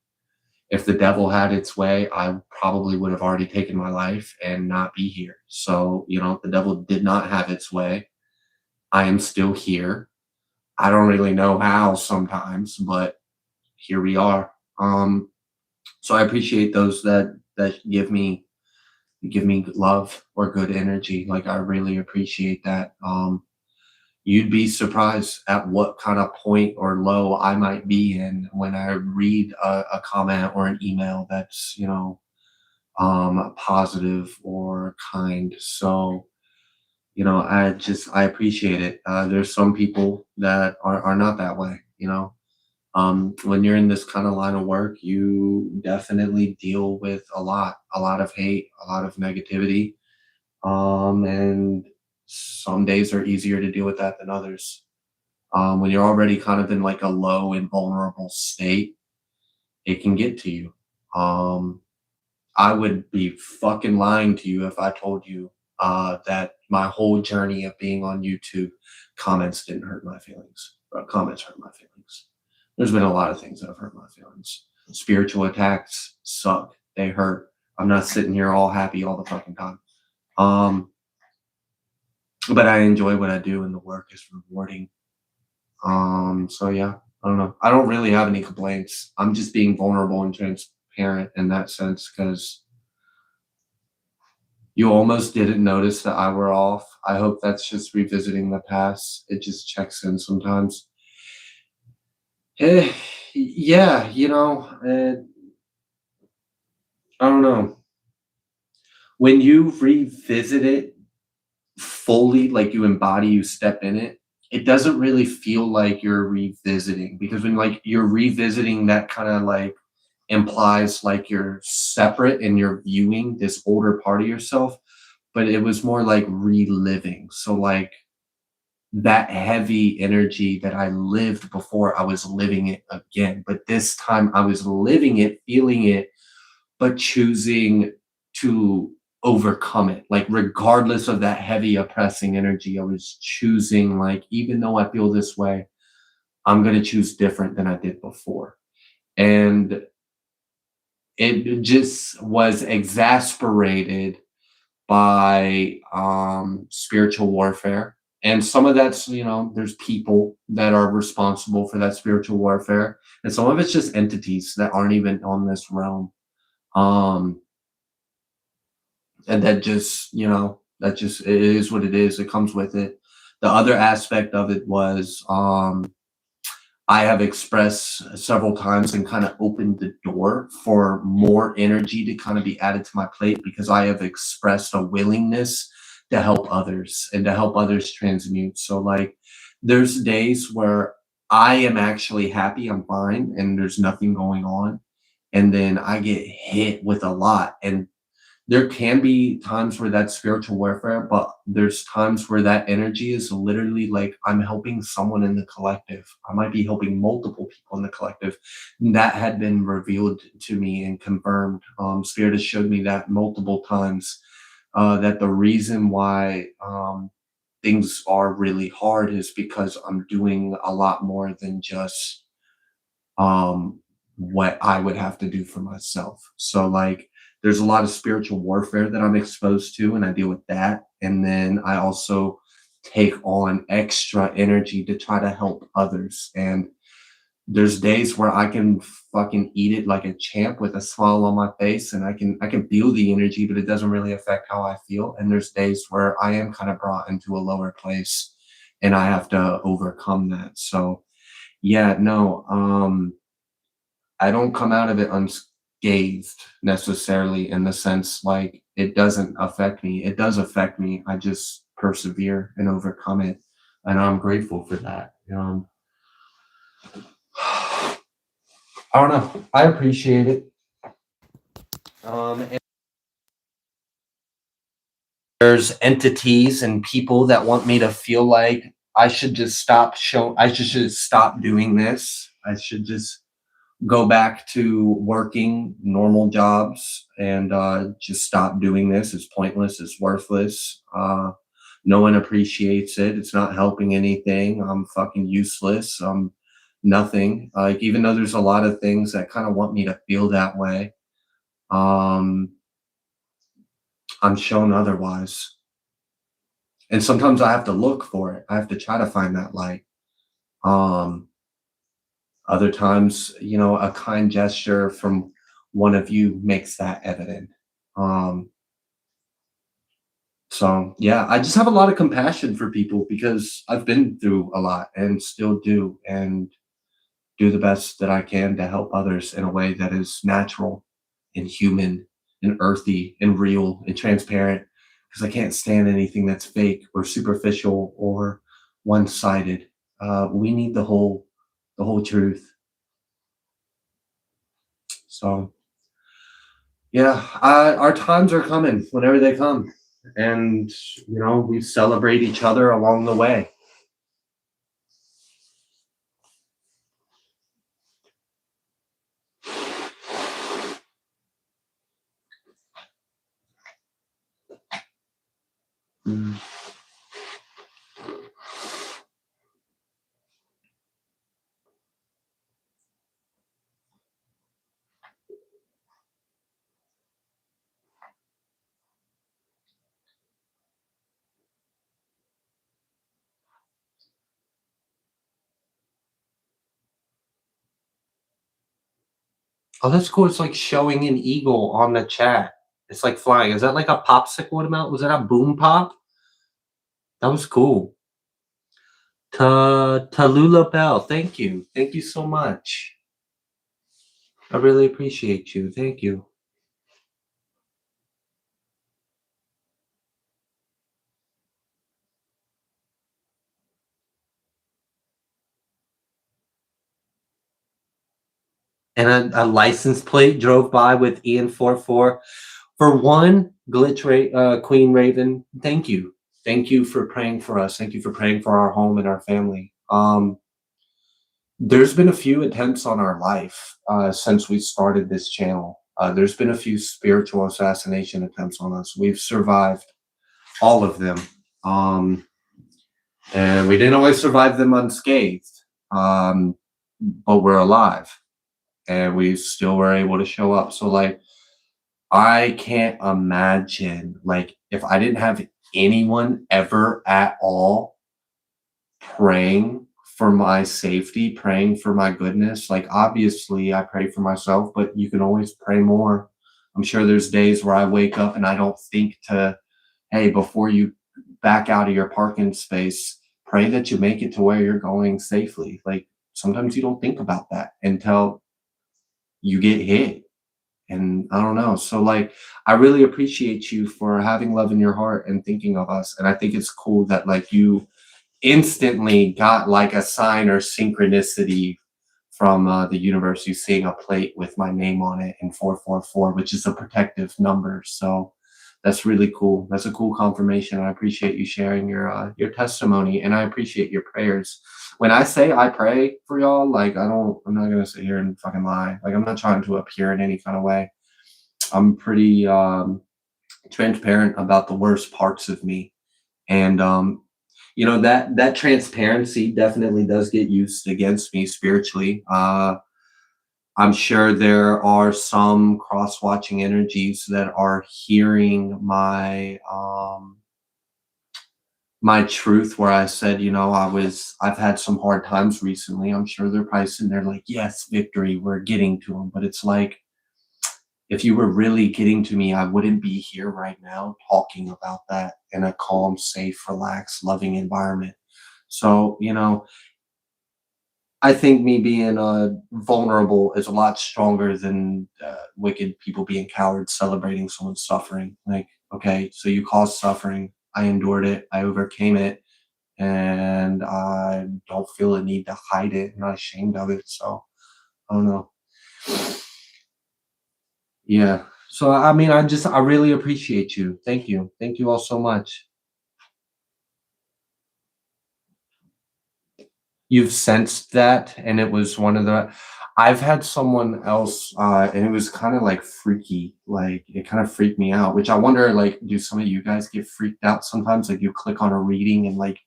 if the devil had its way, I probably would have already taken my life and not be here. So, the devil did not have its way. I am still here. I don't really know how sometimes, but here we are. So I appreciate those that give me love or good energy. Like I really appreciate that. You'd be surprised at what kind of point or low I might be in when I read a comment or an email that's positive or kind. So I appreciate it. There's some people that are not that way. When you're in this kind of line of work, you definitely deal with a lot of hate, a lot of negativity. And some days are easier to deal with that than others. When you're already kind of in like a low and vulnerable state, it can get to you. I would be fucking lying to you if I told you that my whole journey of being on YouTube, comments didn't hurt my feelings. Comments hurt my feelings. There's been a lot of things that have hurt my feelings. Spiritual attacks suck. They hurt. I'm not sitting here all happy all the fucking time. but I enjoy what I do, and the work is rewarding. So yeah, I don't know. I don't really have any complaints. I'm just being vulnerable and transparent in that sense because you almost didn't notice that I were off. I hope that's just revisiting the past. It just checks in sometimes. Eh, yeah, I don't know. When you revisit it fully, like you embody, you step in it, it doesn't really feel like you're revisiting because when like you're revisiting, that kind of like implies like you're separate and you're viewing this older part of yourself, but it was more like reliving. So like that heavy energy that I lived before, I was living it again. But this time I was living it, feeling it, but choosing to overcome it. Like, regardless of that heavy, oppressing energy, I was choosing, like, even though I feel this way, I'm going to choose different than I did before. And it just was exasperated by spiritual warfare. And some of that's, there's people that are responsible for that spiritual warfare. And some of it's just entities that aren't even on this realm. Um, and that just, that just, it is what it is. It comes with it. The other aspect of it was, I have expressed several times and kind of opened the door for more energy to kind of be added to my plate because I have expressed a willingness to help others and to help others transmute. So, like, there's days where I am actually happy, I'm fine, and there's nothing going on. And then I get hit with a lot. And there can be times where that's spiritual warfare, but there's times where that energy is literally like I'm helping someone in the collective. I might be helping multiple people in the collective. That had been revealed to me and confirmed. Spirit has showed me that multiple times. That the reason why things are really hard is because I'm doing a lot more than just um, what I would have to do for myself. So like there's a lot of spiritual warfare that I'm exposed to and I deal with that. And then I also take on extra energy to try to help others. And there's days where I can fucking eat it like a champ with a smile on my face and I can feel the energy, but it doesn't really affect how I feel. And there's days where I am kind of brought into a lower place and I have to overcome that. So yeah, no, I don't come out of it unscathed necessarily in the sense like it doesn't affect me. It does affect me. I just persevere and overcome it. And I'm grateful for that. I don't know. I appreciate it. And there's entities and people that want me to feel like I should just I should stop doing this. I should just go back to working normal jobs and just stop doing this. It's pointless. It's worthless. No one appreciates it. It's not helping anything. I'm fucking useless. I'm nothing. Like, even though there's a lot of things that kind of want me to feel that way, um, I'm shown otherwise. And sometimes I have to look for it. I have to try to find that light. Um, Other times, a kind gesture from one of you makes that evident. Um, so yeah, I just have a lot of compassion for people because I've been through a lot and still do, and do the best that I can to help others in a way that is natural and human and earthy and real and transparent because I can't stand anything that's fake or superficial or one-sided. We need the whole truth. So yeah, our times are coming whenever they come, and we celebrate each other along the way. Mm. Oh, that's cool. It's like showing an eagle on the chat. It's like flying. Is that like a popsicle amount? Was that a boom pop? That was cool. Tallulah Bell, thank you. Thank you so much. I really appreciate you. Thank you. And a license plate drove by with Ian44. For one, Queen Raven, thank you. Thank you for praying for us. Thank you for praying for our home and our family. There's been a few attempts on our life since we started this channel. There's been a few spiritual assassination attempts on us. We've survived all of them. And we didn't always survive them unscathed, but we're alive. And we still were able to show up. So, like, I can't imagine, like, if I didn't have anyone ever at all praying for my safety, praying for my goodness. Like, obviously, I pray for myself, but you can always pray more. I'm sure there's days where I wake up and I don't think to, hey, before you back out of your parking space, pray that you make it to where you're going safely. Like, sometimes you don't think about that until you get hit. And I don't know. So, like, I really appreciate you for having love in your heart and thinking of us. And I think it's cool that, like, you instantly got like a sign or synchronicity from the universe. You seeing a plate with my name on it in 444, which is a protective number. So that's really cool. That's a cool confirmation. I appreciate you sharing your testimony, and I appreciate your prayers. When I say I pray for y'all, like, I'm not gonna sit here and fucking lie. Like, I'm not trying to appear in any kind of way. I'm pretty transparent about the worst parts of me. And you know, that transparency definitely does get used against me spiritually. I'm sure there are some cross-watching energies that are hearing my truth, where I said, you know, I've had some hard times recently. I'm sure they're probably sitting there like, yes, victory, we're getting to them. But it's like, if you were really getting to me, I wouldn't be here right now talking about that in a calm, safe, relaxed, loving environment. So, you know, I think me being vulnerable is a lot stronger than wicked people being cowards celebrating someone's suffering. Like, okay, so you caused suffering. I endured it. I overcame it. And I don't feel a need to hide it. I'm not ashamed of it. So, I don't know. Yeah. So, I mean, I really appreciate you. Thank you. Thank you all so much. You've sensed that, and it was one of the I've had someone else, and it was kind of like freaky, like it kind of freaked me out, which I wonder, like, do some of you guys get freaked out sometimes? Like, you click on a reading and like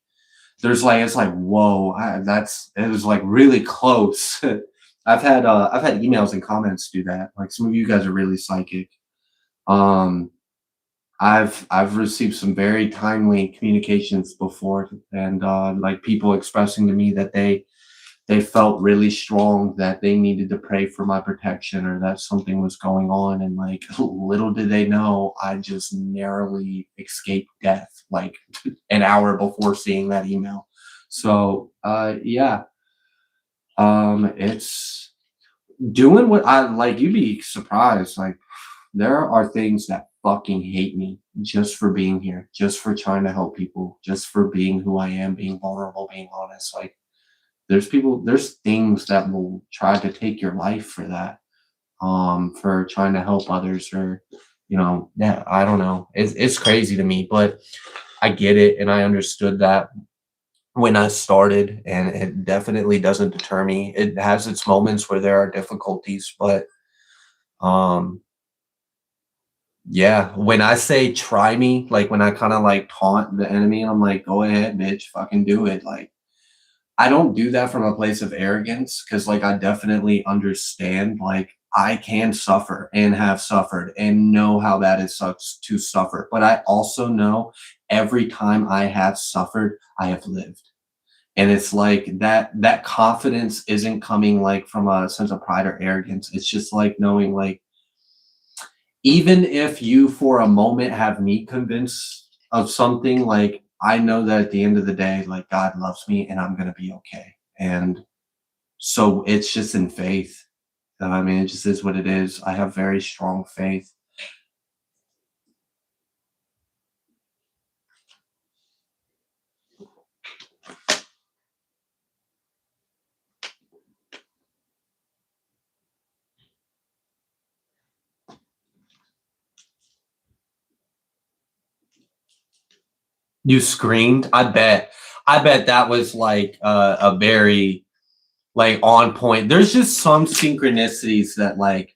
there's like, it's like, whoa, it was like really close. I've had emails and comments do that. Like, some of you guys are really psychic. Um, I've received some very timely communications before, and like, people expressing to me that they felt really strong that they needed to pray for my protection, or that something was going on, and like, little did they know, I just narrowly escaped death like an hour before seeing that email. So yeah, it's doing what I like. You'd be surprised, like, there are things that fucking hate me just for being here, just for trying to help people, just for being who I am, being vulnerable, being honest. Like, there's things that will try to take your life for that, for trying to help others, or, you know, yeah, I don't know. It's crazy to me, but I get it, and I understood that when I started, and it definitely doesn't deter me. It has its moments where there are difficulties, but um yeah, when I say try me, like, when I kind of like taunt the enemy and I'm like, go ahead, bitch, fucking do it. Like, I don't do that from a place of arrogance, because like, I definitely understand, like, I can suffer and have suffered and know how bad it sucks to suffer. But I also know every time I have suffered, I have lived. And it's like that confidence isn't coming like from a sense of pride or arrogance. It's just like knowing like, even if you for a moment have me convinced of something, like I know that at the end of the day, like God loves me and I'm gonna be okay. And so it's just in faith. I mean, it just is what it is. I have very strong faith. You screamed? I bet. I bet that was like a very like on point. There's just some synchronicities that like,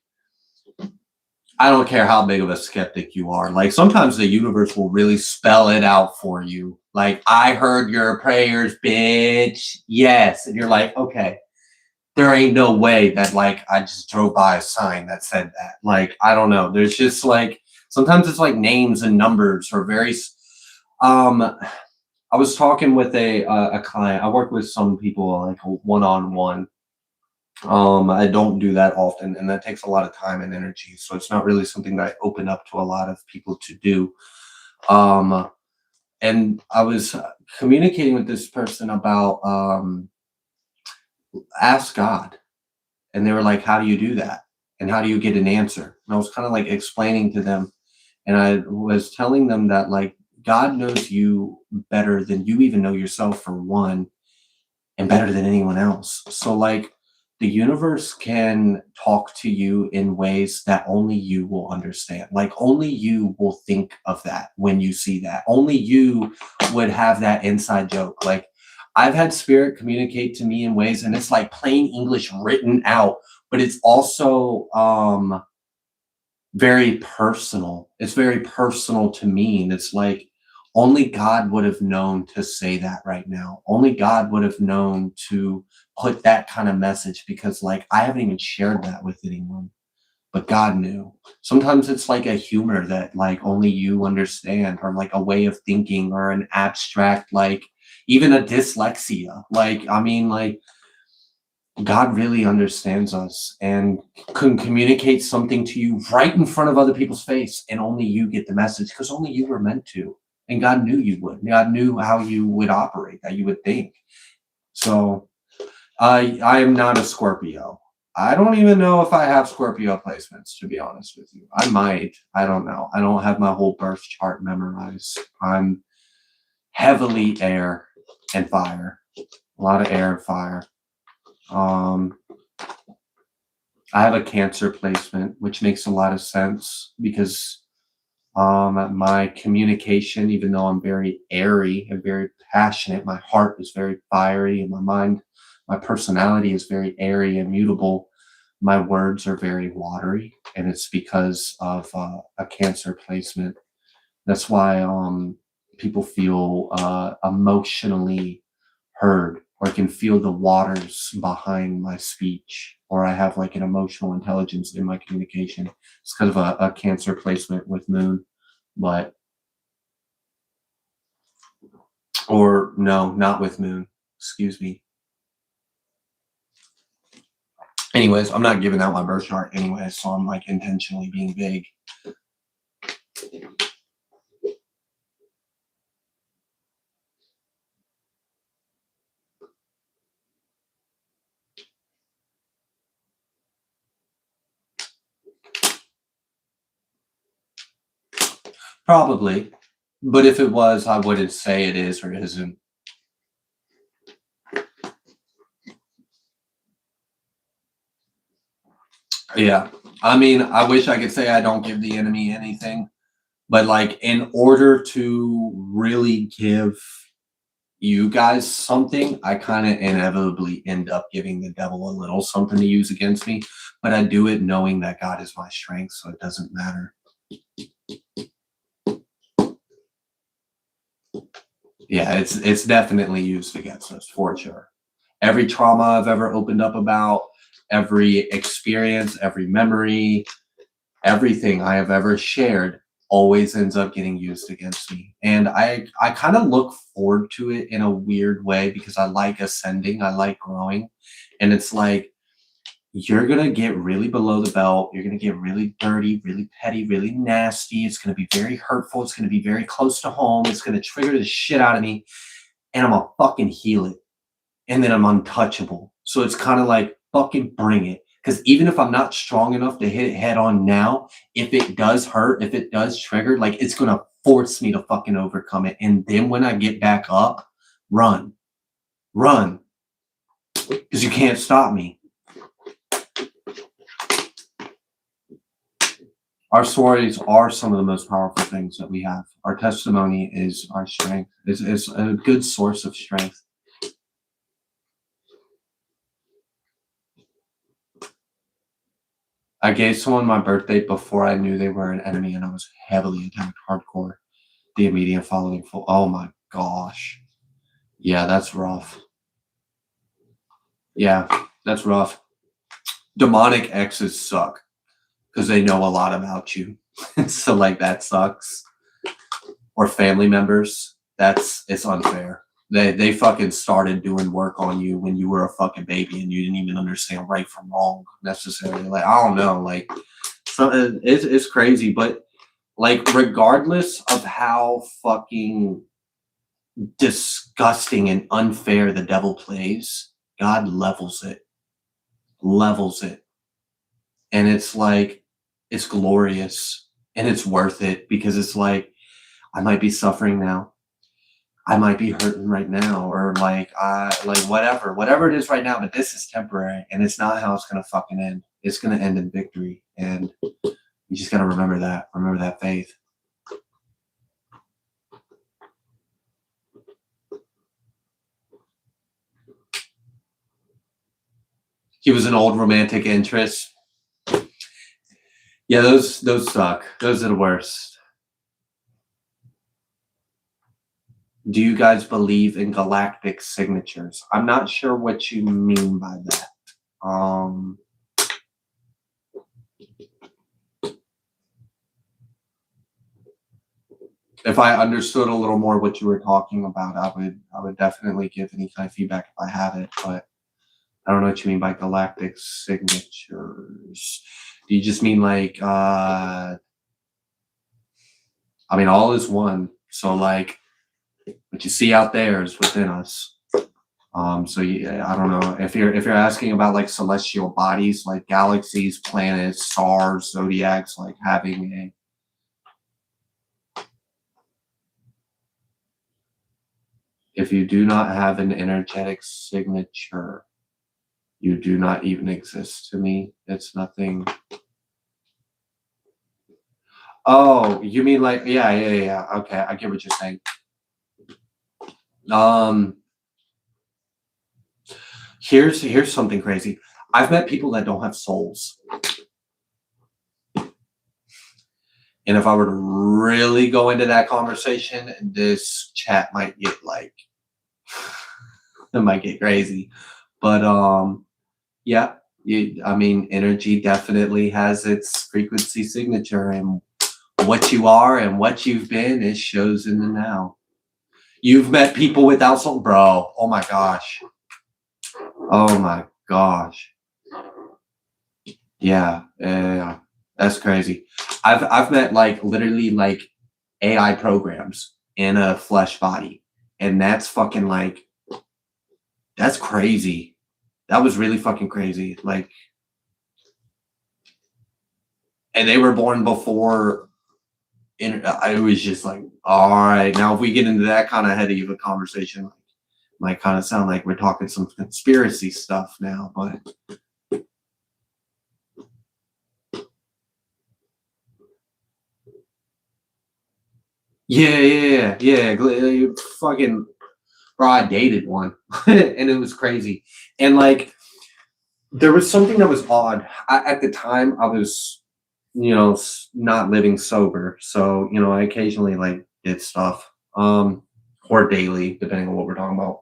I don't care how big of a skeptic you are. Like sometimes the universe will really spell it out for you. Like, I heard your prayers, bitch. Yes. And you're like, okay, there ain't no way that like I just drove by a sign that said that. Like, I don't know. There's just like, sometimes it's like names and numbers are very, I was talking with a client. I work with some people like one-on-one. I don't do that often, and that takes a lot of time and energy. So it's not really something that I open up to a lot of people to do. And I was communicating with this person about ask God, and they were like, "How do you do that? And how do you get an answer?" And I was kind of like explaining to them, and I was telling them that like God knows you better than you even know yourself, for one, and better than anyone else. So like the universe can talk to you in ways that only you will understand. Like only you will think of that when you see that. Only you would have that inside joke. Like I've had spirit communicate to me in ways, and it's like plain English written out, but it's also very personal. It's very personal to me. And it's like only God would have known to say that right now. Only God would have known to put that kind of message, because like I haven't even shared that with anyone, but God knew. Sometimes it's like a humor that like only you understand, or like a way of thinking, or an abstract, like even a dyslexia. Like, I mean, like God really understands us and can communicate something to you right in front of other people's face, and only you get the message because only you were meant to. And God knew you would. God knew how you would operate, that you would think. So I am not a Scorpio. I don't even know if I have Scorpio placements, to be honest with you. I might. I don't know. I don't have my whole birth chart memorized. I'm heavily air and fire. A lot of air and fire. I have a Cancer placement, which makes a lot of sense because my communication, even though I'm very airy and very passionate, my heart is very fiery, and my mind, my personality is very airy and mutable. My words are very watery, and it's because of a Cancer placement. That's why people feel emotionally heard, or I can feel the waters behind my speech, or I have like an emotional intelligence in my communication. It's kind of a Cancer placement with Moon, but, or no, not with Moon. Excuse me. Anyways, I'm not giving out my birth chart anyway, so I'm like intentionally being vague. Probably. But if it was, I wouldn't say it is or isn't. Yeah. I mean, I wish I could say I don't give the enemy anything, but like in order to really give you guys something, I kind of inevitably end up giving the devil a little something to use against me, but I do it knowing that God is my strength, so it doesn't matter. Yeah, it's definitely used against us for sure. Every trauma I've ever opened up about, every experience, every memory, everything I have ever shared always ends up getting used against me. And I kind of look forward to it in a weird way because I like ascending, I like growing. And it's like, you're going to get really below the belt. You're going to get really dirty, really petty, really nasty. It's going to be very hurtful. It's going to be very close to home. It's going to trigger the shit out of me. And I'm going to fucking heal it. And then I'm untouchable. So it's kind of like, fucking bring it. Because even if I'm not strong enough to hit it head on now, if it does hurt, if it does trigger, like it's going to force me to fucking overcome it. And then when I get back up, run. Because you can't stop me. Our stories are some of the most powerful things that we have. Our testimony is our strength. It's a good source of strength. I gave someone my birthday before I knew they were an enemy, and I was heavily attacked hardcore. The immediate following full. Oh my gosh. Yeah, that's rough. Yeah, that's rough. Demonic exes suck because they know a lot about you. So like that sucks. Or family members. It's unfair. They fucking started doing work on you when you were a fucking baby and you didn't even understand right from wrong necessarily. Like, I don't know, like, so it's crazy, but like, regardless of how fucking disgusting and unfair the devil plays, God levels it. And it's like, it's glorious and it's worth it because it's like, I might be suffering now. I might be hurting right now, or like whatever it is right now, but this is temporary and it's not how it's going to fucking end. It's going to end in victory. And you just got to remember that faith. He was an old romantic interest. Yeah, those suck. Those are the worst. Do you guys believe in galactic signatures? I'm not sure what you mean by that. If I understood a little more what you were talking about, I would definitely give any kind of feedback if I have it, but I don't know what you mean by galactic signatures. Do you just mean like I mean all is one. So like what you see out there is within us. So yeah, I don't know if you're asking about like celestial bodies, like galaxies, planets, stars, zodiacs, like having a. If you do not have an energetic signature, you do not even exist to me. It's nothing. Oh, you mean like yeah. Okay, I get what you're saying. Here's something crazy. I've met people that don't have souls. And if I were to really go into that conversation, this chat might get like it might get crazy. But yeah, I mean energy definitely has its frequency signature, and what you are and what you've been, it shows in the now. You've met people without soul, bro. Oh my gosh. Yeah, that's crazy. I've met like literally like AI programs in a flesh body, and that's fucking like that's crazy. That was really fucking crazy. Like, and they were born before. I was just like, all right, now if we get into that kind of heady of a conversation, like, might kind of sound like we're talking some conspiracy stuff now, but. Yeah. Fucking, bro, I dated one and it was crazy. And like, there was something that was odd. At the time, I was, not living sober. So, I occasionally like did stuff, or daily, depending on what we're talking about.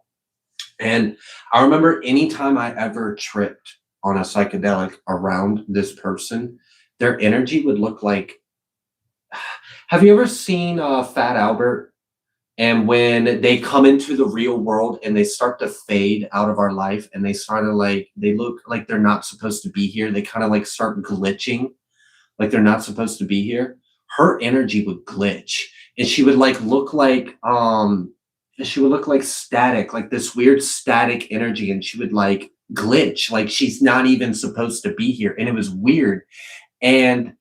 And I remember anytime I ever tripped on a psychedelic around this person, their energy would look like Have you ever seen Fat Albert? And when they come into the real world and they start to fade out of our life and they sort of like, they look like they're not supposed to be here. They kind of like start glitching, like they're not supposed to be here. Her energy would glitch and she would look like static, like this weird static energy. And she would like glitch, like she's not even supposed to be here. And it was weird. And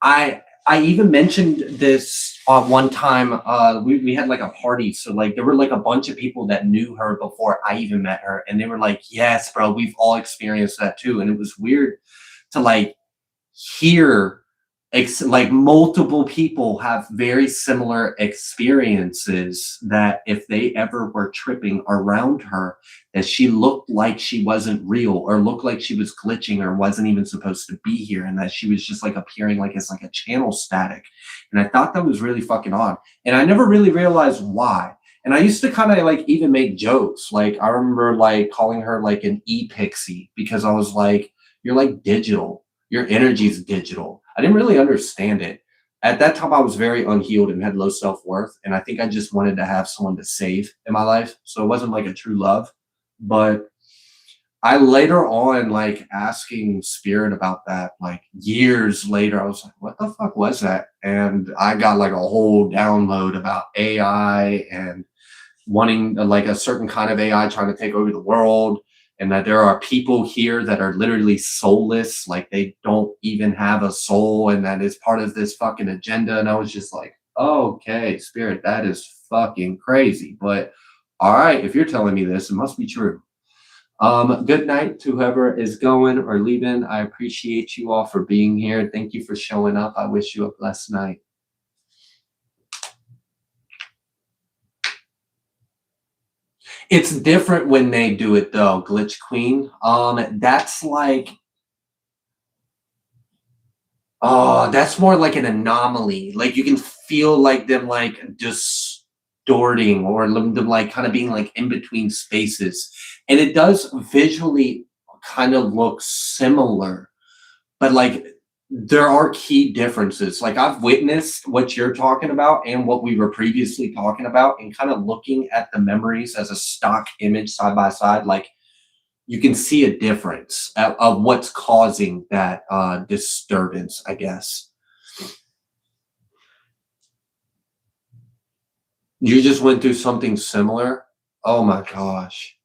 I even mentioned this one time. We had like a party, so like there were like a bunch of people that knew her before I even met her, and they were like, "Yes, bro, we've all experienced that too." And it was weird to like hear like multiple people have very similar experiences, that if they ever were tripping around her, that she looked like she wasn't real or looked like she was glitching or wasn't even supposed to be here, and that she was just like appearing like it's like a channel static. And I thought that was really fucking odd, and I never really realized why. And I used to kind of like even make jokes, like I remember like calling her like an e-pixie, because I was like, you're like digital, your energy is digital. I didn't really understand it. At that time, I was very unhealed and had low self-worth. And I think I just wanted to have someone to save in my life. So it wasn't like a true love. But I later on, like asking spirit about that, like years later, I was like, what the fuck was that? And I got like a whole download about AI and wanting like a certain kind of AI trying to take over the world, and that there are people here that are literally soulless, like they don't even have a soul, and that is part of this fucking agenda. And I was just like, okay, spirit, that is fucking crazy. But all right, if you're telling me this, it must be true. Good night to whoever is going or leaving. I appreciate you all for being here. Thank you for showing up. I wish you a blessed night. It's different when they do it though, Glitch Queen. That's like, oh, that's more like an anomaly. Like you can feel like them like distorting, or them like kind of being like in between spaces. And it does visually kind of look similar, but like there are key differences. Like I've witnessed what you're talking about and what we were previously talking about, and kind of looking at the memories as a stock image side by side. Like you can see a difference of what's causing that disturbance, I guess. You just went through something similar. Oh my gosh.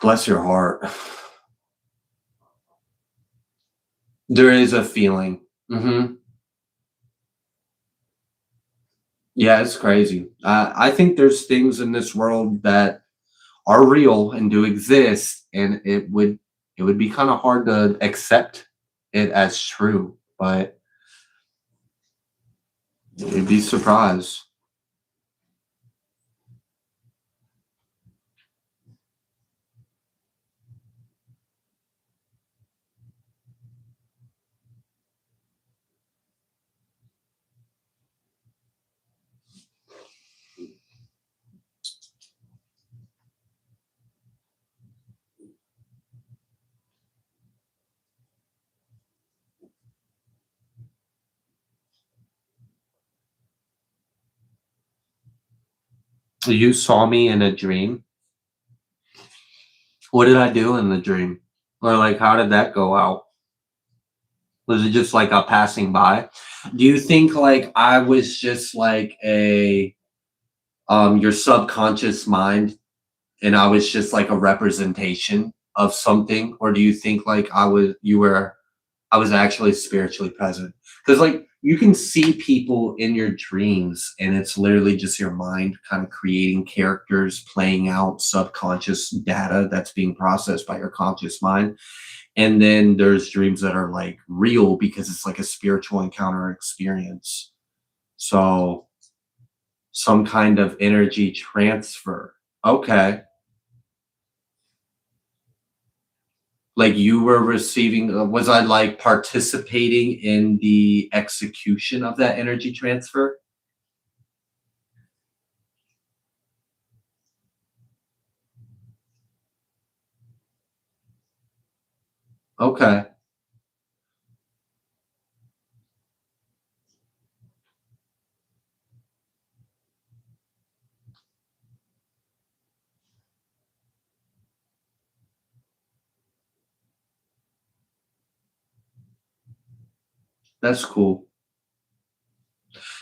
Bless your heart. There is a feeling. Yeah, it's crazy. I think there's things in this world that are real and do exist, and it would be kind of hard to accept it as true, but you'd be surprised. You saw me in a dream. What did I do in the dream? Or like how did that go out? Was it just like a passing by? Do you think like I was just like a your subconscious mind, and I was just like a representation of something? Or do you think like I was actually spiritually present? Because like you can see people in your dreams, and it's literally just your mind kind of creating characters, playing out subconscious data that's being processed by your conscious mind. And then there's dreams that are like real because it's like a spiritual encounter experience. So some kind of energy transfer. Okay. Like you were receiving, was I like participating in the execution of that energy transfer? Okay. That's cool.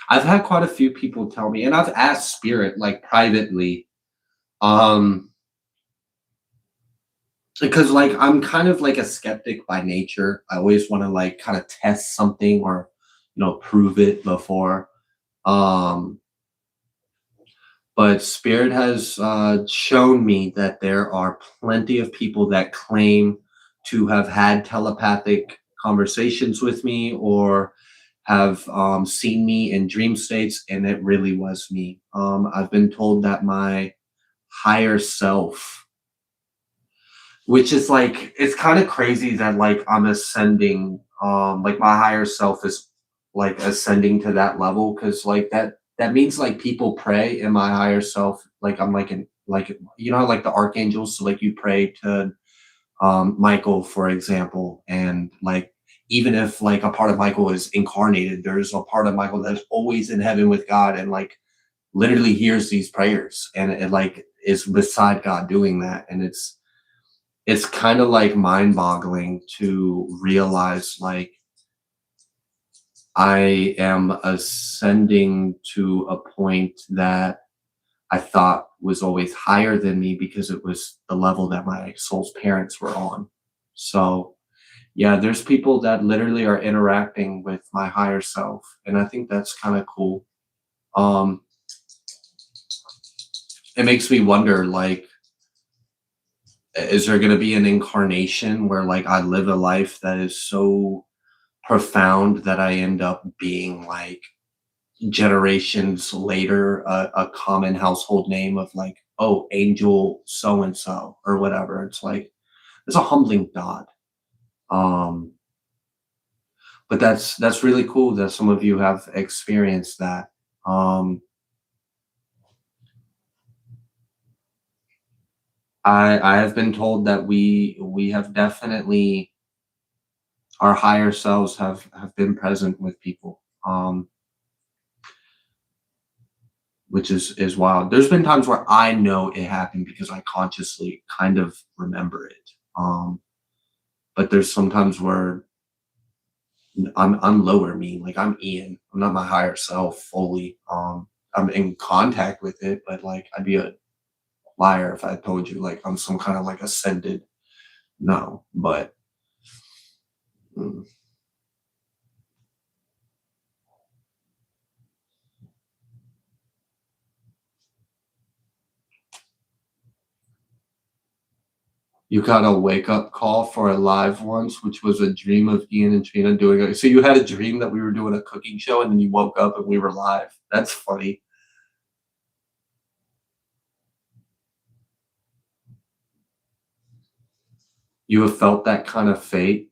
I've had quite a few people tell me, and I've asked Spirit like privately, um, because like I'm kind of like a skeptic by nature. I always want to like kind of test something or prove it before. Um, but Spirit has shown me that there are plenty of people that claim to have had telepathic conversations with me or have seen me in dream states, and it really was me. I've been told that my higher self, which is like, it's kind of crazy that like I'm ascending, like my higher self is like ascending to that level, because like that means like people pray in my higher self, like I'm like in like like the archangels, so like you pray to Michael, for example, and like even if like a part of Michael is incarnated, there's a part of Michael that's always in heaven with God and like literally hears these prayers, and it like is beside God doing that. And it's kind of like mind-boggling to realize like I am ascending to a point that I thought was always higher than me, because it was the level that my soul's parents were on. So yeah, there's people that literally are interacting with my higher self, and I think that's kind of cool. Um, it makes me wonder, like, is there going to be an incarnation where like I live a life that is so profound that I end up being like generations later a common household name of like, oh, Angel so and so or whatever. It's like it's a humbling thought. Um, but that's really cool that some of you have experienced that. I have been told that we have definitely, our higher selves have been present with people, which is wild. There's been times where I know it happened because I consciously kind of remember it. But there's sometimes where I'm lower me, like I'm Ian. I'm not my higher self fully. I'm in contact with it, but like I'd be a liar if I told you like I'm some kind of like ascended. No, but mm, you got a wake up call for a live once, which was a dream of Ian and Trina doing it. So you had a dream that we were doing a cooking show, and then you woke up and we were live. That's funny. You have felt that kind of fate.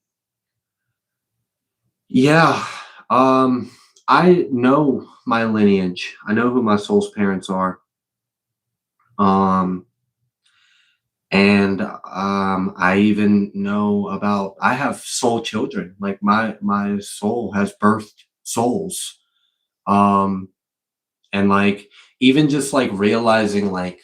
Yeah. Um, I know my lineage. I know who my soul's parents are. Um, and I even know about, I have soul children. Like my soul has birthed souls. Um, and like even just like realizing like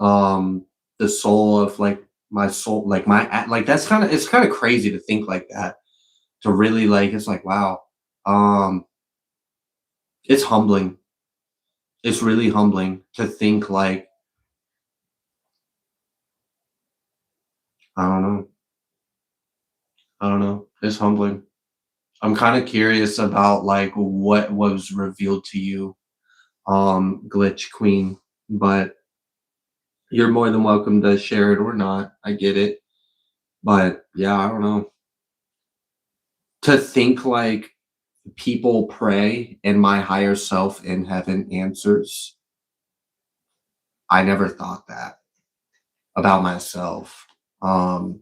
um the soul of like my soul, like like that's kind of, it's kind of crazy to think like that, to really like, it's like wow. Um, it's humbling. It's really humbling to think like, I don't know. I don't know. It's humbling. I'm kind of curious about like what was revealed to you, Glitch Queen, but you're more than welcome to share it or not. I get it. But yeah, I don't know. To think like people pray and my higher self in heaven answers. I never thought that about myself. Um,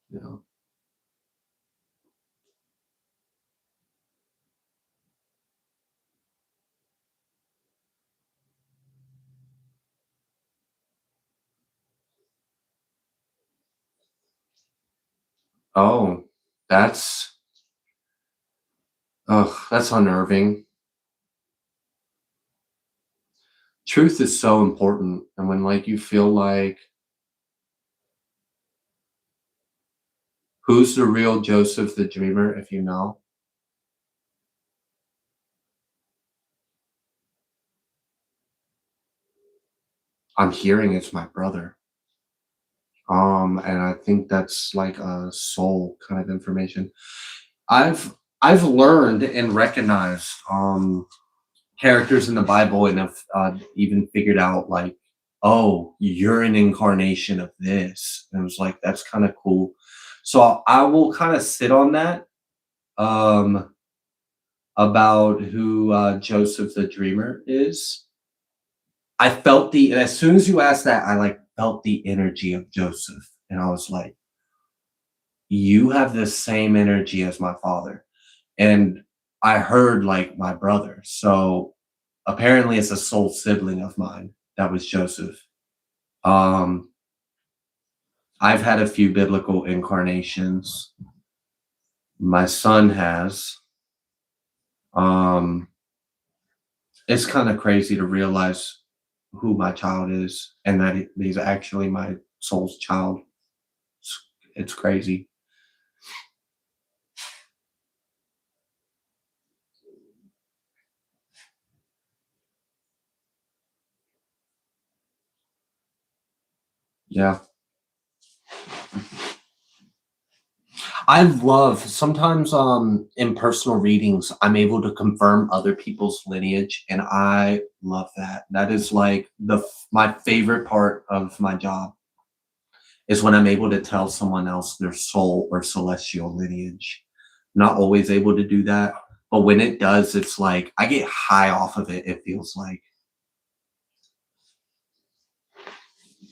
you know. Oh, that's that's unnerving. truth is so important. And when like you feel like who's the real Joseph the dreamer, if you know? I'm hearing it's my brother. And I think that's like a soul kind of information. I've learned and recognized characters in the Bible and have even figured out like, oh, you're an incarnation of this. And it was like that's kind of cool. So I will kind of sit on that um, about who Joseph the Dreamer is. I felt as soon as you asked that, I like felt the energy of Joseph, and I was like, you have the same energy as my father. And I heard like my brother. So apparently it's a soul sibling of mine. That was Joseph. Um, I've had a few biblical incarnations. My son has. Um, it's kind of crazy to realize who my child is and that he's actually my soul's child. It's crazy. Yeah. I love sometimes in personal readings, I'm able to confirm other people's lineage, and I love that. That is like my favorite part of my job is when I'm able to tell someone else their soul or celestial lineage. Not always able to do that, but when it does, it's like I get high off of it, it feels like.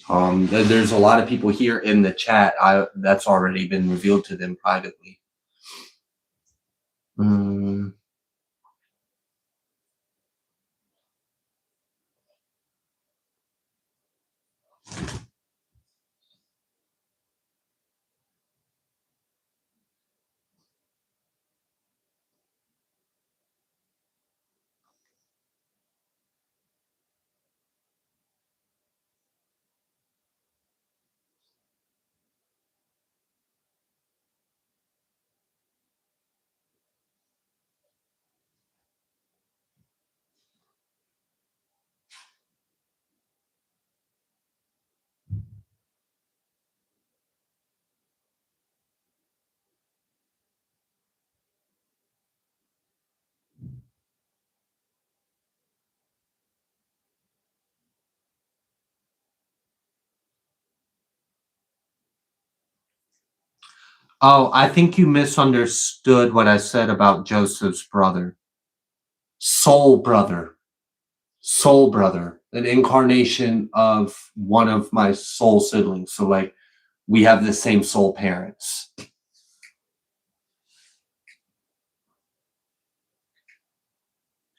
There's a lot of people here in the chat. That's already been revealed to them privately. Mm. Oh, I think you misunderstood what I said about Joseph's brother. Soul brother. Soul brother. An incarnation of one of my soul siblings. So, like, we have the same soul parents.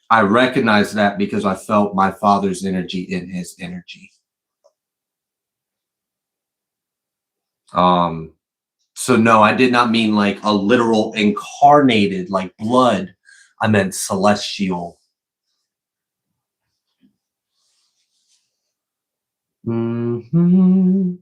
I recognize that because I felt my father's energy in his energy. So no, I did not mean like a literal incarnated, like blood. I meant celestial. Mm-hmm.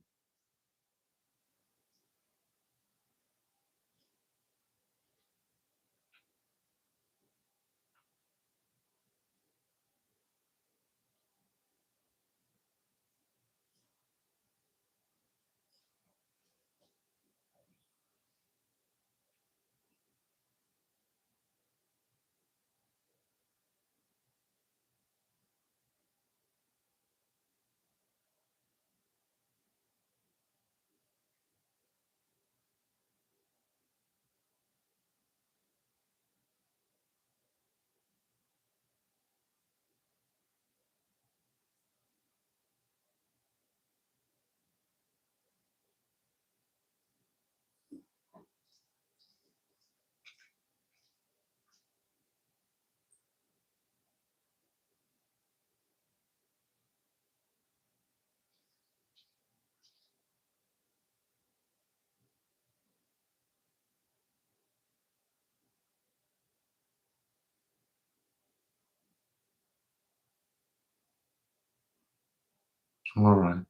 All right.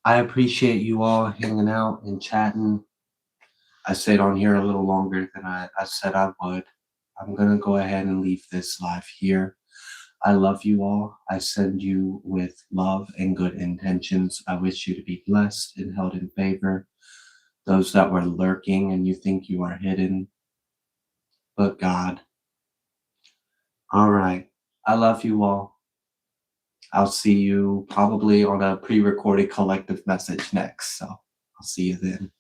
I appreciate you all hanging out and chatting. I stayed on here a little longer than I said I would. I'm going to go ahead and leave this live here. I love you all. I send you with love and good intentions. I wish you to be blessed and held in favor. Those that were lurking and you think you are hidden, but God. All right. I love you all. I'll see you probably on a pre-recorded collective message next. So I'll see you then.